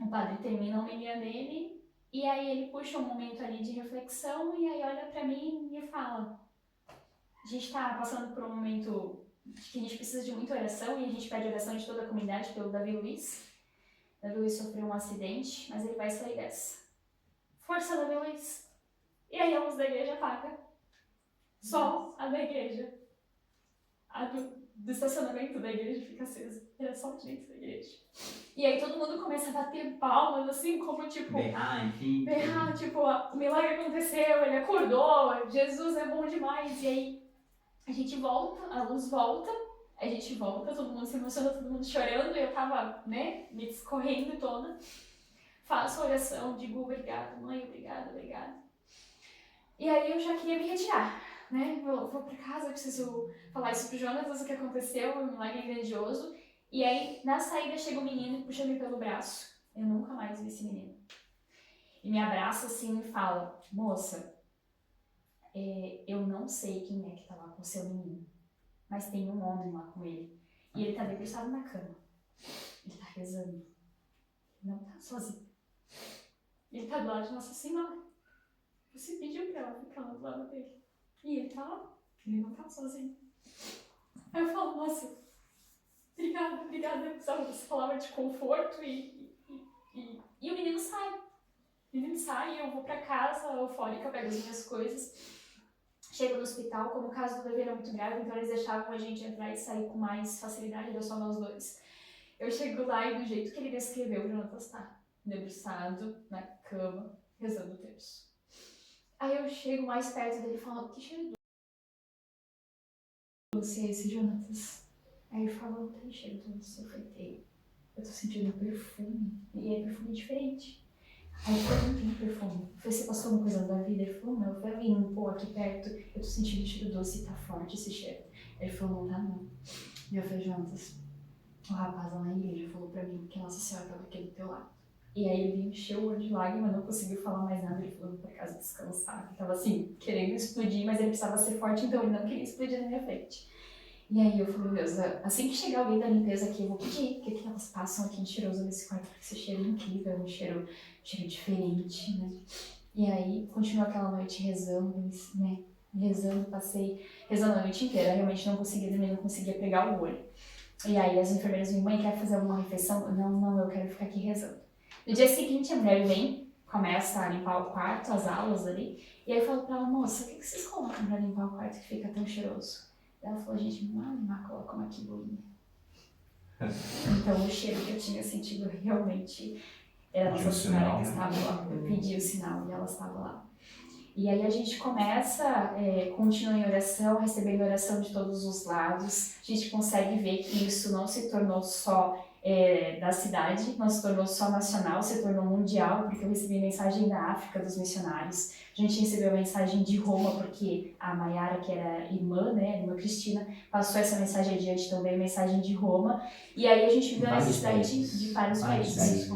Speaker 4: o padre termina a homilia dele, E aí ele puxa um momento ali de reflexão e aí olha pra mim e fala: a gente tá passando por um momento de que a gente precisa de muita oração e a gente pede oração de toda a comunidade pelo Davi Luiz. Davi Luiz sofreu um acidente, mas ele vai sair dessa. Força, Davi Luiz! E aí a luz da igreja apaga. Só a da igreja. A do estacionamento da igreja fica acesa. Era só dentro da igreja. E aí todo mundo começa a bater palmas, assim, como tipo...
Speaker 5: Berrar, enfim.
Speaker 4: Berrar, tipo, o milagre aconteceu, ele acordou, Jesus é bom demais. E aí a gente volta, a luz volta, a gente volta, todo mundo se emociona, todo mundo chorando. E eu tava, né, me escorrendo toda. Faço a oração, digo obrigado, mãe, obrigado, obrigado. E aí eu já queria me retirar, né? Vou pra casa, eu preciso falar isso pro Jonas, o que aconteceu, um milagre grandioso. E aí, na saída, chega um menino e puxa-me pelo braço. Eu nunca mais vi esse menino. E me abraça assim e fala: moça, eu não sei quem é que tá lá com o seu menino, mas tem um homem lá com ele. E ele tá debruçado na cama. Ele tá rezando. Ele não tá sozinho. Ele tá do lado de Nossa Senhora. Você pediu pra ela ficar lá do lado dele. E ele tá lá. Ele não tá sozinho. Aí eu falo: nossa, obrigada. Eu precisava dessa palavra de conforto e o menino sai. O menino sai, eu vou pra casa, eufórica, pego as minhas coisas. Chego no hospital, como o caso do bebê era muito grave, então eles deixavam a gente entrar e sair com mais facilidade, era só nós dois. Eu chego lá e do jeito que ele descreveu, o Jonatas tá debruçado na cama, rezando o terço. Aí eu chego mais perto dele e falo: que cheiro doce é esse, Jonatas? Aí ele falou: não tem cheiro doce. Eu falei: eu tô sentindo perfume, e é perfume diferente. Aí ele falou: não tem perfume. Eu falei: você passou uma coisa da vida? Ele falou: não. Eu falei: pô, aqui perto, eu tô sentindo cheiro doce e tá forte esse cheiro. Ele falou: não tá não. E eu falei: Jonatas, o rapaz lá na igreja falou pra mim que a Nossa Senhora tava aqui do teu lado. E aí ele encheu o olho de lágrimas, não conseguiu falar mais nada, ele falou pra casa descansar. Ele tava assim, querendo explodir, mas ele precisava ser forte, então ele não queria explodir na minha frente. E aí eu falei: Deus, assim que chegar alguém da limpeza aqui, eu vou pedir o que elas passam aqui de cheiroso nesse quarto, porque esse cheiro é incrível, um cheiro diferente, né? E aí continuou aquela noite rezando, né? Passei rezando a noite inteira, realmente não conseguia dormir, não conseguia pegar o olho. E aí as enfermeiras me: mãe, quer fazer alguma refeição? Não, eu quero ficar aqui rezando. No dia seguinte a mulher vem, começa a limpar o quarto, as aulas ali, e aí eu falo pra ela: moça, o que vocês colocam pra limpar o quarto que fica tão cheiroso? Ela falou: gente, mamãe coloca uma quiboinha. Então o cheiro que eu tinha sentido realmente era a Nossa Senhora que estava lá. Eu pedi o sinal e ela estava lá. E aí a gente começa, continua em oração, recebendo oração de todos os lados. A gente consegue ver que isso não se tornou só da cidade, não se tornou só nacional, se tornou mundial, porque eu recebi mensagem da África dos missionários. A gente recebeu mensagem de Roma, porque a Maiara, que era irmã, né, a irmã Cristina, passou essa mensagem adiante também, mensagem de Roma. E aí a gente viu a necessidade de vários países.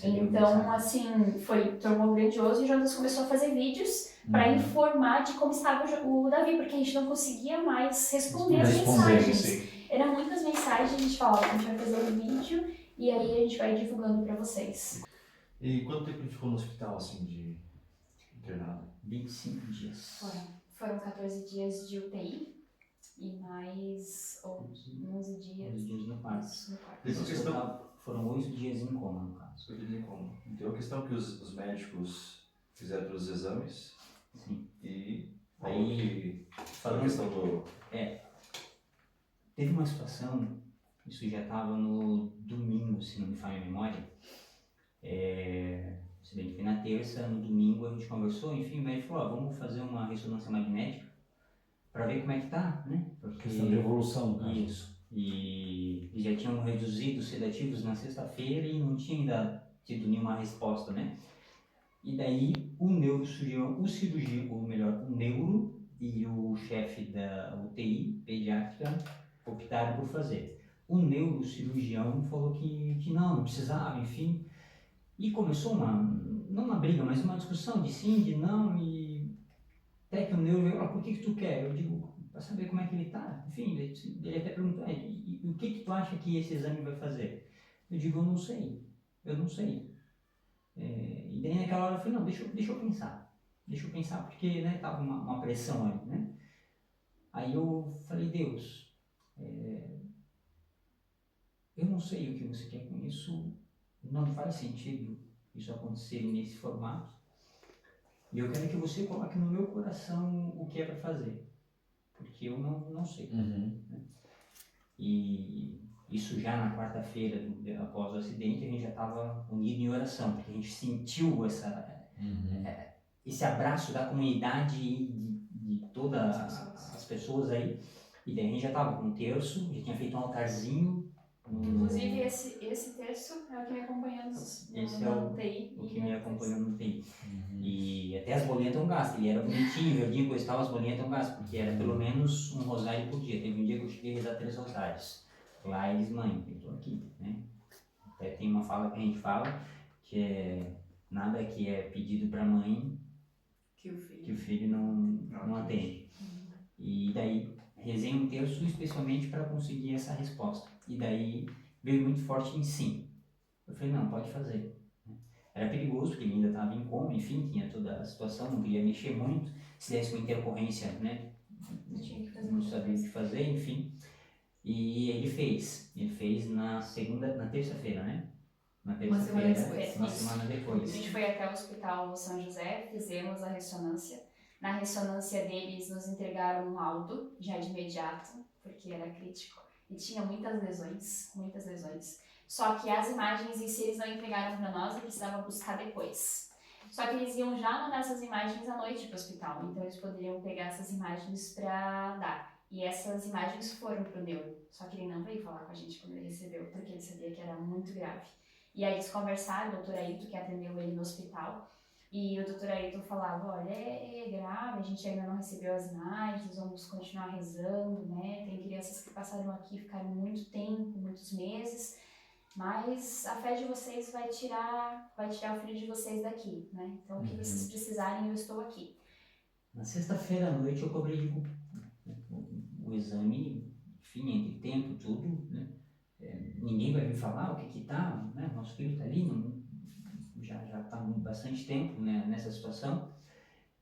Speaker 4: Então, assim, tornou grandioso e o Jonas começou a fazer vídeos para informar de como estava o Davi, porque a gente não conseguia mais responder as mensagens.
Speaker 1: Sim.
Speaker 4: Eram muitas mensagens, a gente falava: a gente vai fazer um vídeo e aí a gente vai divulgando para vocês.
Speaker 1: E quanto tempo ele ficou no hospital, assim, de internado?
Speaker 5: 25 dias.
Speaker 4: Foram 14 dias de UTI e mais 11 dias.
Speaker 5: 11 dias no quarto.
Speaker 1: Essa questão...
Speaker 5: Foram 8 dias em coma, no caso.
Speaker 1: 8 dias em coma. Então a questão que os médicos fizeram todos os exames.
Speaker 5: Sim.
Speaker 1: E
Speaker 5: aí,
Speaker 1: falando a questão do...
Speaker 5: Teve uma situação, isso já estava no domingo, se não me falha a memória. O acidente foi na terça, no domingo a gente conversou, enfim, o médico falou: vamos fazer uma ressonância magnética para ver como é que tá, né? Porque...
Speaker 2: Questão de evolução, né?
Speaker 5: Isso. E já tinham reduzido os sedativos na sexta-feira e não tinha ainda tido nenhuma resposta, né? E daí o neurocirurgião, o neuro e o chefe da UTI pediátrica optaram por fazer. O neurocirurgião falou que não precisava, enfim. E começou não uma briga, mas uma discussão de sim, de não, e até que o neuro veio: por que tu quer? Eu digo: para saber como é que ele tá. Enfim, ele até perguntou: e o que tu acha que esse exame vai fazer? Eu digo: eu não sei. E daí naquela hora eu falei, não, deixa eu pensar, porque, né, tava uma pressão ali, né? Aí eu falei, Deus, eu não sei o que você quer com isso, não faz sentido isso acontecer nesse formato, e eu quero que você coloque no meu coração o que é para fazer, porque eu não sei. Né? E isso já na quarta-feira, após o acidente, a gente já estava unido em oração, porque a gente sentiu esse abraço da comunidade e de todas as pessoas aí. E daí a gente já estava com um terço, já tinha feito um altarzinho.
Speaker 4: Inclusive, esse terço é o que me acompanhou no TI.
Speaker 5: O que me acompanhou no TI. E até as bolinhas estão gastas. Ele era bonitinho, verdinho, coisa e tal, as bolinhas estão gastas, porque era pelo menos um rosário por dia. Teve um dia que eu cheguei a rezar 3 rosários. Lá eles, mãe, eu estou aqui, né? Até tem uma fala que a gente fala, que é nada que é pedido para a mãe que o filho não atende. E daí rezei um terço especialmente para conseguir essa resposta. E daí veio muito forte em sim. Eu falei, não, pode fazer. Era perigoso, porque ele ainda estava em coma, enfim, tinha toda a situação, não queria mexer muito. Se desse uma intercorrência, né, não sabia o que fazer, enfim. E ele fez na terça-feira, né? Na terça-feira, uma semana depois.
Speaker 4: A gente foi até o Hospital São José, fizemos a ressonância. Na ressonância deles, nos entregaram um laudo, já de imediato, porque era crítico. E tinha muitas lesões. Só que as imagens em si eles não entregaram para nós e precisava buscar depois. Só que eles iam já mandar essas imagens à noite para o hospital, então eles poderiam pegar essas imagens para dar. E essas imagens foram para o neuro, só que ele não veio falar com a gente quando ele recebeu, porque ele sabia que era muito grave. E aí eles conversaram, o doutor Ailton, que atendeu ele no hospital, e o doutor Ailton falava, olha, é grave, a gente ainda não recebeu as imagens, vamos continuar rezando, né? Tem crianças que passaram aqui, ficaram muito tempo, muitos meses, mas a fé de vocês vai tirar o filho de vocês daqui, né? Então, o que vocês precisarem, eu estou aqui.
Speaker 5: Na sexta-feira à noite eu cobrei o exame, enfim, entre tempo, tudo, né? Ninguém vai vir falar o que tá, né? Nosso filho está ali, já está há bastante tempo, né, nessa situação.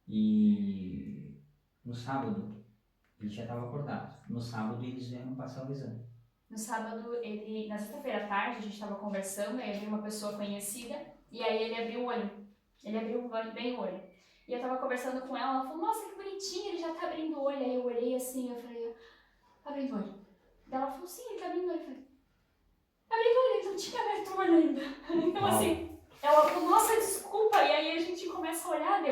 Speaker 5: E no sábado ele já estava acordado. No sábado eles vieram passar o exame.
Speaker 4: No sábado, na sexta-feira à tarde, a gente estava conversando, aí eu vi uma pessoa conhecida, e aí ele abriu o olho. Ele abriu bem o olho. E eu estava conversando com ela falou, nossa, que bonitinho, ele já está abrindo o olho. Aí eu olhei assim, eu falei, abrindo o olho. Daí ela falou, sim, ele está abrindo o olho. Eu falei, abrindo o olho, ele não tinha aberto o olho ainda. Então assim, ela falou, nossa, desculpa. E aí a gente começa a olhar,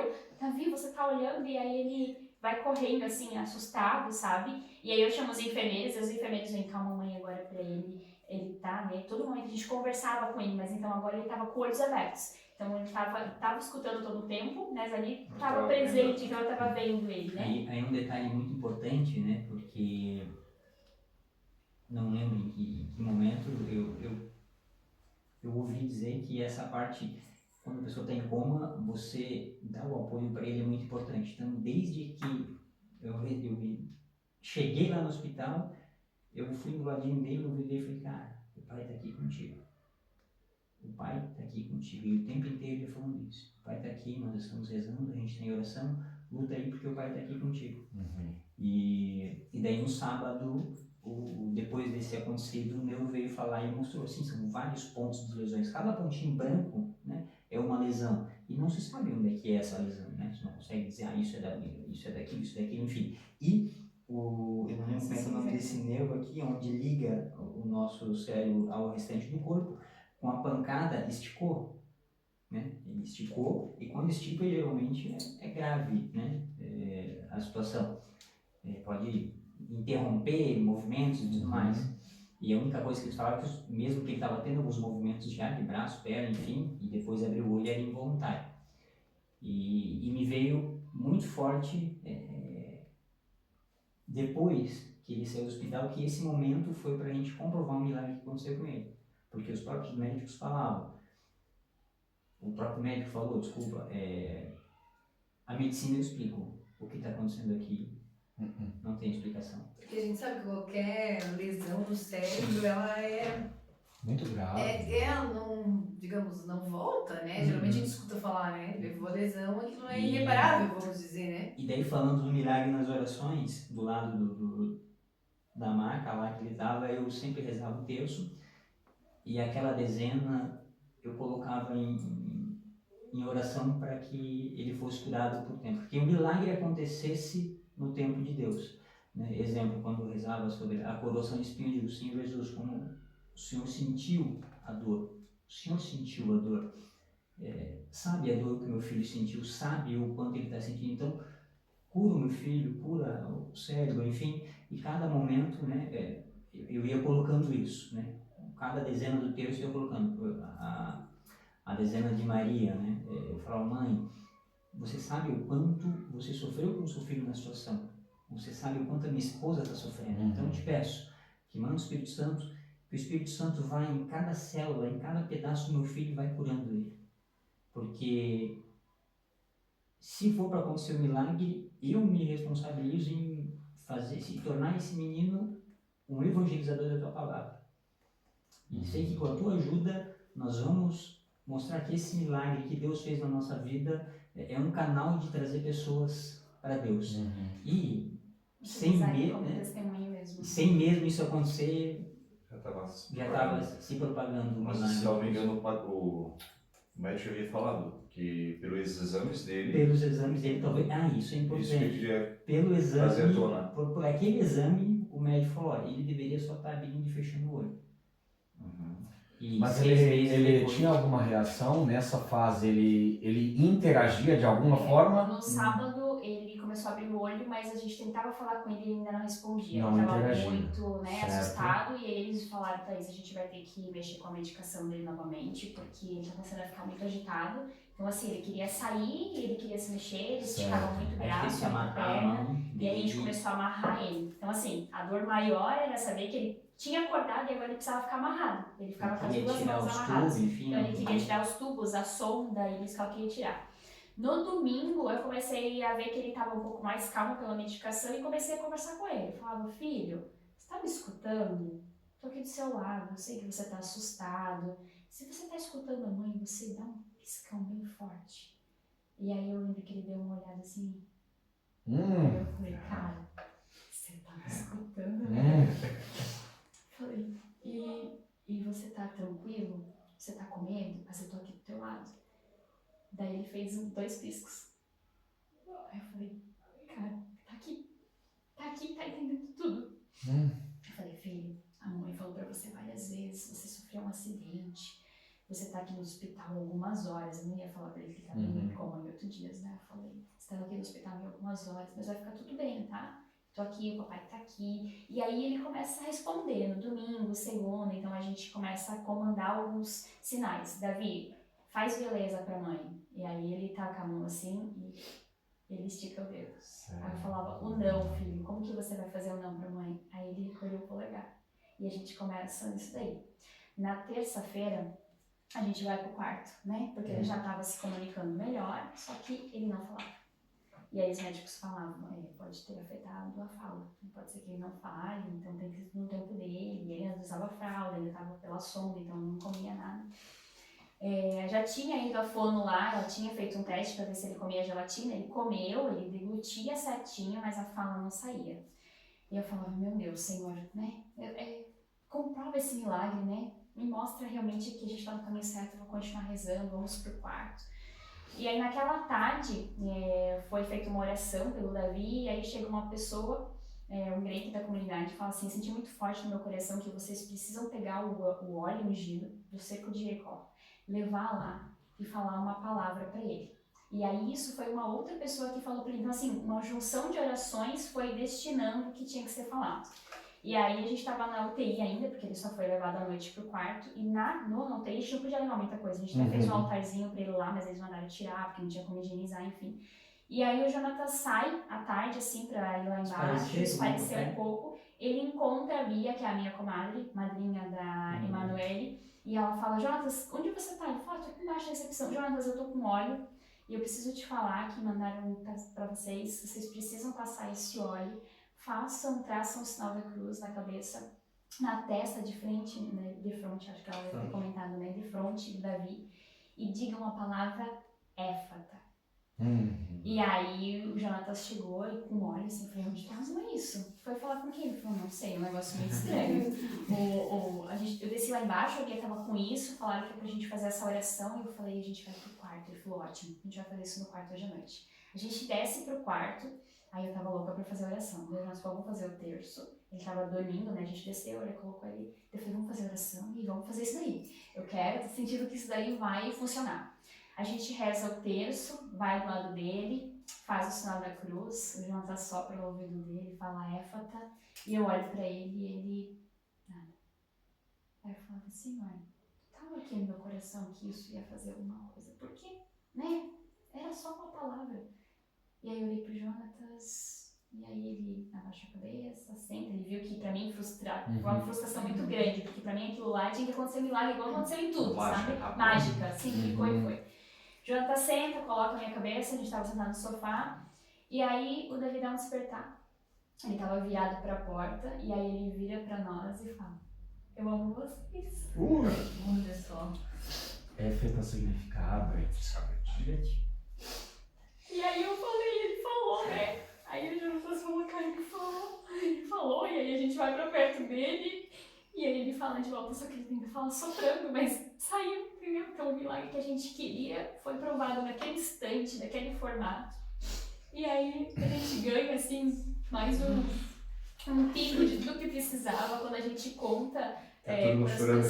Speaker 4: Davi, você tá olhando? E aí ele vai correndo assim, assustado, sabe? E aí eu chamo os enfermeiros, e os enfermeiros vêm, calma, mamãe, agora pra ele tá, né? Todo momento a gente conversava com ele, mas então agora ele tava com olhos abertos. Então ele tava escutando todo o tempo, mas ali tava presente, então eu tava vendo ele, né?
Speaker 5: Aí um detalhe muito importante, né? Porque não lembro em que momento eu ouvi dizer que essa parte, quando a pessoa está em coma, você dá o apoio para ele é muito importante. Então, desde que eu cheguei lá no hospital, eu fui do ladinho dele, eu virei e falei, cara, o pai está aqui contigo. O pai está aqui contigo. E o tempo inteiro ele falando isso. O pai está aqui, nós estamos rezando, a gente tem oração, luta aí porque o pai está aqui contigo. E daí no sábado, depois desse acontecido, o neuro veio falar e mostrou assim, são vários pontos de lesões. Cada pontinho branco, né, é uma lesão. E não se sabe onde é que é essa lesão, né? Você não consegue dizer, isso é daquilo, isso é daquilo, enfim. E eu não lembro como é o nome desse nervo aqui, onde liga o nosso cérebro ao restante do corpo, com a pancada esticou. Né? Ele esticou, e quando estica, geralmente é grave, né? A situação. Pode interromper movimentos e tudo mais. E a única coisa que eles falaram é que, mesmo que ele estava tendo alguns movimentos já de braço, perna, enfim, e depois abriu o olho, era involuntário. E me veio muito forte, depois que ele saiu do hospital, que esse momento foi para a gente comprovar um milagre que aconteceu com ele. Porque os próprios médicos falavam, o próprio médico falou, desculpa, a medicina explica o que está acontecendo aqui, não tem explicação.
Speaker 3: Porque a gente sabe que qualquer lesão no cérebro, ela é
Speaker 2: Muito grave.
Speaker 3: Não, digamos, não volta, né? Geralmente a gente escuta falar, né? Levou a lesão, aquilo é irreparável, vamos dizer, né?
Speaker 5: E daí, falando do milagre nas orações, do lado da maca lá que ele estava, eu sempre rezava o terço, e aquela dezena eu colocava em oração para que ele fosse curado por tempo. Que o milagre acontecesse no tempo de Deus. Né? Exemplo, quando eu rezava sobre a coroação de espinho, eu digo, Senhor Jesus, como o Senhor sentiu a dor, o Senhor sentiu a dor, sabe a dor que meu filho sentiu, sabe o quanto ele está sentindo, então cura o meu filho, cura o cérebro, enfim, e cada momento, né, eu ia colocando isso, né, cada dezena do terço eu ia colocando, a dezena de Maria, né, eu falava, mãe, você sabe o quanto você sofreu com o seu filho na situação, você sabe o quanto a minha esposa está sofrendo, então eu te peço que manda o Espírito Santo, que o Espírito Santo vai em cada célula, em cada pedaço do meu filho e vai curando ele, porque se for para acontecer um milagre, eu me responsabilizo em tornar esse menino um evangelizador da tua palavra. E sei que com a tua ajuda nós vamos mostrar que esse milagre que Deus fez na nossa vida é um canal de trazer pessoas para Deus. E sem mesmo isso acontecer, já estava se propagando o
Speaker 6: Mas,
Speaker 5: milagre.
Speaker 6: se não me engano, o médico havia falado que pelos exames dele,
Speaker 5: talvez. Isso é importante.
Speaker 6: isso que eu queria
Speaker 5: Pelo
Speaker 6: trazer à
Speaker 5: exame,
Speaker 6: tona.
Speaker 5: por aquele exame, o médico falou, olha, ele deveria só estar abrindo e fechando o olho. E
Speaker 2: Mas
Speaker 5: 6 meses
Speaker 2: ele
Speaker 5: depois,
Speaker 2: tinha alguma reação nessa fase? Ele interagia de alguma forma?
Speaker 4: No sábado ele começou a abrir o olho, mas a gente tentava falar com ele e ele ainda não respondia.
Speaker 2: Não
Speaker 4: ele estava
Speaker 2: interagia.
Speaker 4: muito
Speaker 2: Certo.
Speaker 4: assustado e eles falaram, Thaís, a gente vai ter que mexer com a medicação dele novamente, porque ele está começando a ficar muito agitado. Então assim, ele queria sair, ele queria se mexer, ele esticava muito o
Speaker 5: a gente teve
Speaker 4: braço,
Speaker 5: que
Speaker 4: muito a
Speaker 5: amarrar a
Speaker 4: perna.
Speaker 5: mão
Speaker 4: E aí a gente
Speaker 5: dele.
Speaker 4: começou a amarrar ele. Então assim, a dor maior era saber que ele tinha acordado e agora ele precisava ficar amarrado. Ele ficava com as
Speaker 5: Queria
Speaker 4: duas
Speaker 5: tirar
Speaker 4: mãos
Speaker 5: os
Speaker 4: amarradas.
Speaker 5: tubos, enfim.
Speaker 4: Então ele queria tirar os tubos, a sonda, e isso que ela queria tirar. No domingo eu comecei a ver que ele estava um pouco mais calmo pela medicação e comecei a conversar com ele. Eu falava, filho, você está me escutando? Estou aqui do seu lado, eu sei que você está assustado. Se você está escutando a mãe, você dá um piscão bem forte. E aí eu lembro que ele deu uma olhada assim. Aí eu falei, cara, você tá me escutando, né? Falei, e você tá tranquilo? Você tá com medo? Mas eu tô aqui do teu lado. Daí ele fez 2 piscos. Aí eu falei, cara, tá aqui, tá entendendo tudo. Eu falei, filho, a mãe falou pra você várias vezes, você sofreu um acidente, você tá aqui no hospital algumas horas. Eu não ia falar pra ele que tava em coma em 8 dias, né? Eu falei, você tava aqui no hospital em algumas horas, mas vai ficar tudo bem, tá? Tô aqui, o papai tá aqui. E aí ele começa a responder no domingo, segunda, então a gente começa a comandar alguns sinais. Davi, faz beleza pra mãe. E aí ele tá com a mão assim e ele estica o dedo. Aí eu falava, o não, filho, como que você vai fazer o não pra mãe? Aí ele recolheu o polegar. E a gente começa nisso daí. Na terça-feira, a gente vai pro quarto, né? Porque ele já tava se comunicando melhor, só que ele não falava. E aí os médicos falavam, pode ter afetado a fala, pode ser que ele não fale, então tem que ser no tempo dele. E ele ainda usava fralda, ainda estava pela sonda, então não comia nada. Já tinha ido a fono lá, ela tinha feito um teste para ver se ele comia gelatina, ele comeu, ele deglutia certinho, mas a fala não saía. E eu falava, meu Deus, Senhor, né? Comprova esse milagre, né? Me mostra realmente que a gente está no caminho certo, vou continuar rezando, vamos pro quarto. E aí naquela tarde foi feita uma oração pelo Davi, e aí chega uma pessoa, um crente da comunidade, e fala assim, senti muito forte no meu coração que vocês precisam pegar o óleo ungido do cerco de Jericó, levar lá e falar uma palavra para ele. E aí isso foi uma outra pessoa que falou para ele. Então assim, uma junção de orações foi destinando o que tinha que ser falado. E aí a gente estava na UTI ainda, porque ele só foi levado à noite pro quarto. E no UTI a gente não podia levar muita coisa. A gente até fez um altarzinho para ele lá, mas eles mandaram tirar, porque não tinha como higienizar, enfim. E aí o Jonathan sai à tarde, assim, pra ir lá embaixo, espairecer um pouco. Ele encontra a Bia, que é a minha comadre, madrinha da Emanuele. E ela fala, Jonatas, onde você tá? Ele fala, tô aqui embaixo da recepção. Jonatas, eu tô com óleo e eu preciso te falar que mandaram pra vocês precisam passar esse óleo. Traçam o sinal da cruz na cabeça na testa, de frente, né, de fronte, acho que ela deve ter comentado, né, de fronte de Davi, e digam a palavra éfata. E aí o Jonatas chegou e com olhos assim, falei, onde tá? Não é isso. Foi falar com quem? Ele falou, não sei, um negócio meio estranho. Eu desci lá embaixo, alguém tava com isso, falaram que é pra gente fazer essa oração, e eu falei, a gente vai pro quarto. Ele falou, ótimo, a gente vai fazer isso no quarto hoje à noite. A gente desce pro quarto, aí eu tava louca pra fazer a oração. Daí nós vamos fazer o terço, ele tava dormindo, né, a gente desceu, ele colocou ali, eu falei, vamos fazer a oração e vamos fazer isso daí. Eu quero, tô sentindo que isso daí vai funcionar. A gente reza o terço, vai do lado dele, faz o sinal da cruz, o Jonatas sopra no ouvido dele, fala éfata, e eu olho pra ele e ele, nada. Aí eu falava, Senhor, tava aqui no meu coração que isso ia fazer alguma coisa, porque, né, era só uma palavra. E aí eu olhei pro Jonatas, e aí ele abaixa a cabeça, senta, ele viu que pra mim foi uma frustração muito grande, porque pra mim aquilo lá tinha que acontecer um milagre, igual aconteceu em tudo, sabe? Mágica, assim, clicou e foi. Jonathan senta, coloca a minha cabeça, a gente estava sentado no sofá, e aí o Davi dá um despertar. Ele estava virado para a porta, e aí ele vira para nós e fala, eu amo vocês.
Speaker 3: Olha só.
Speaker 2: Éfata significava.
Speaker 4: E aí eu falei, ele falou, né? Aí o Jonathan falou, cara, ele falou, e aí a gente vai para perto dele, e aí ele fala de volta, só que ele ainda fala soprando, mas saiu, entendeu? Então o milagre que a gente queria foi provado naquele instante, naquele formato. E aí a gente ganha, assim, mais um pico de tudo que precisava quando a gente conta.
Speaker 6: Todo mundo chorando.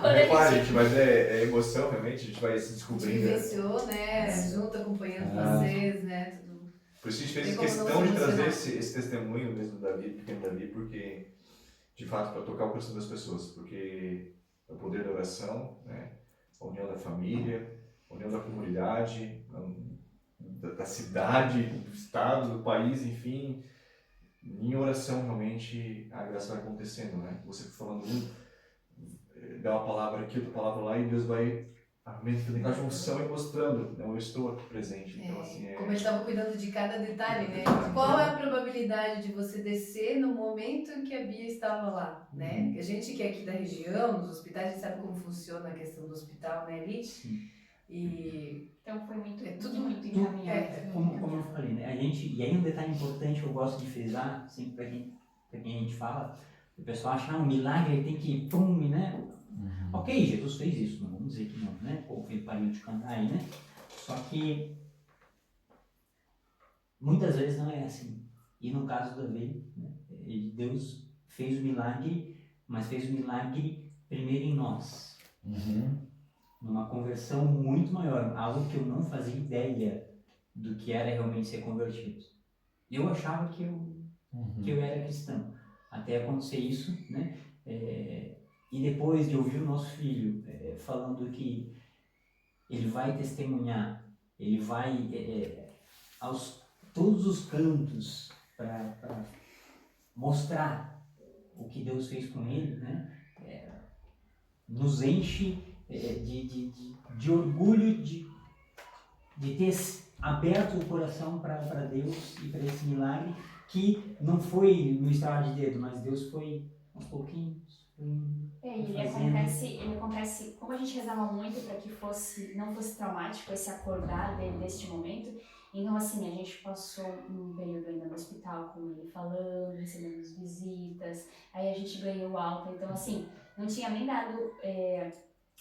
Speaker 4: Repare,
Speaker 6: gente, mas é emoção, realmente, a gente vai se
Speaker 3: A gente
Speaker 6: descobrindo.
Speaker 3: vivenciou, né? Junto acompanhando vocês, né? Tudo.
Speaker 6: Por isso a gente fez
Speaker 3: Tem como
Speaker 6: questão
Speaker 3: não se
Speaker 6: de trazer
Speaker 3: emocionar.
Speaker 6: esse testemunho mesmo do Davi, pequeno Davi, porque, de fato, para tocar o coração das pessoas, porque é o poder da oração, né? A união da família, a união da comunidade, da cidade, do estado, do país, enfim. Em oração, realmente, a graça vai acontecendo, né? Você falando dá uma palavra aqui, outra palavra lá, e Deus vai a junção e mostrando, não, eu estou aqui presente. Então, assim,
Speaker 3: Como ele estava cuidando de cada detalhe, né? Qual é a probabilidade de você descer no momento em que a Bia estava lá, né? A gente que é aqui da região, nos hospitais, a gente sabe como funciona a questão do hospital, né, ali?
Speaker 4: Então foi muito,
Speaker 3: tudo
Speaker 4: muito encaminhado.
Speaker 5: Como eu falei, né? A gente, e aí um detalhe importante que eu gosto de frisar, sempre para quem a gente fala, o pessoal acha, um milagre tem que, pum, né? Ok, Jesus fez isso, não vamos dizer que não, né? O povo pariu de cantar aí, né? Só que muitas vezes não é assim. E no caso do Davi, né? Deus fez o milagre, mas fez o milagre primeiro em nós. Numa conversão muito maior, algo que eu não fazia ideia do que era realmente ser convertido. Eu achava que eu era cristão, até acontecer isso, né? E depois de ouvir o nosso filho falando que ele vai testemunhar, ele vai aos todos os cantos para mostrar o que Deus fez com ele, né? Nos enche de orgulho de ter aberto o coração para Deus e para esse milagre, que não foi no estalar de dedo, mas Deus foi aos pouquinhos.
Speaker 4: Ele acontece, como a gente rezava muito para que não fosse traumático esse acordar dele deste momento, então assim, a gente passou um período ainda no hospital com ele falando, recebendo visitas, aí a gente ganhou alta, então assim, não tinha nem dado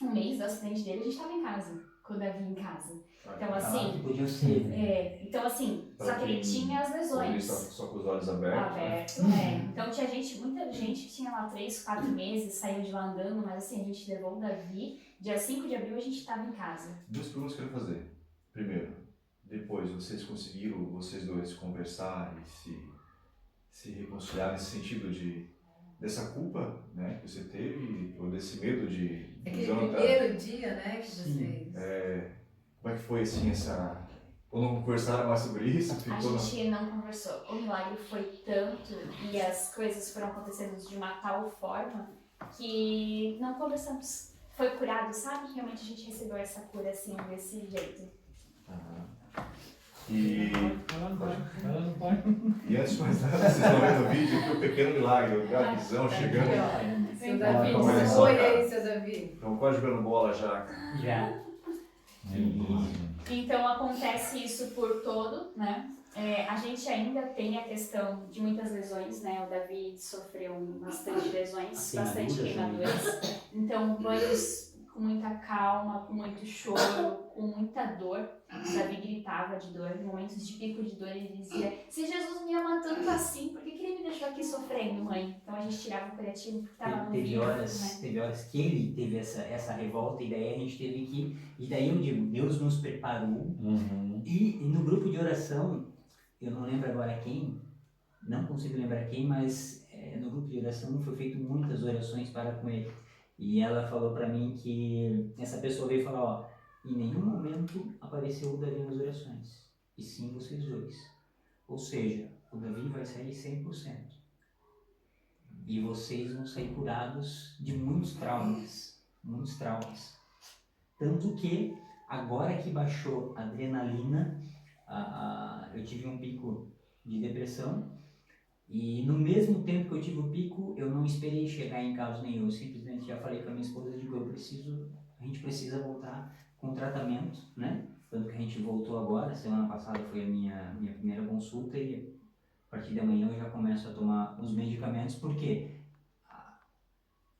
Speaker 4: um mês do acidente dele, a gente estava em casa, com o Davi em casa. Então assim,
Speaker 5: podia ser.
Speaker 4: Então assim, só que ele tinha as lesões.
Speaker 6: Só com os olhos abertos.
Speaker 4: Então tinha muita gente que tinha lá 3, 4 meses, saiu de lá andando, mas assim, a gente levou o Davi, dia 5 de abril a gente estava em casa.
Speaker 6: 2 perguntas que eu quero fazer. Primeiro, depois vocês conseguiram, vocês dois, conversar e se reconciliar nesse sentido dessa culpa, né, que você teve, ou desse medo de...
Speaker 3: Aquele primeiro dia, né, que vocês...
Speaker 6: Como é que foi, assim, ou não conversaram mais sobre isso?
Speaker 4: A gente não conversou. O milagre foi tanto e as coisas foram acontecendo de uma tal forma que não conversamos. Foi curado, sabe? Realmente a gente recebeu essa cura, assim, desse jeito.
Speaker 1: E,
Speaker 2: Ela não pode.
Speaker 1: e antes de mais nada, vocês estão vendo o vídeo aqui, o pequeno milagre, o Gavizão chegando.
Speaker 3: Seu Davi,
Speaker 1: Então, olha só,
Speaker 3: oi
Speaker 1: cara.
Speaker 3: aí, seu Davi.
Speaker 1: Estão quase jogando bola já.
Speaker 5: Já.
Speaker 4: Então acontece isso por todo, né? A gente ainda tem a questão de muitas lesões, né? O Davi sofreu bastante lesões, bastante queimaduras. Então, banhos com muita calma, com muito choro, com muita dor. O Davi gritava de dor, em momentos de pico de dor ele dizia: se Jesus me ama tanto assim, por que ele me deixou aqui sofrendo, mãe? Então a gente tirava o curativo porque estava no
Speaker 5: Teve
Speaker 4: vivo,
Speaker 5: horas,
Speaker 4: né?
Speaker 5: teve horas que ele teve essa revolta e daí a gente teve que... E daí eu digo, Deus nos preparou. E no grupo de oração, eu não lembro agora quem, não consigo lembrar quem, mas no grupo de oração foi feito muitas orações para com ele. E ela falou para mim que essa pessoa veio falar, ó, em nenhum momento apareceu o Davi nas orações, e sim vocês dois. Ou seja, o Davi vai sair 100%. E vocês vão sair curados de muitos traumas. Muitos traumas. Tanto que, agora que baixou a adrenalina, eu tive um pico de depressão. E no mesmo tempo que eu tive o pico, eu não esperei chegar em caso nenhum. Eu simplesmente já falei para minha esposa, digo, a gente precisa voltar com tratamento, né? Tanto que a gente voltou agora, semana passada foi a minha primeira consulta e a partir de amanhã eu já começo a tomar os medicamentos, porque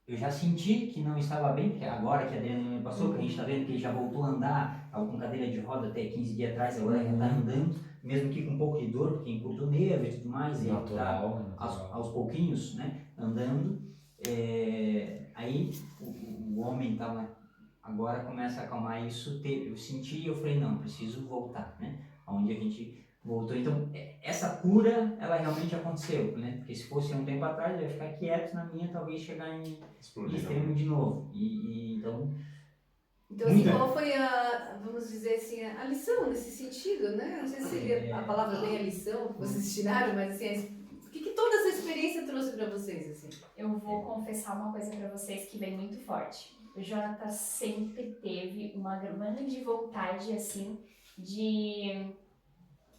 Speaker 5: eu já senti que não estava bem, porque agora que a adrenalina passou, que a gente está vendo que ele já voltou a andar, estava com cadeira de roda até 15 dias atrás, agora já está andando, mesmo que com um pouco de dor, porque encurtou nervo e tudo mais, e ele está aos pouquinhos, né, andando. Aí o homem estava, agora começa a acalmar isso, eu senti e eu falei, não, preciso voltar, né, onde a gente voltou. Então, essa cura, ela realmente aconteceu, né? Porque se fosse um tempo atrás, eu ia ficar quieto na minha, talvez chegar em extremo de novo. Então
Speaker 3: assim, qual foi vamos dizer assim, a lição nesse sentido, né? Não sei se seria a palavra bem a lição que vocês tiraram, mas assim, o que toda essa experiência trouxe para vocês, assim?
Speaker 4: Eu vou confessar uma coisa para vocês que vem muito forte. O Jonathan sempre teve uma grande vontade, assim, de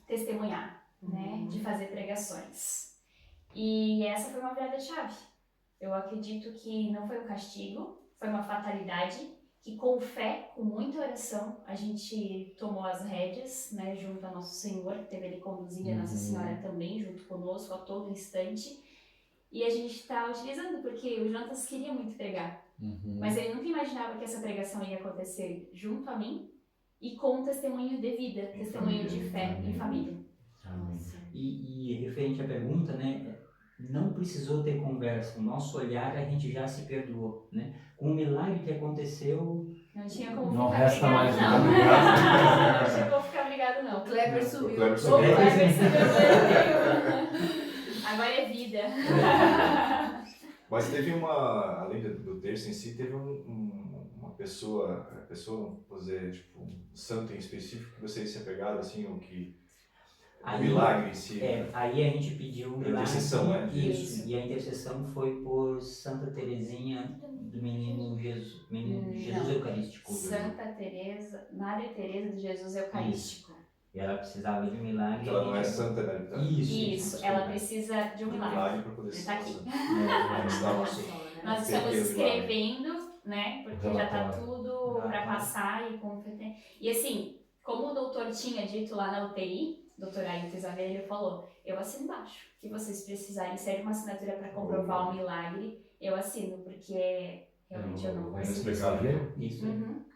Speaker 4: testemunhar, né, de fazer pregações. E essa foi uma virada de chave. Eu acredito que não foi um castigo, foi uma fatalidade, que com fé, com muita oração, a gente tomou as rédeas, né, junto ao nosso Senhor, que teve ele conduzindo a Nossa Senhora também, junto conosco a todo instante. E a gente está utilizando, porque o Jonas queria muito pregar, mas ele nunca imaginava que essa pregação ia acontecer junto a mim, e com um testemunho de vida, testemunho de fé em família.
Speaker 5: E referente à pergunta, né, não precisou ter conversa, o nosso olhar a gente já se perdoou, né? Com o milagre que aconteceu...
Speaker 4: Não tinha como
Speaker 2: não
Speaker 4: ficar
Speaker 2: resta
Speaker 4: brigado,
Speaker 2: mais
Speaker 4: não.
Speaker 2: nada.
Speaker 4: Não tinha como ficar brigado, não.
Speaker 3: O Kleber subiu.
Speaker 1: O Kleber
Speaker 4: O
Speaker 1: subiu.
Speaker 4: Kleber subiu. Agora é vida.
Speaker 1: Mas teve além do terço em si, teve uma pessoa, vou dizer, tipo, um santo em específico que vocês se apegaram, assim, o milagre em si.
Speaker 5: Aí a gente pediu o milagre.
Speaker 1: Intercessão, né?
Speaker 5: Isso. E a intercessão foi por Santa Teresinha do Menino Jesus, Jesus Eucarístico.
Speaker 4: Santa Teresa, Maria Teresa de Jesus Eucarístico.
Speaker 5: E ela precisava de um milagre.
Speaker 1: Então ela não é santa, né? Então,
Speaker 4: Isso, ela precisa de um milagre.
Speaker 1: para poder
Speaker 4: Ele
Speaker 1: ser
Speaker 4: tá aqui.
Speaker 3: Nós
Speaker 4: Nós estamos
Speaker 1: Pequeno milagre.
Speaker 4: escrevendo, né? Porque já tá tudo para passar e completar. E assim, como o doutor tinha dito lá na UTI, o doutor Ailton Isabel, ele falou: eu assino embaixo. Que vocês precisarem ser uma assinatura para comprovar o milagre, eu assino, porque realmente eu não consigo.
Speaker 5: Isso.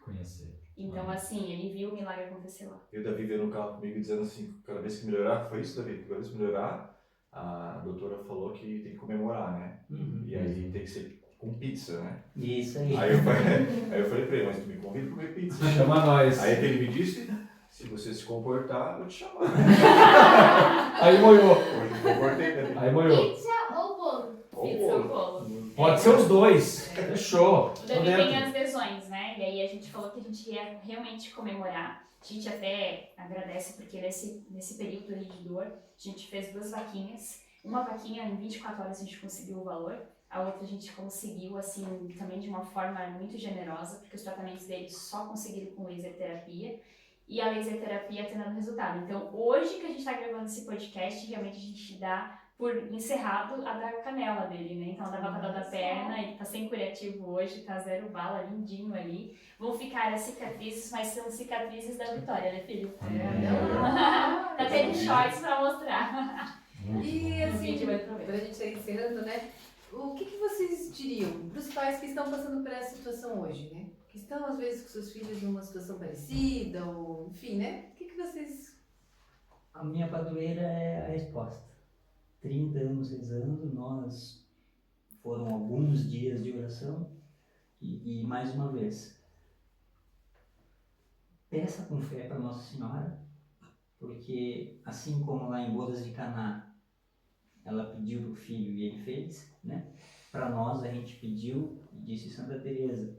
Speaker 2: Conhecer.
Speaker 4: Então, assim, ele viu o milagre acontecer lá.
Speaker 1: E o Davi veio no carro comigo dizendo assim, cada vez que melhorar, foi isso, Davi? Cada vez que melhorar, a doutora falou que tem que comemorar, né? E aí tem que ser com pizza, né?
Speaker 5: Isso aí.
Speaker 1: Aí eu falei pra ele, mas tu me convida pra comer pizza.
Speaker 2: Chama nós.
Speaker 1: Aí ele me disse, se você se comportar, eu vou te chamar.
Speaker 2: Aí moiou.
Speaker 1: Hoje me comportei, Davi.
Speaker 2: Aí moiou.
Speaker 3: Pizza ou bolo?
Speaker 4: Pizza ou bolo.
Speaker 2: Pode ser os dois. Fechou.
Speaker 4: O
Speaker 2: Tô
Speaker 4: Davi tem
Speaker 2: dentro.
Speaker 4: as lesões, né? E aí a gente falou que a gente ia realmente comemorar. A gente até agradece porque nesse período ali de dor, a gente fez 2 vaquinhas. Uma vaquinha em 24 horas a gente conseguiu o valor. A outra a gente conseguiu, assim, também de uma forma muito generosa, porque os tratamentos dele só conseguiram com laser terapia. e a laser terapia tendo dado resultado. Então, hoje que a gente está gravando esse podcast, realmente a gente dá por encerrado a da canela dele, né? Então, da batata da perna, ele tá sem curativo hoje, tá 0 bala, lindinho ali. Vão ficar as cicatrizes, mas são cicatrizes da vitória, né, filho? Tá tendo shorts pra mostrar.
Speaker 3: E assim,
Speaker 4: vídeo vai pro
Speaker 3: pra gente ir encerrando, né? O que vocês diriam para os pais que estão passando por essa situação hoje, né? Que estão, às vezes, com seus filhos numa situação parecida, ou enfim, né? O que vocês...
Speaker 5: A minha padroeira é a resposta. 30 anos rezando, nós foram alguns dias de oração e mais uma vez, peça com fé para Nossa Senhora, porque assim como lá em Bodas de Caná, ela pediu para o filho e ele fez, né? Para nós a gente pediu e disse: Santa Teresa,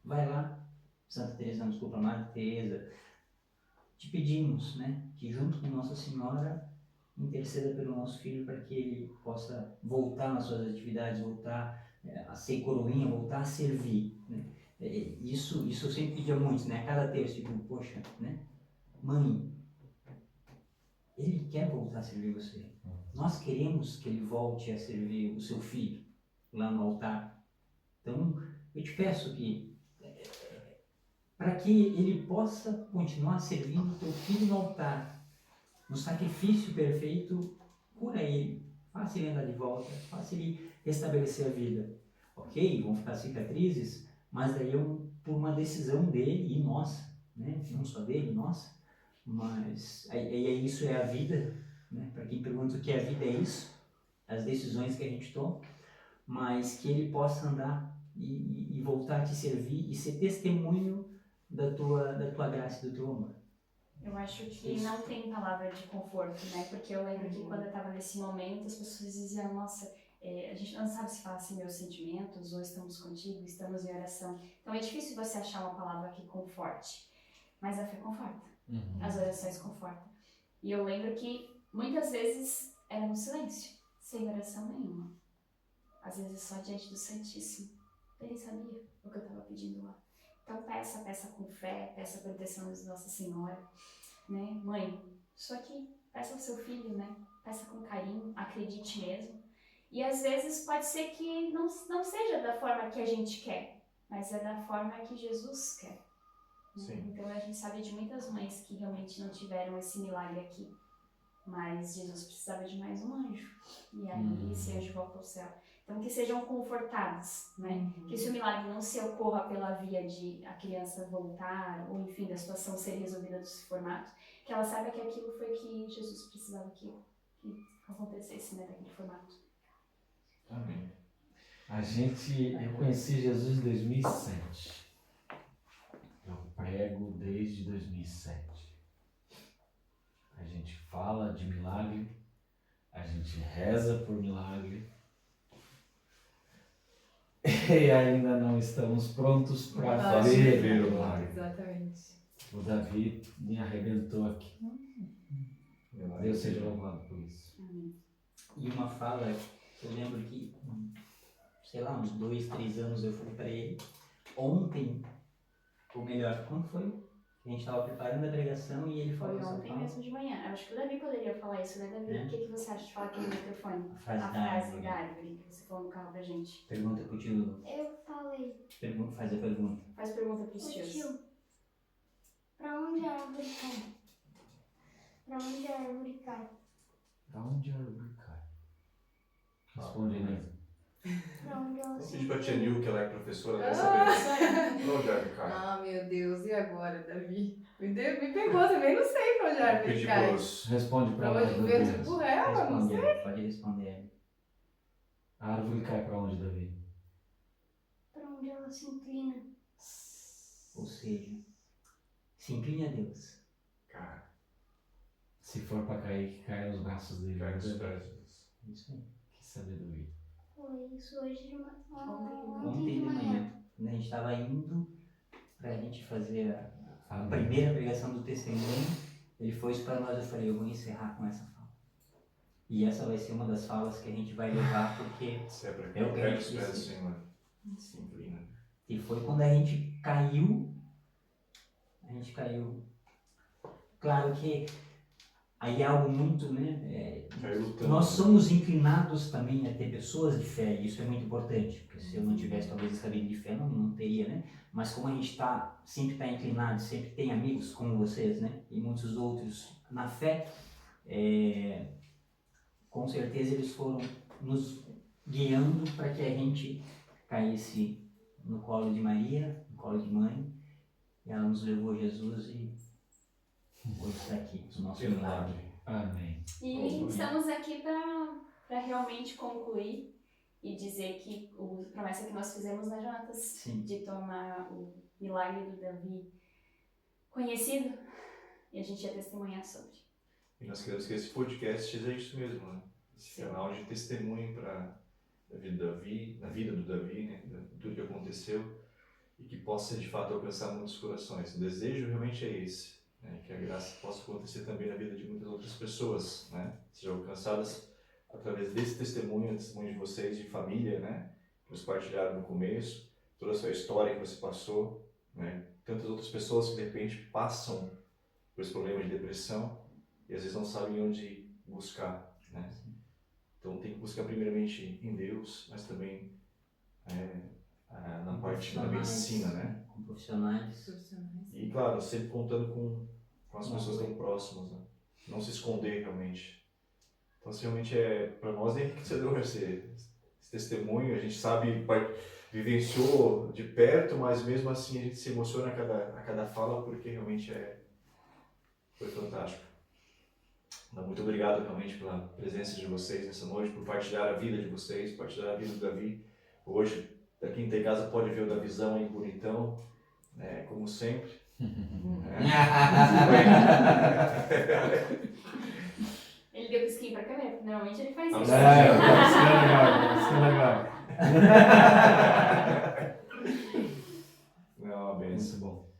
Speaker 5: vai lá, Santa Teresa, não, desculpa, Madre Teresa, te pedimos, né, que junto com Nossa Senhora interceda pelo nosso filho para que ele possa voltar nas suas atividades, voltar a ser coroinha, voltar a servir, né? Isso eu sempre pedia muito, né? A cada terço, tipo, poxa, né? Mãe, ele quer voltar a servir você. Nós queremos que ele volte a servir o seu filho lá no altar. Então, eu te peço que para que ele possa continuar servindo o teu filho no altar, no sacrifício perfeito, cura ele, faça ele andar de volta, faça ele restabelecer a vida. Ok, vão ficar cicatrizes, mas daí por uma decisão dele e nossa, né? Não só dele, nossa, mas isso é a vida, né? Para quem pergunta o que é a vida, é isso, as decisões que a gente toma, mas que ele possa andar e voltar a te servir e ser testemunho da tua graça e do teu amor.
Speaker 4: Eu acho que não tem palavra de conforto, né? Porque eu lembro que quando eu estava nesse momento, as pessoas diziam: nossa, a gente não sabe se fala assim meus sentimentos, ou estamos contigo, estamos em oração. Então é difícil você achar uma palavra que conforte. Mas a fé conforta. As orações confortam. E eu lembro que muitas vezes era no silêncio, sem oração nenhuma. Às vezes só diante do Santíssimo. Ele sabia o que eu estava pedindo lá. Então peça com fé, peça a proteção de Nossa Senhora, né? Mãe, estou aqui, peça ao seu filho, né? Peça com carinho, acredite mesmo. E às vezes pode ser que não seja da forma que a gente quer, mas é da forma que Jesus quer.
Speaker 6: Sim.
Speaker 4: Então a gente sabe de muitas mães que realmente não tiveram esse milagre aqui, mas Jesus precisava de mais um anjo, e aí esse anjo volta ao céu. Então que sejam confortados, né? Que se o milagre não se ocorra pela via de a criança voltar, ou enfim, da situação ser resolvida desse formato, que ela saiba que aquilo foi que Jesus precisava que acontecesse, né, daquele formato.
Speaker 2: Amém. Eu conheci Jesus em 2007. Eu prego desde 2007. A gente fala de milagre, a gente reza por milagre, e ainda não estamos prontos para ver o milagre.
Speaker 3: Exatamente.
Speaker 2: O Davi me arrebentou aqui. Deus seja louvado por isso.
Speaker 5: E uma fala que eu lembro que, sei lá, uns 2, 3 anos eu falei para ele, ontem, ou melhor, quando foi? A gente estava preparando a pregação e ele falou
Speaker 4: Foi
Speaker 5: essa
Speaker 4: ontem
Speaker 5: fala.
Speaker 4: mesmo de manhã. Eu acho que o Davi poderia falar isso, né, Davi?
Speaker 5: É.
Speaker 4: O que você acha de falar aqui no microfone?
Speaker 5: A frase da árvore.
Speaker 4: da árvore que você falou no carro pra gente.
Speaker 5: Pergunta pro tio.
Speaker 7: Eu falei,
Speaker 5: Faz a pergunta.
Speaker 4: Faz pergunta pros
Speaker 7: ô
Speaker 4: tios.
Speaker 7: tio, pra onde a árvore cai? Pra onde a árvore cai?
Speaker 2: Pra onde a árvore cai? Responde aí, né?
Speaker 7: Pra onde ela
Speaker 6: Vou
Speaker 7: se
Speaker 6: pedir pra tia
Speaker 7: encontra?
Speaker 6: Nil, que ela é professora, ela vai saber. Pra onde a árvore cai?
Speaker 3: Ah, meu Deus, e agora, Davi? Me pegou também, não sei pra onde a
Speaker 6: Vou
Speaker 3: árvore
Speaker 6: pedir
Speaker 3: cai.
Speaker 6: pros...
Speaker 2: Responde
Speaker 3: Pra
Speaker 2: pra
Speaker 3: onde o vento empurra ela, não sei.
Speaker 5: Responder, pode responder.
Speaker 2: A árvore cai pra onde, Davi?
Speaker 7: Pra onde ela se inclina?
Speaker 5: Ou seja, se incline a Deus.
Speaker 6: Cara,
Speaker 2: Se for pra cair, que caia nos braços dele.
Speaker 6: cai nos
Speaker 2: Davi.
Speaker 6: pés.
Speaker 5: Isso aí.
Speaker 2: Que sabedoria.
Speaker 7: Foi isso hoje de manhã.
Speaker 5: Ontem de manhã, quando a gente estava indo pra gente fazer a
Speaker 2: Amém.
Speaker 5: primeira pregação do testemunho, ele foi isso para nós. Eu falei, eu vou encerrar com essa fala. E essa vai ser uma das falas que a gente vai levar, porque
Speaker 6: Sempre.
Speaker 5: É o que a
Speaker 6: Pega
Speaker 5: gente
Speaker 6: os pés
Speaker 5: precisa.
Speaker 6: assim, mano. Se inclina.
Speaker 5: e foi quando a gente caiu claro que aí é algo muito, né?
Speaker 6: Vai lutando.
Speaker 5: Nós somos inclinados também a ter pessoas de fé, e isso é muito importante, porque se eu não tivesse talvez essa vida de fé, não teria, né? Mas como a gente sempre está inclinado, sempre tem amigos como vocês, né? E muitos outros na fé, com certeza eles foram nos guiando para que a gente caísse no colo de Maria, no colo de mãe, e ela nos levou a Jesus e hoje está aqui, o nosso milagre.
Speaker 2: Amém.
Speaker 4: E estamos aqui para realmente concluir e dizer que a promessa que nós fizemos, né, Jonatas?
Speaker 5: Sim.
Speaker 4: De tornar o milagre do Davi conhecido, e a gente ia testemunhar sobre.
Speaker 1: E nós queremos que esse podcast seja isso mesmo, né? Esse canal de testemunho para a vida do Davi, na vida do Davi, né? De tudo que aconteceu, e que possa de fato alcançar muitos corações. O desejo realmente é esse, né? Que a graça possa acontecer também na vida de muitas outras pessoas, né? Sejam alcançadas através desse testemunho de vocês, de família, né? Que nos partilharam no começo, toda a sua história que você passou, né? Tantas outras pessoas que de repente passam por esse problema de depressão e às vezes não sabem onde buscar, né? Então tem que buscar primeiramente em Deus, mas também na parte da medicina, né?
Speaker 5: Com profissionais.
Speaker 1: E claro, sempre contando com as pessoas que estão próximas, né? Não se esconder realmente. Então, assim, realmente para nós é enriquecedor esse testemunho. A gente sabe, vivenciou de perto, mas mesmo assim a gente se emociona a cada fala, porque realmente foi fantástico. Então, muito obrigado realmente pela presença de vocês nessa noite, por partilhar a vida de vocês, partilhar a vida do Davi. Hoje, para quem tem casa pode ver o Davizão aí bonitão, né, como sempre.
Speaker 4: Ele deu pisquinho pra câmera, porque normalmente ele faz isso.
Speaker 1: Isso
Speaker 2: É legal.
Speaker 1: Não, benção.
Speaker 2: Muito bom.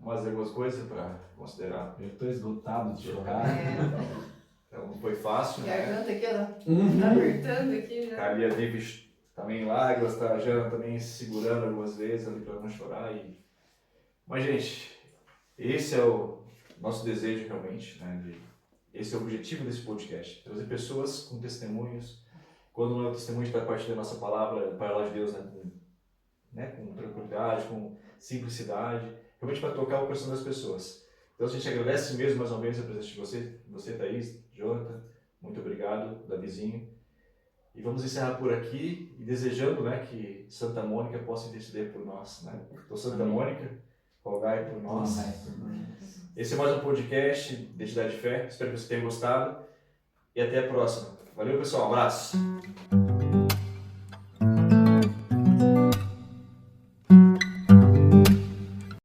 Speaker 1: Mais algumas coisas para considerar?
Speaker 2: Eu estou esgotado de chorar.
Speaker 1: Então, não foi fácil, né?
Speaker 3: Garganta aqui, ó. Tá apertando aqui já.
Speaker 1: A Lia Davis também em lágrimas, tá? A Jana também se segurando algumas vezes ali para não chorar. Mas, gente, esse é o nosso desejo realmente, né? Esse é o objetivo desse podcast. Trazer pessoas com testemunhos. Quando não é o testemunho, a gente vai partir da nossa palavra, da palavra de Deus, né? Com tranquilidade, com simplicidade, realmente para tocar o coração das pessoas. Então, a gente agradece mesmo mais uma vez a presença de você, Thaís, Jonathan, muito obrigado, Davizinho. E vamos encerrar por aqui e desejando, né, que Santa Mônica possa interceder por nós, né? Então, Santa Mônica, rogai por nós. Esse é mais um podcast de Identidade de Fé. Espero que você tenha gostado e até a próxima. Valeu, pessoal. Um abraço.